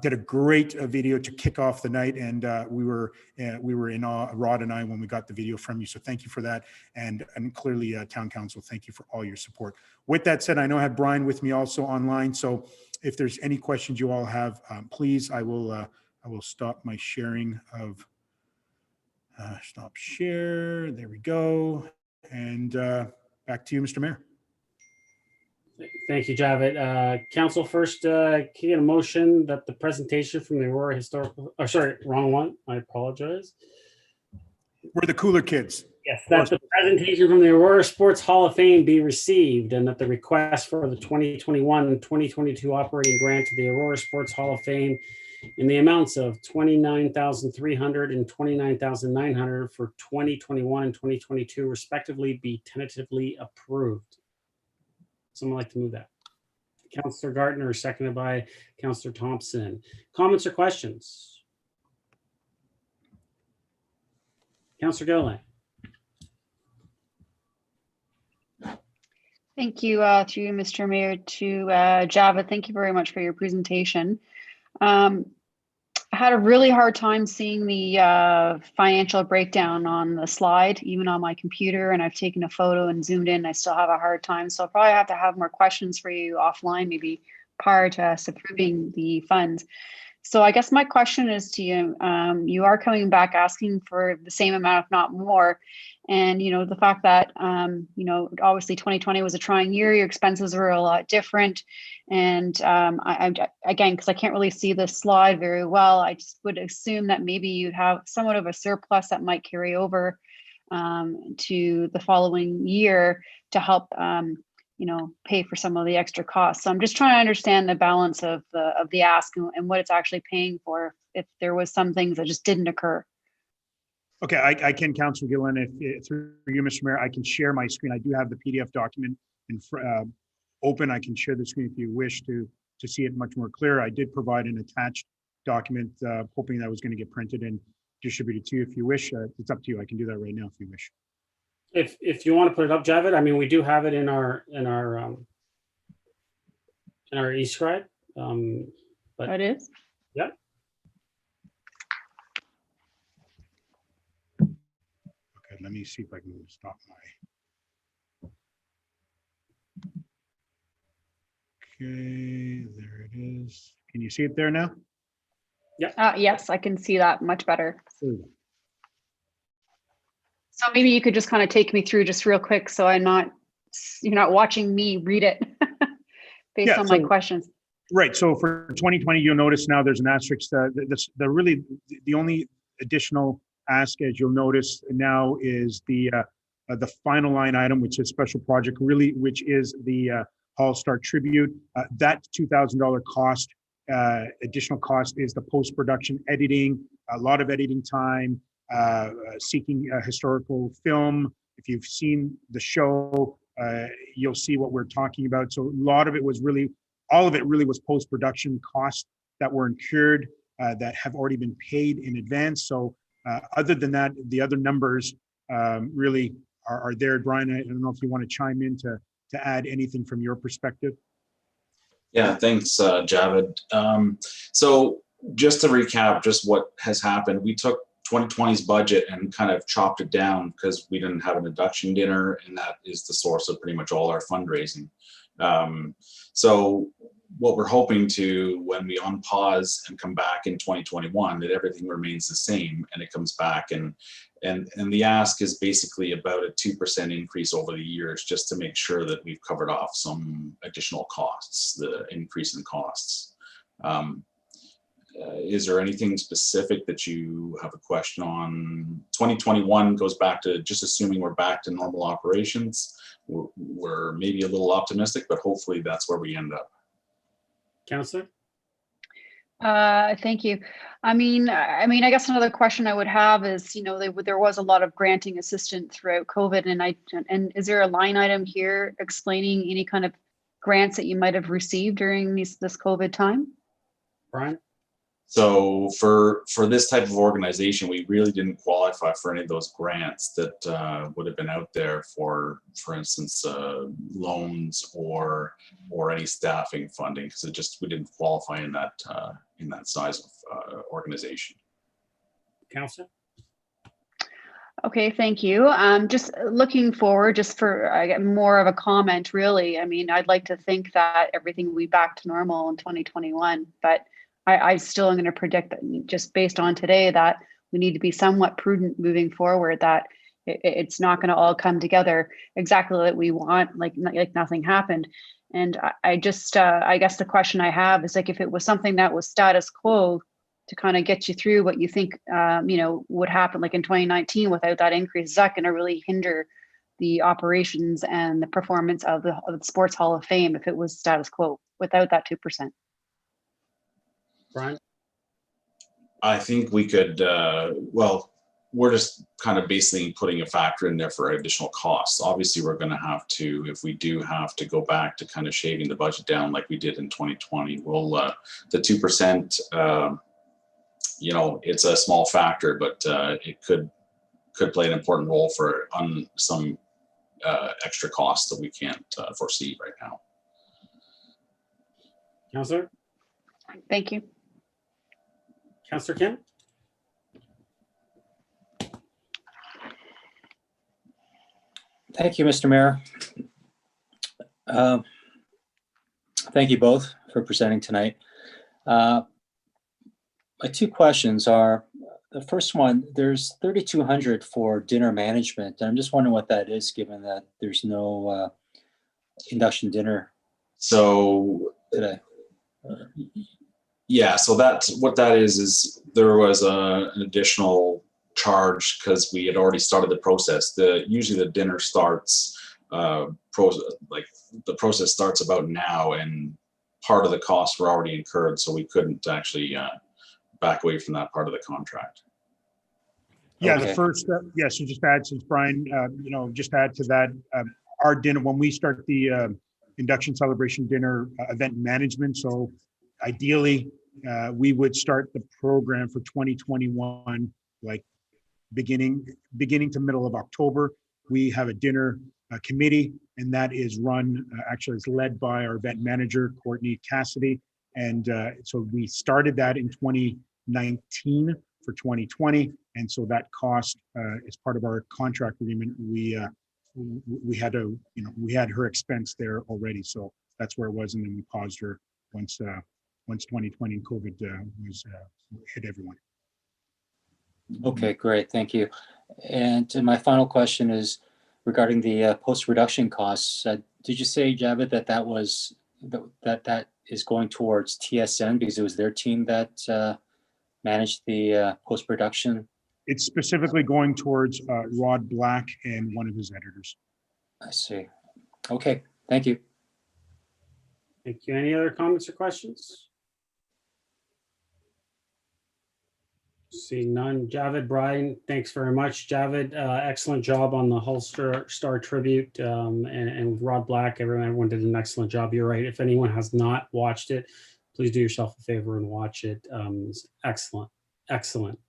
Did a great video to kick off the night, and we were in awe, Rod and I, when we got the video from you. So thank you for that, and clearly, Town Council, thank you for all your support. With that said, I know I have Brian with me also online. So if there's any questions you all have, please, I will stop my sharing of. Stop share. There we go. And back to you, Mr. Mayor. Thank you, Javed. Council, first, can you get a motion that the presentation from the Aurora Historical, wrong one. I apologize. We're the cooler kids. Yes, that the presentation from the Aurora Sports Hall of Fame be received, and that the request for the 2021-2022 operating grant to the Aurora Sports Hall of Fame in the amounts of $29,300 and $29,900 for 2021 and 2022 respectively be tentatively approved. Someone like to move that? Councillor Gardner, seconded by Councillor Thompson. Comments or questions? Councillor Gilliland. Thank you, through you, Mr. Mayor, to Java. Thank you very much for your presentation. I had a really hard time seeing the financial breakdown on the slide, even on my computer, and I've taken a photo and zoomed in. I still have a hard time. So I'll probably have to have more questions for you offline, maybe prior to us approving the funds. So I guess my question is to you, you are coming back asking for the same amount, if not more. And, you know, the fact that, you know, obviously 2020 was a trying year, your expenses were a lot different. And again, because I can't really see this slide very well, I just would assume that maybe you'd have somewhat of a surplus that might carry over to the following year to help, you know, pay for some of the extra costs. So I'm just trying to understand the balance of the ask and what it's actually paying for if there was some things that just didn't occur. Okay, I can, Councilor Gillen, if through you, Mr. Mayor, I can share my screen. I do have the PDF document open. I can share the screen if you wish to see it much more clear. I did provide an attached document, hoping that was going to get printed and distributed to you if you wish. It's up to you. I can do that right now if you wish. If you want to put it up, Javid, I mean, we do have it in our eScribe. But it is? Yeah. Okay, let me see if I can stop my. Okay, there it is. Can you see it there now? Yeah. Yes, I can see that much better. There. So maybe you could just kind of take me through just real quick, so you're not watching me read it based on my questions. Right. So for 2020, you'll notice now there's an asterisk. The only additional ask, as you'll notice now, is the final line item, which is special project, really, which is the Hall Star tribute. That $2,000 cost, additional cost, is the post-production editing, a lot of editing time. Seeking a historical film. If you've seen the show, you'll see what we're talking about. So a lot of it was really, all of it really was post-production costs that were incurred that have already been paid in advance. So other than that, the other numbers really are there. Brian, I don't know if you want to chime in to add anything from your perspective. Yeah, thanks, Javid. So just to recap, just what has happened, we took 2020's budget and kind of chopped it down because we didn't have an induction dinner, and that is the source of pretty much all our fundraising. So what we're hoping to, when we unpause and come back in 2021, that everything remains the same and it comes back, and the ask is basically about a 2% increase over the years, just to make sure that we've covered off some additional costs, the increase in costs. Is there anything specific that you have a question on? 2021 goes back to just assuming we're back to normal operations. We're maybe a little optimistic, but hopefully that's where we end up. Councillor? Thank you. I mean, I guess another question I would have is, you know, there was a lot of granting assistance throughout COVID, and is there a line item here explaining any kind of grants that you might have received during this COVID time? Brian? So for this type of organization, we really didn't qualify for any of those grants that would have been out there for instance, loans or any staffing funding, because we didn't qualify in that size of organization. Councillor? Okay, thank you. Just looking forward, just for I get more of a comment, really. I mean, I'd like to think that everything will be back to normal in 2021, but I still am going to predict that, just based on today, that we need to be somewhat prudent moving forward, that it's not going to all come together exactly that we want, like nothing happened. And I guess the question I have is, like, if it was something that was status quo to kind of get you through what you think, you know, would happen, like in 2019 without that increase, is that going to really hinder the operations and the performance of the Sports Hall of Fame if it was status quo without that 2%? Brian? I think we could, well, we're just kind of basically putting a factor in there for additional costs. Obviously, we're going to have to, if we do have to go back to kind of shaving the budget down like we did in 2020, we'll, the 2%, you know, it's a small factor, but it could play an important role for some extra costs that we can't foresee right now. Councillor? Thank you. Councillor Kim? Thank you, Mr. Mayor. Thank you both for presenting tonight. My two questions are, the first one, there's 3,200 for dinner management. I'm just wondering what that is, given that there's no induction dinner So today. yeah, so that's what that is there was an additional charge because we had already started the process. Usually the dinner starts like the process starts about now, and part of the costs were already incurred, so we couldn't actually back away from that part of the contract. Yeah, Okay. the first, yes, so just add, since Brian, just add to that, our dinner, when we start the induction celebration dinner event management, so ideally, we would start the program for 2021, like beginning to middle of October. We have a dinner committee, and that is run, actually it's led by our event manager, Courtney Cassidy. And so we started that in 2019 for 2020. And so that cost, as part of our contract agreement, we had to, we had her expense there already. So that's where it was. And then we paused her once 2020 and COVID hit everyone. Okay, great, thank you. And my final question is regarding the post-production costs. Did you say, Javed, that is going towards TSN because it was their team that managed the post-production? It's specifically going towards Rod Black and one of his editors. I see. Okay, thank you. Thank you. Any other comments or questions? Seeing none. Javed, Brian, thanks very much. Javed, excellent job on the Hull Star tribute, and Rod Black, everyone did an excellent job. You're right. If anyone has not watched it, please do yourself a favor and watch it. It's excellent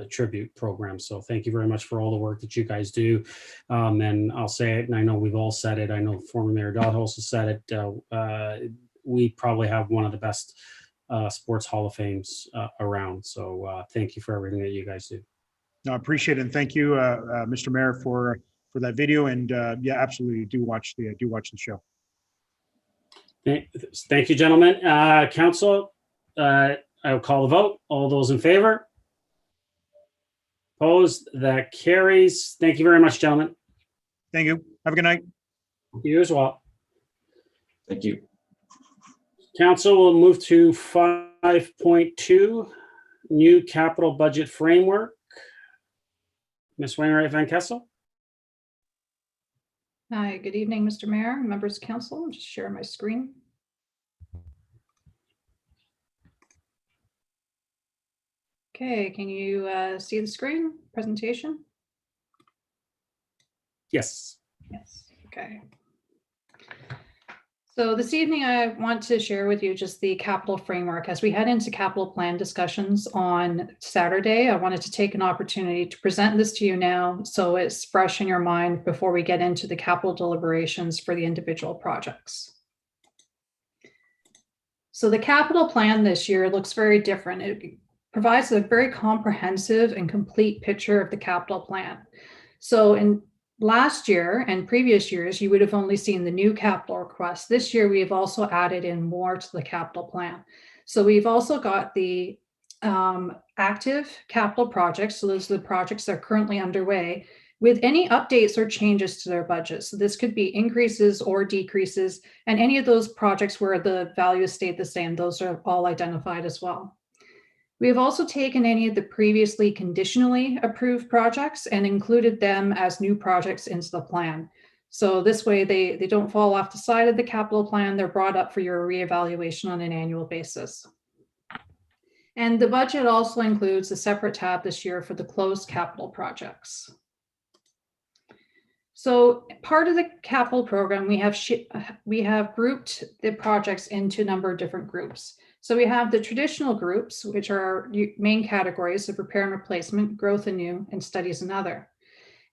tribute program. So thank you very much for all the work that you guys do. And I'll say it, and I know we've all said it. I know former Mayor Dodd also said it. We probably have one of the best sports Hall of Fames around. So thank you for everything that you guys do. No, I appreciate it. And thank you, Mr. Mayor, for that video. And yeah, absolutely do watch the show. Thank you, gentlemen. Council, I will call the vote. All those in favor? Opposed? That carries. Thank you very much, gentlemen. Thank you. Have a good night. You as well. Thank you. Council will move to 5.2, new capital budget framework. Ms. Wainwright Van Kessel. Hi, good evening, Mr. Mayor, members of council. I'm just sharing my screen. Okay, can you see the screen presentation? Yes. Yes, okay. So this evening, I want to share with you just the capital framework. As we head into capital plan discussions on Saturday, I wanted to take an opportunity to present this to you now so it's fresh in your mind before we get into the capital deliberations for the individual projects. So the capital plan this year looks very different. It provides a very comprehensive and complete picture of the capital plan. So in last year and previous years, you would have only seen the new capital requests. This year, we have also added in more to the capital plan. So we've also got the active capital projects. So those are the projects that are currently underway with any updates or changes to their budget. So this could be increases or decreases, and any of those projects where the values stayed the same, those are all identified as well. We have also taken any of the previously conditionally approved projects and included them as new projects into the plan. So this way they don't fall off the side of the capital plan. They're brought up for your reevaluation on an annual basis. And the budget also includes a separate tab this year for the closed capital projects. So part of the capital program, we have grouped the projects into a number of different groups. So we have the traditional groups, which are our main categories of repair and replacement, growth and new, and studies and other.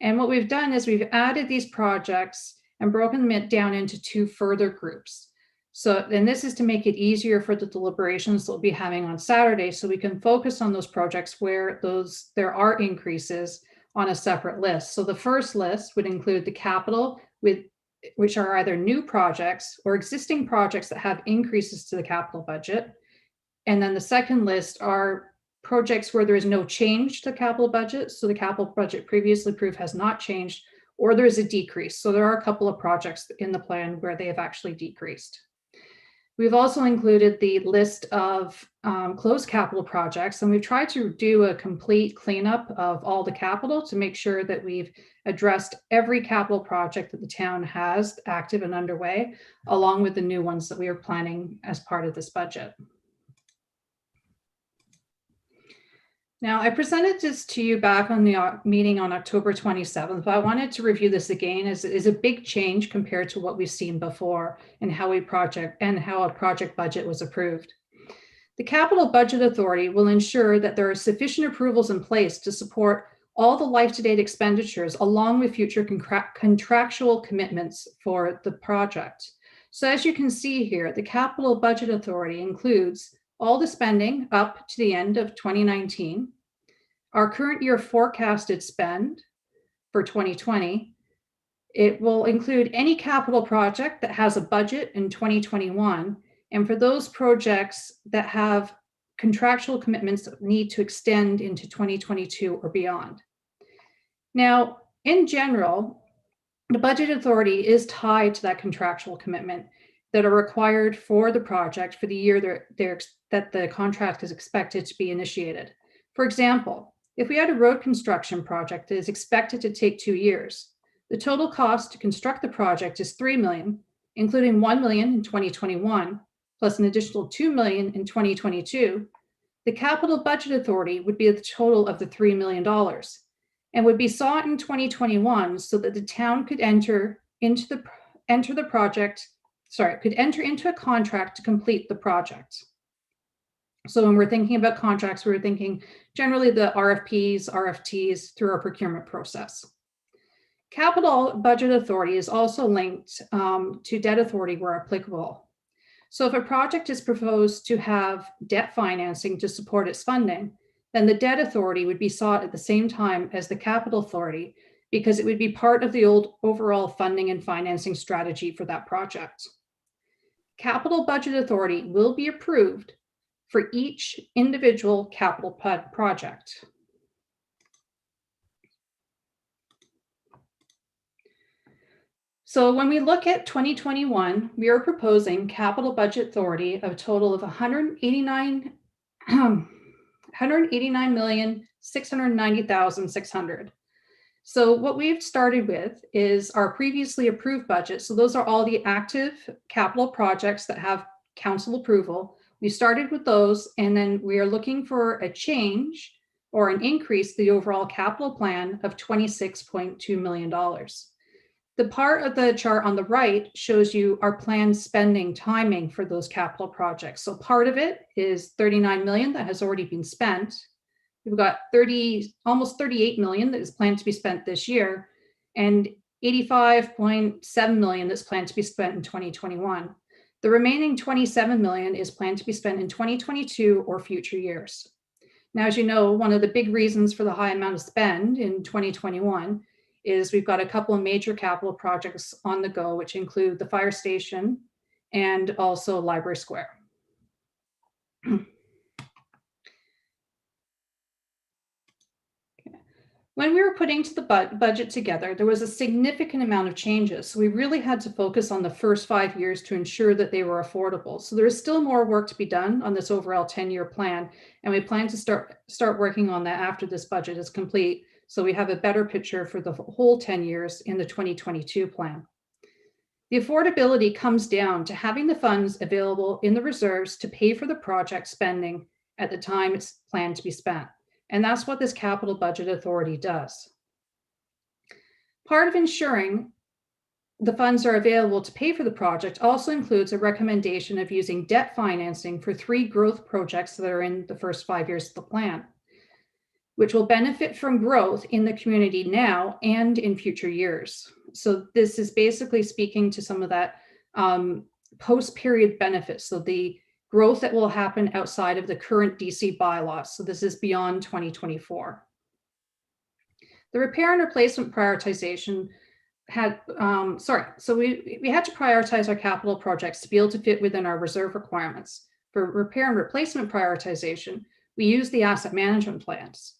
And what we've done is we've added these projects and broken them down into 2 further groups. So, and this is to make it easier for the deliberations that we'll be having on Saturday, so we can focus on those projects where there are increases on a separate list. So the first list would include the capital, which are either new projects or existing projects that have increases to the capital budget. And then the second list are projects where there is no change to the capital budget. So the capital budget previously approved has not changed, or there is a decrease. So there are a couple of projects in the plan where they have actually decreased. We've also included the list of closed capital projects, and we've tried to do a complete cleanup of all the capital to make sure that we've addressed every capital project that the town has active and underway, along with the new ones that we are planning as part of this budget. Now, I presented this to you back on the meeting on October 27th, but I wanted to review this again as it is a big change compared to what we've seen before and how a project budget was approved. The Capital Budget Authority will ensure that there are sufficient approvals in place to support all the life-to-date expenditures along with future contractual commitments for the project. So as you can see here, the Capital Budget Authority includes all the spending up to the end of 2019, our current year forecasted spend for 2020. It will include any capital project that has a budget in 2021, and for those projects that have contractual commitments that need to extend into 2022 or beyond. Now, in general, the Budget Authority is tied to that contractual commitment that are required for the project for the year that the contract is expected to be initiated. For example, if we had a road construction project that is expected to take 2 years, the total cost to construct the project is $3 million, including $1 million in 2021, plus an additional $2 million in 2022. The Capital Budget Authority would be the total of the $3 million and would be sought in 2021 so that the town could enter into a contract to complete the project. So when we're thinking about contracts, we're thinking generally the RFPs, RFTs through our procurement process. Capital Budget Authority is also linked to Debt Authority where applicable. So if a project is proposed to have debt financing to support its funding, then the Debt Authority would be sought at the same time as the Capital Authority because it would be part of the overall funding and financing strategy for that project. Capital Budget Authority will be approved for each individual capital project. So when we look at 2021, we are proposing Capital Budget Authority of a total of $189,690,600. So what we've started with is our previously approved budget. So those are all the active capital projects that have council approval. We started with those, and then we are looking for a change or an increase to the overall capital plan of $26.2 million. The part of the chart on the right shows you our planned spending timing for those capital projects. So part of it is $39 million that has already been spent. We've got almost $38 million that is planned to be spent this year, and $85.7 million that's planned to be spent in 2021. The remaining $27 million is planned to be spent in 2022 or future years. Now, as you know, one of the big reasons for the high amount of spend in 2021 is we've got a couple of major capital projects on the go, which include the fire station and also Library Square. When we were putting the budget together, there was a significant amount of changes. So we really had to focus on the first 5 years to ensure that they were affordable. So there is still more work to be done on this overall 10-year plan. And we plan to start working on that after this budget is complete. So we have a better picture for the whole 10 years in the 2022 plan. The affordability comes down to having the funds available in the reserves to pay for the project spending at the time it's planned to be spent. And that's what this Capital Budget Authority does. Part of ensuring the funds are available to pay for the project also includes a recommendation of using debt financing for 3 growth projects that are in the first 5 years of the plan. which will benefit from growth in the community now and in future years. So this is basically speaking to some of that post-period benefits. So the growth that will happen outside of the current DC bylaws. So this is beyond 2024. The repair and replacement prioritization had, so we had to prioritize our capital projects to be able to fit within our reserve requirements. For repair and replacement prioritization, we use the asset management plans.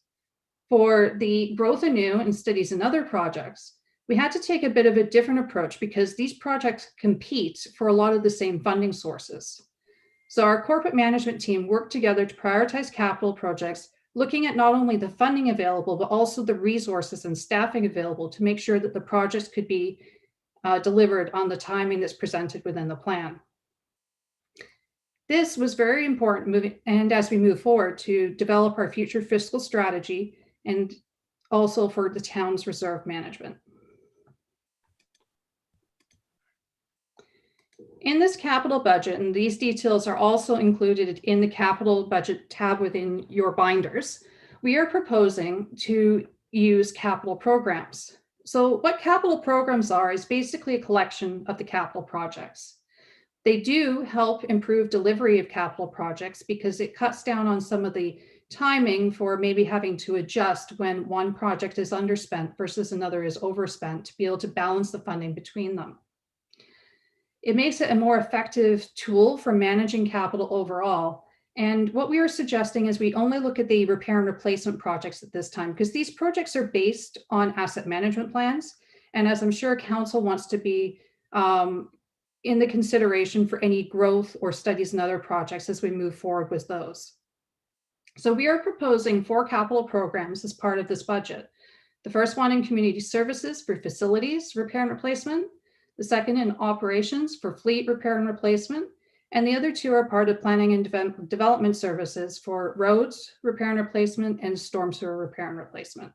For the growth anew and studies and other projects, we had to take a bit of a different approach because these projects compete for a lot of the same funding sources. So our corporate management team worked together to prioritize capital projects, looking at not only the funding available, but also the resources and staffing available to make sure that the projects could be delivered on the timing that's presented within the plan. This was very important and as we move forward to develop our future fiscal strategy and also for the town's reserve management. In this capital budget, and these details are also included in the capital budget tab within your binders, we are proposing to use capital programs. So what capital programs are is basically a collection of the capital projects. They do help improve delivery of capital projects because it cuts down on some of the timing for maybe having to adjust when one project is underspent versus another is overspent to be able to balance the funding between them. It makes it a more effective tool for managing capital overall. And what we are suggesting is we only look at the repair and replacement projects at this time, because these projects are based on asset management plans. And as I'm sure council wants to be in the consideration for any growth or studies and other projects as we move forward with those. So we are proposing 4 capital programs as part of this budget. The first one in community services for facilities repair and replacement. The second in operations for fleet repair and replacement, and the other 2 are part of planning and development services for roads repair and replacement and storm sewer repair and replacement.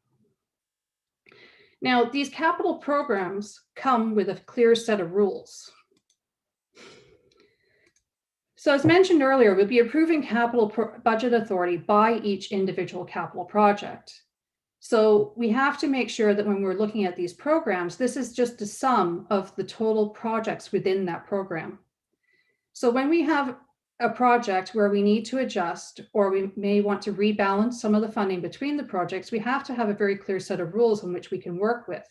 Now, these capital programs come with a clear set of rules. So as mentioned earlier, we'll be approving capital budget authority by each individual capital project. So we have to make sure that when we're looking at these programs, this is just the sum of the total projects within that program. So when we have a project where we need to adjust, or we may want to rebalance some of the funding between the projects, we have to have a very clear set of rules in which we can work with.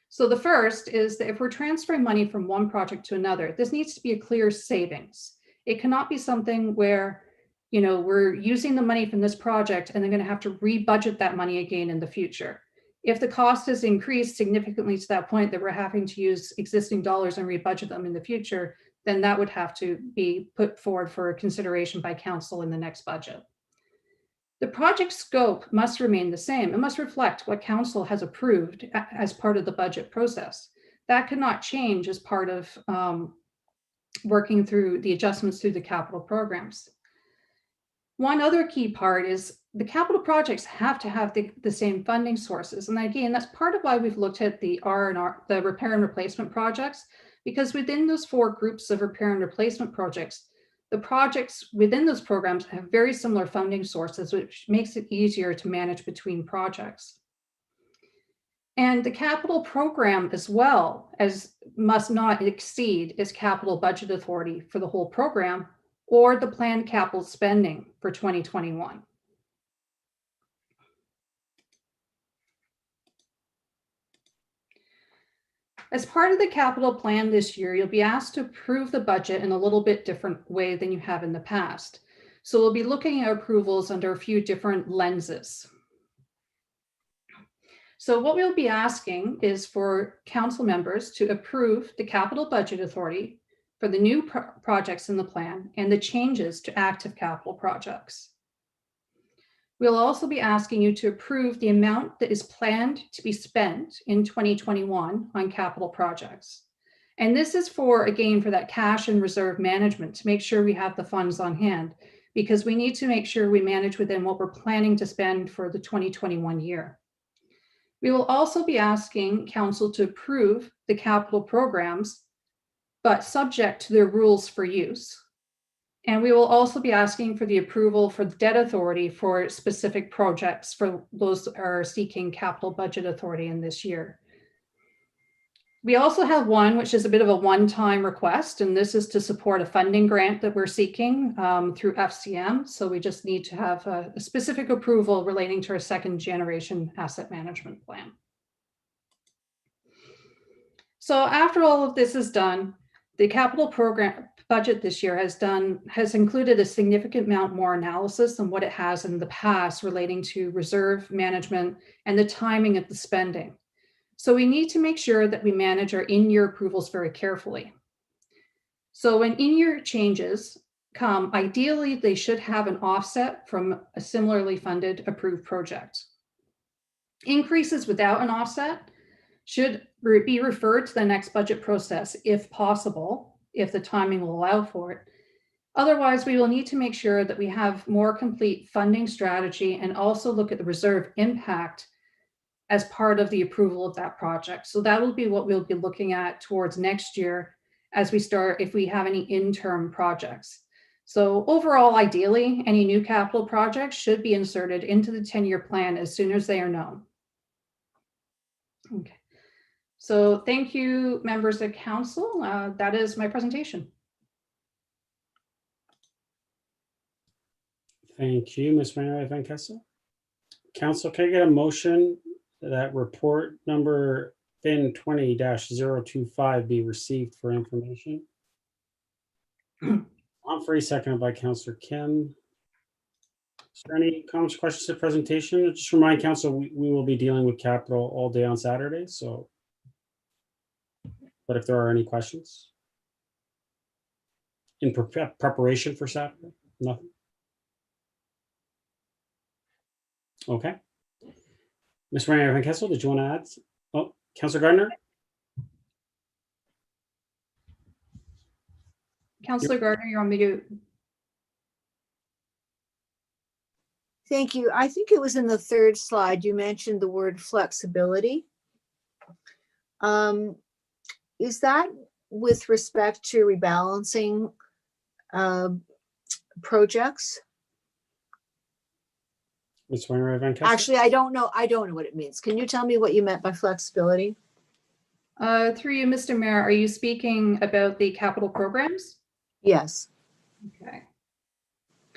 So the first is that if we're transferring money from one project to another, this needs to be a clear savings. It cannot be something where we're using the money from this project and then going to have to rebudget that money again in the future. If the cost has increased significantly to that point that we're having to use existing dollars and rebudget them in the future, then that would have to be put forward for consideration by council in the next budget. The project scope must remain the same. It must reflect what council has approved as part of the budget process. That cannot change as part of working through the adjustments through the capital programs. One other key part is the capital projects have to have the same funding sources. And again, that's part of why we've looked at the R&R, the repair and replacement projects, because within those 4 groups of repair and replacement projects, the projects within those programs have very similar funding sources, which makes it easier to manage between projects. And the capital program as well as must not exceed its capital budget authority for the whole program or the planned capital spending for 2021. As part of the capital plan this year, you'll be asked to approve the budget in a little bit different way than you have in the past. So we'll be looking at approvals under a few different lenses. So what we'll be asking is for council members to approve the capital budget authority for the new projects in the plan and the changes to active capital projects. We'll also be asking you to approve the amount that is planned to be spent in 2021 on capital projects. And this is for, again, for that cash and reserve management to make sure we have the funds on hand, because we need to make sure we manage within what we're planning to spend for the 2021 year. We will also be asking council to approve the capital programs, but subject to their rules for use. And we will also be asking for the approval for the debt authority for specific projects for those that are seeking capital budget authority in this year. We also have one, which is a bit of a one-time request, and this is to support a funding grant that we're seeking through FCM. So we just need to have a specific approval relating to our second generation asset management plan. So after all of this is done, the capital program budget this year has included a significant amount more analysis than what it has in the past relating to reserve management and the timing of the spending. So we need to make sure that we manage our in-year approvals very carefully. So when in-year changes come, ideally they should have an offset from a similarly funded approved project. Increases without an offset should be referred to the next budget process if possible, if the timing will allow for it. Otherwise, we will need to make sure that we have more complete funding strategy and also look at the reserve impact as part of the approval of that project. So that will be what we'll be looking at towards next year as we start, if we have any interim projects. So overall, ideally, any new capital projects should be inserted into the 10-year plan as soon as they are known. Okay. So thank you, members of council. That is my presentation. Thank you, Ms. Mayor Van Kessel. Council, can I get a motion that report number FIN 20-025 be received for information? Humphrey, seconded by Councillor Kim. Is there any comments, questions, or presentation? Just remind council, we will be dealing with capital all day on Saturday, so. But if there are any questions in preparation for Saturday, nothing. Okay. Ms. Mayor Van Kessel, did you want to add? Oh, Councillor Gardner? Councillor Gardner, you're on mute. Thank you. I think it was in the third slide, you mentioned the word flexibility. Is that with respect to rebalancing projects? Ms. Mayor Van Kessel? Actually, I don't know what it means. Can you tell me what you meant by flexibility? Through you, Mr. Mayor, are you speaking about the capital programs? Yes. Okay.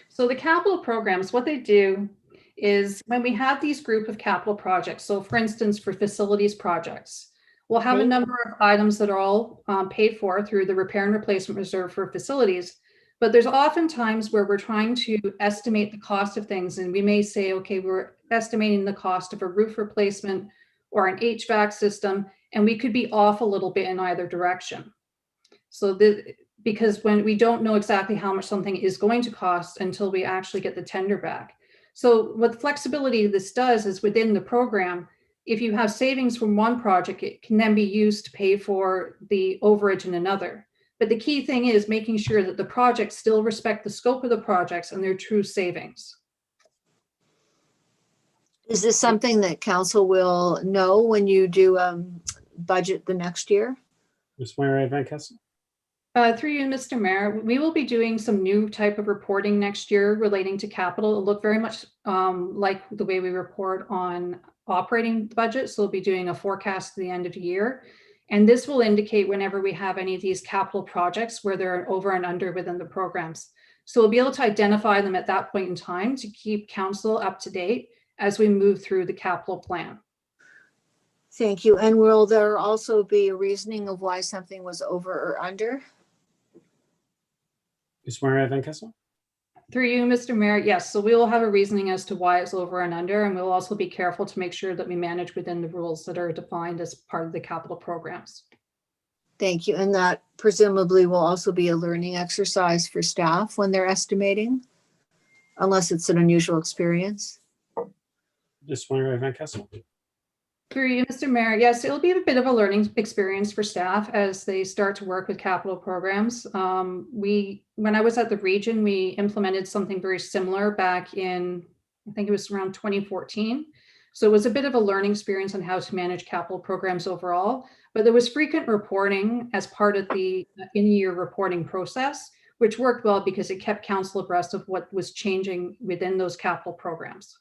So the capital programs, what they do is when we have these group of capital projects, so for instance, for facilities projects, we'll have a number of items that are all paid for through the repair and replacement reserve for facilities. But there's often times where we're trying to estimate the cost of things, and we may say, okay, we're estimating the cost of a roof replacement or an HVAC system, and we could be off a little bit in either direction. So because when we don't know exactly how much something is going to cost until we actually get the tender back. So what flexibility this does is within the program, if you have savings from one project, it can then be used to pay for the overage in another. But the key thing is making sure that the projects still respect the scope of the projects and their true savings. Is this something that council will know when you do budget the next year? Ms. Mayor Van Kessel? Through you, Mr. Mayor, we will be doing some new type of reporting next year relating to capital. It'll look very much like the way we report on operating budget. So we'll be doing a forecast at the end of the year. And this will indicate whenever we have any of these capital projects where they're over and under within the programs. So we'll be able to identify them at that point in time to keep council up to date as we move through the capital plan. Thank you. And will there also be a reasoning of why something was over or under? Ms. Mayor Van Kessel? Through you, Mr. Mayor, yes. So we will have a reasoning as to why it's over and under, and we'll also be careful to make sure that we manage within the rules that are defined as part of the capital programs. Thank you. And that presumably will also be a learning exercise for staff when they're estimating, unless it's an unusual experience. Ms. Mayor Van Kessel? Through you, Mr. Mayor, yes, it'll be a bit of a learning experience for staff as they start to work with capital programs. When I was at the region, we implemented something very similar back in, I think it was around 2014. So it was a bit of a learning experience on how to manage capital programs overall, but there was frequent reporting as part of the in-year reporting process which worked well because it kept council abreast of what was changing within those capital programs.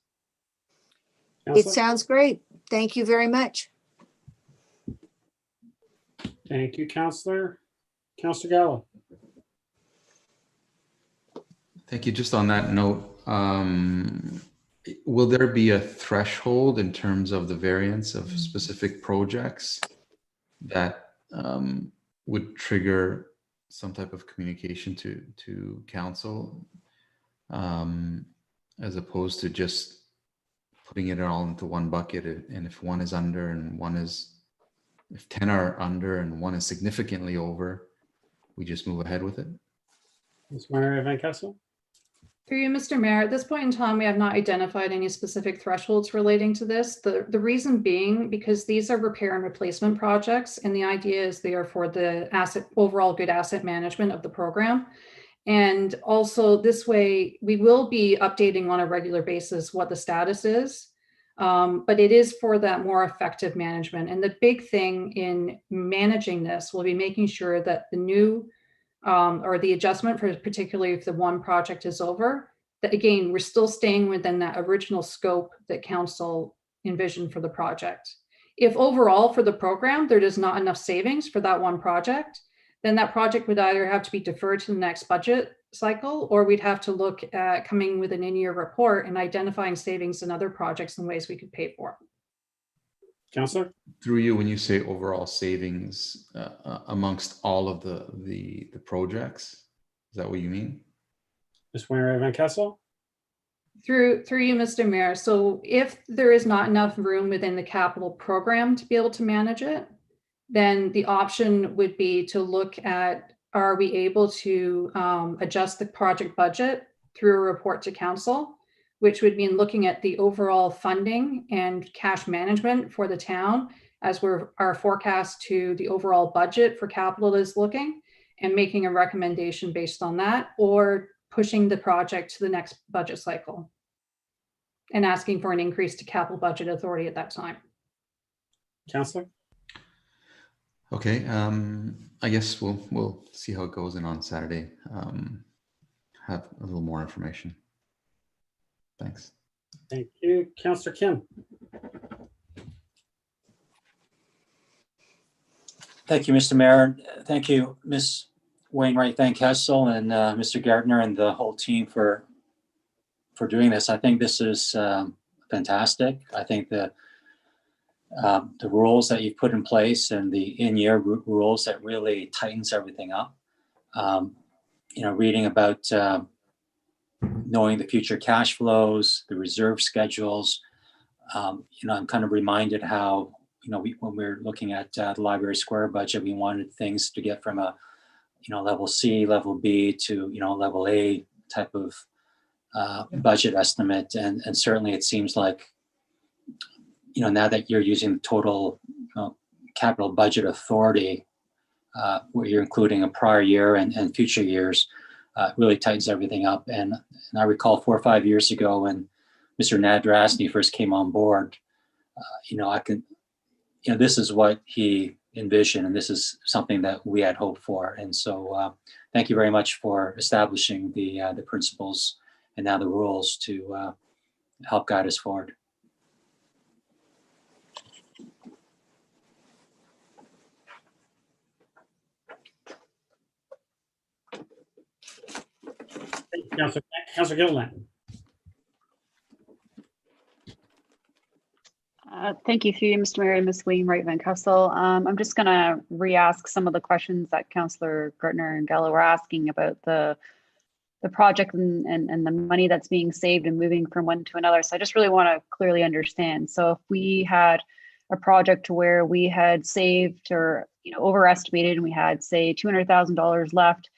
It Counselor? sounds great. Thank you very much. Thank you, Counselor. Counselor Gallo. Thank you. Just on that note, will there be a threshold in terms of the variance of specific projects that would trigger some type of communication to council, as opposed to just putting it all into one bucket? And if one is under and if 10 are under and one is significantly over, we just move ahead with it? Ms. Mary Van Kessel. Through you, Mr. Mayor, at this point in time, we have not identified any specific thresholds relating to this. The reason being because these are repair and replacement projects, and the idea is they are for the overall good asset management of the program. And also this way, we will be updating on a regular basis what the status is, but it is for that more effective management. And the big thing in managing this will be making sure that the new or the adjustment for particularly if the one project is over, that again, we're still staying within that original scope that council envisioned for the project. If overall for the program, there is not enough savings for that one project, then that project would either have to be deferred to the next budget cycle, or we'd have to look at coming with an in-year report and identifying savings in other projects and ways we could pay for. Counselor? Through you, when you say overall savings amongst all of the projects, is that what you mean? Ms. Mary Van Kessel. Through you, Mr. Mayor. So if there is not enough room within the capital program to be able to manage it, then the option would be to look at, are we able to adjust the project budget through a report to council, which would mean looking at the overall funding and cash management for the town as our forecast to the overall budget for capital is looking, and making a recommendation based on that, or pushing the project to the next budget cycle and asking for an increase to capital budget authority at that time. Counselor? Okay, I guess we'll see how it goes, and on Saturday have a little more information. Thanks. Thank you. Counselor Kim. Thank you, Mr. Mayor. Thank you, Ms. Wainwright Van Kessel, and Mr. Gardner and the whole team for doing this. I think this is fantastic. I think the rules that you've put in place and the in-year rules that really tightens everything up. Reading about knowing the future cash flows, the reserve schedules. I'm kind of reminded how, when we were looking at the Library Square budget, we wanted things to get from a, level C, level B to, level A type of budget estimate. And certainly it seems like, now that you're using the total capital budget authority, where you're including a prior year and future years, really tightens everything up. And I recall 4 or 5 years ago when Mr. Nadrasny first came on board, this is what he envisioned, and this is something that we had hoped for. And so thank you very much for establishing the principles and now the rules to help guide us forward. Councilor Gilliland. Thank you, through you, Mr. Mayor and Ms. Wainwright Van Kessel. I'm just going to re-ask some of the questions that Councillor Gartner and Gallo were asking about the project and the money that's being saved and moving from one to another. So I just really want to clearly understand. So if we had a project where we had saved or overestimated and we had, say, $200,000 left,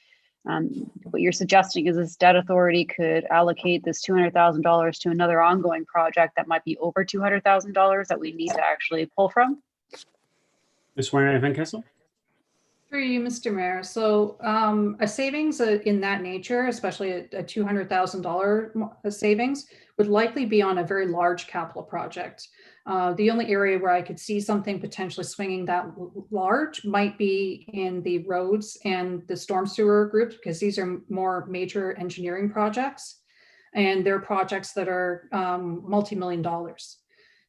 what you're suggesting is this debt authority could allocate this $200,000 to another ongoing project that might be over $200,000 that we need to actually pull from? Ms. Warner Van Kessel. Through you, Mr. Mayor. So a savings in that nature, especially a $200,000 savings, would likely be on a very large capital project. The only area where I could see something potentially swinging that large might be in the roads and the storm sewer group, because these are more major engineering projects, and they're projects that are multi-million dollars.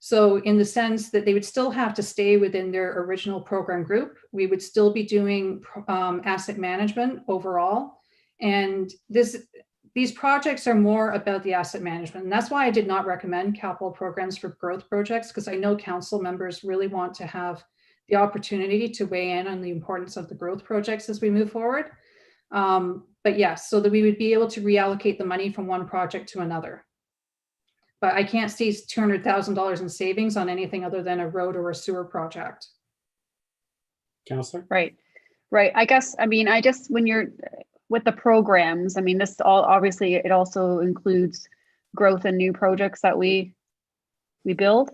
So in the sense that they would still have to stay within their original program group, we would still be doing asset management overall. And these projects are more about the asset management. And that's why I did not recommend capital programs for growth projects, because I know council members really want to have the opportunity to weigh in on the importance of the growth projects as we move forward. But yes, so that we would be able to reallocate the money from one project to another. But I can't see $200,000 in savings on anything other than a road or a sewer project. Counselor? Right. I guess, I mean, when you're with the programs, I mean, this all, obviously it also includes growth and new projects that we build.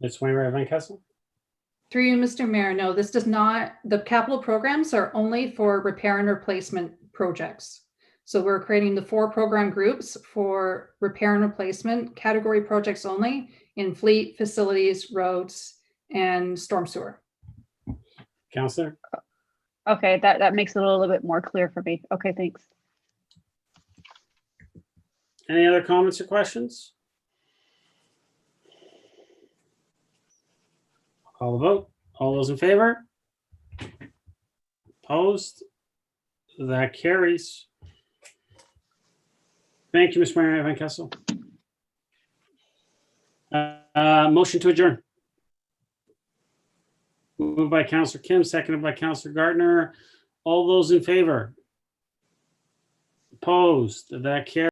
Ms. Wainwright Van Kessel? Through you, Mr. Mayor, no, this does not, the capital programs are only for repair and replacement projects. So we're creating the 4 program groups for repair and replacement category projects only in fleet, facilities, roads, and storm sewer. Counselor? Okay, that makes it a little bit more clear for me. Okay, thanks. Any other comments or questions? Call the vote. All those in favor? Opposed? That carries. Thank you, Ms. Wainwright Van Kessel. Motion to adjourn. Moved by Councillor Kim, seconded by Councillor Gardner. All those in favor? Opposed? That carries.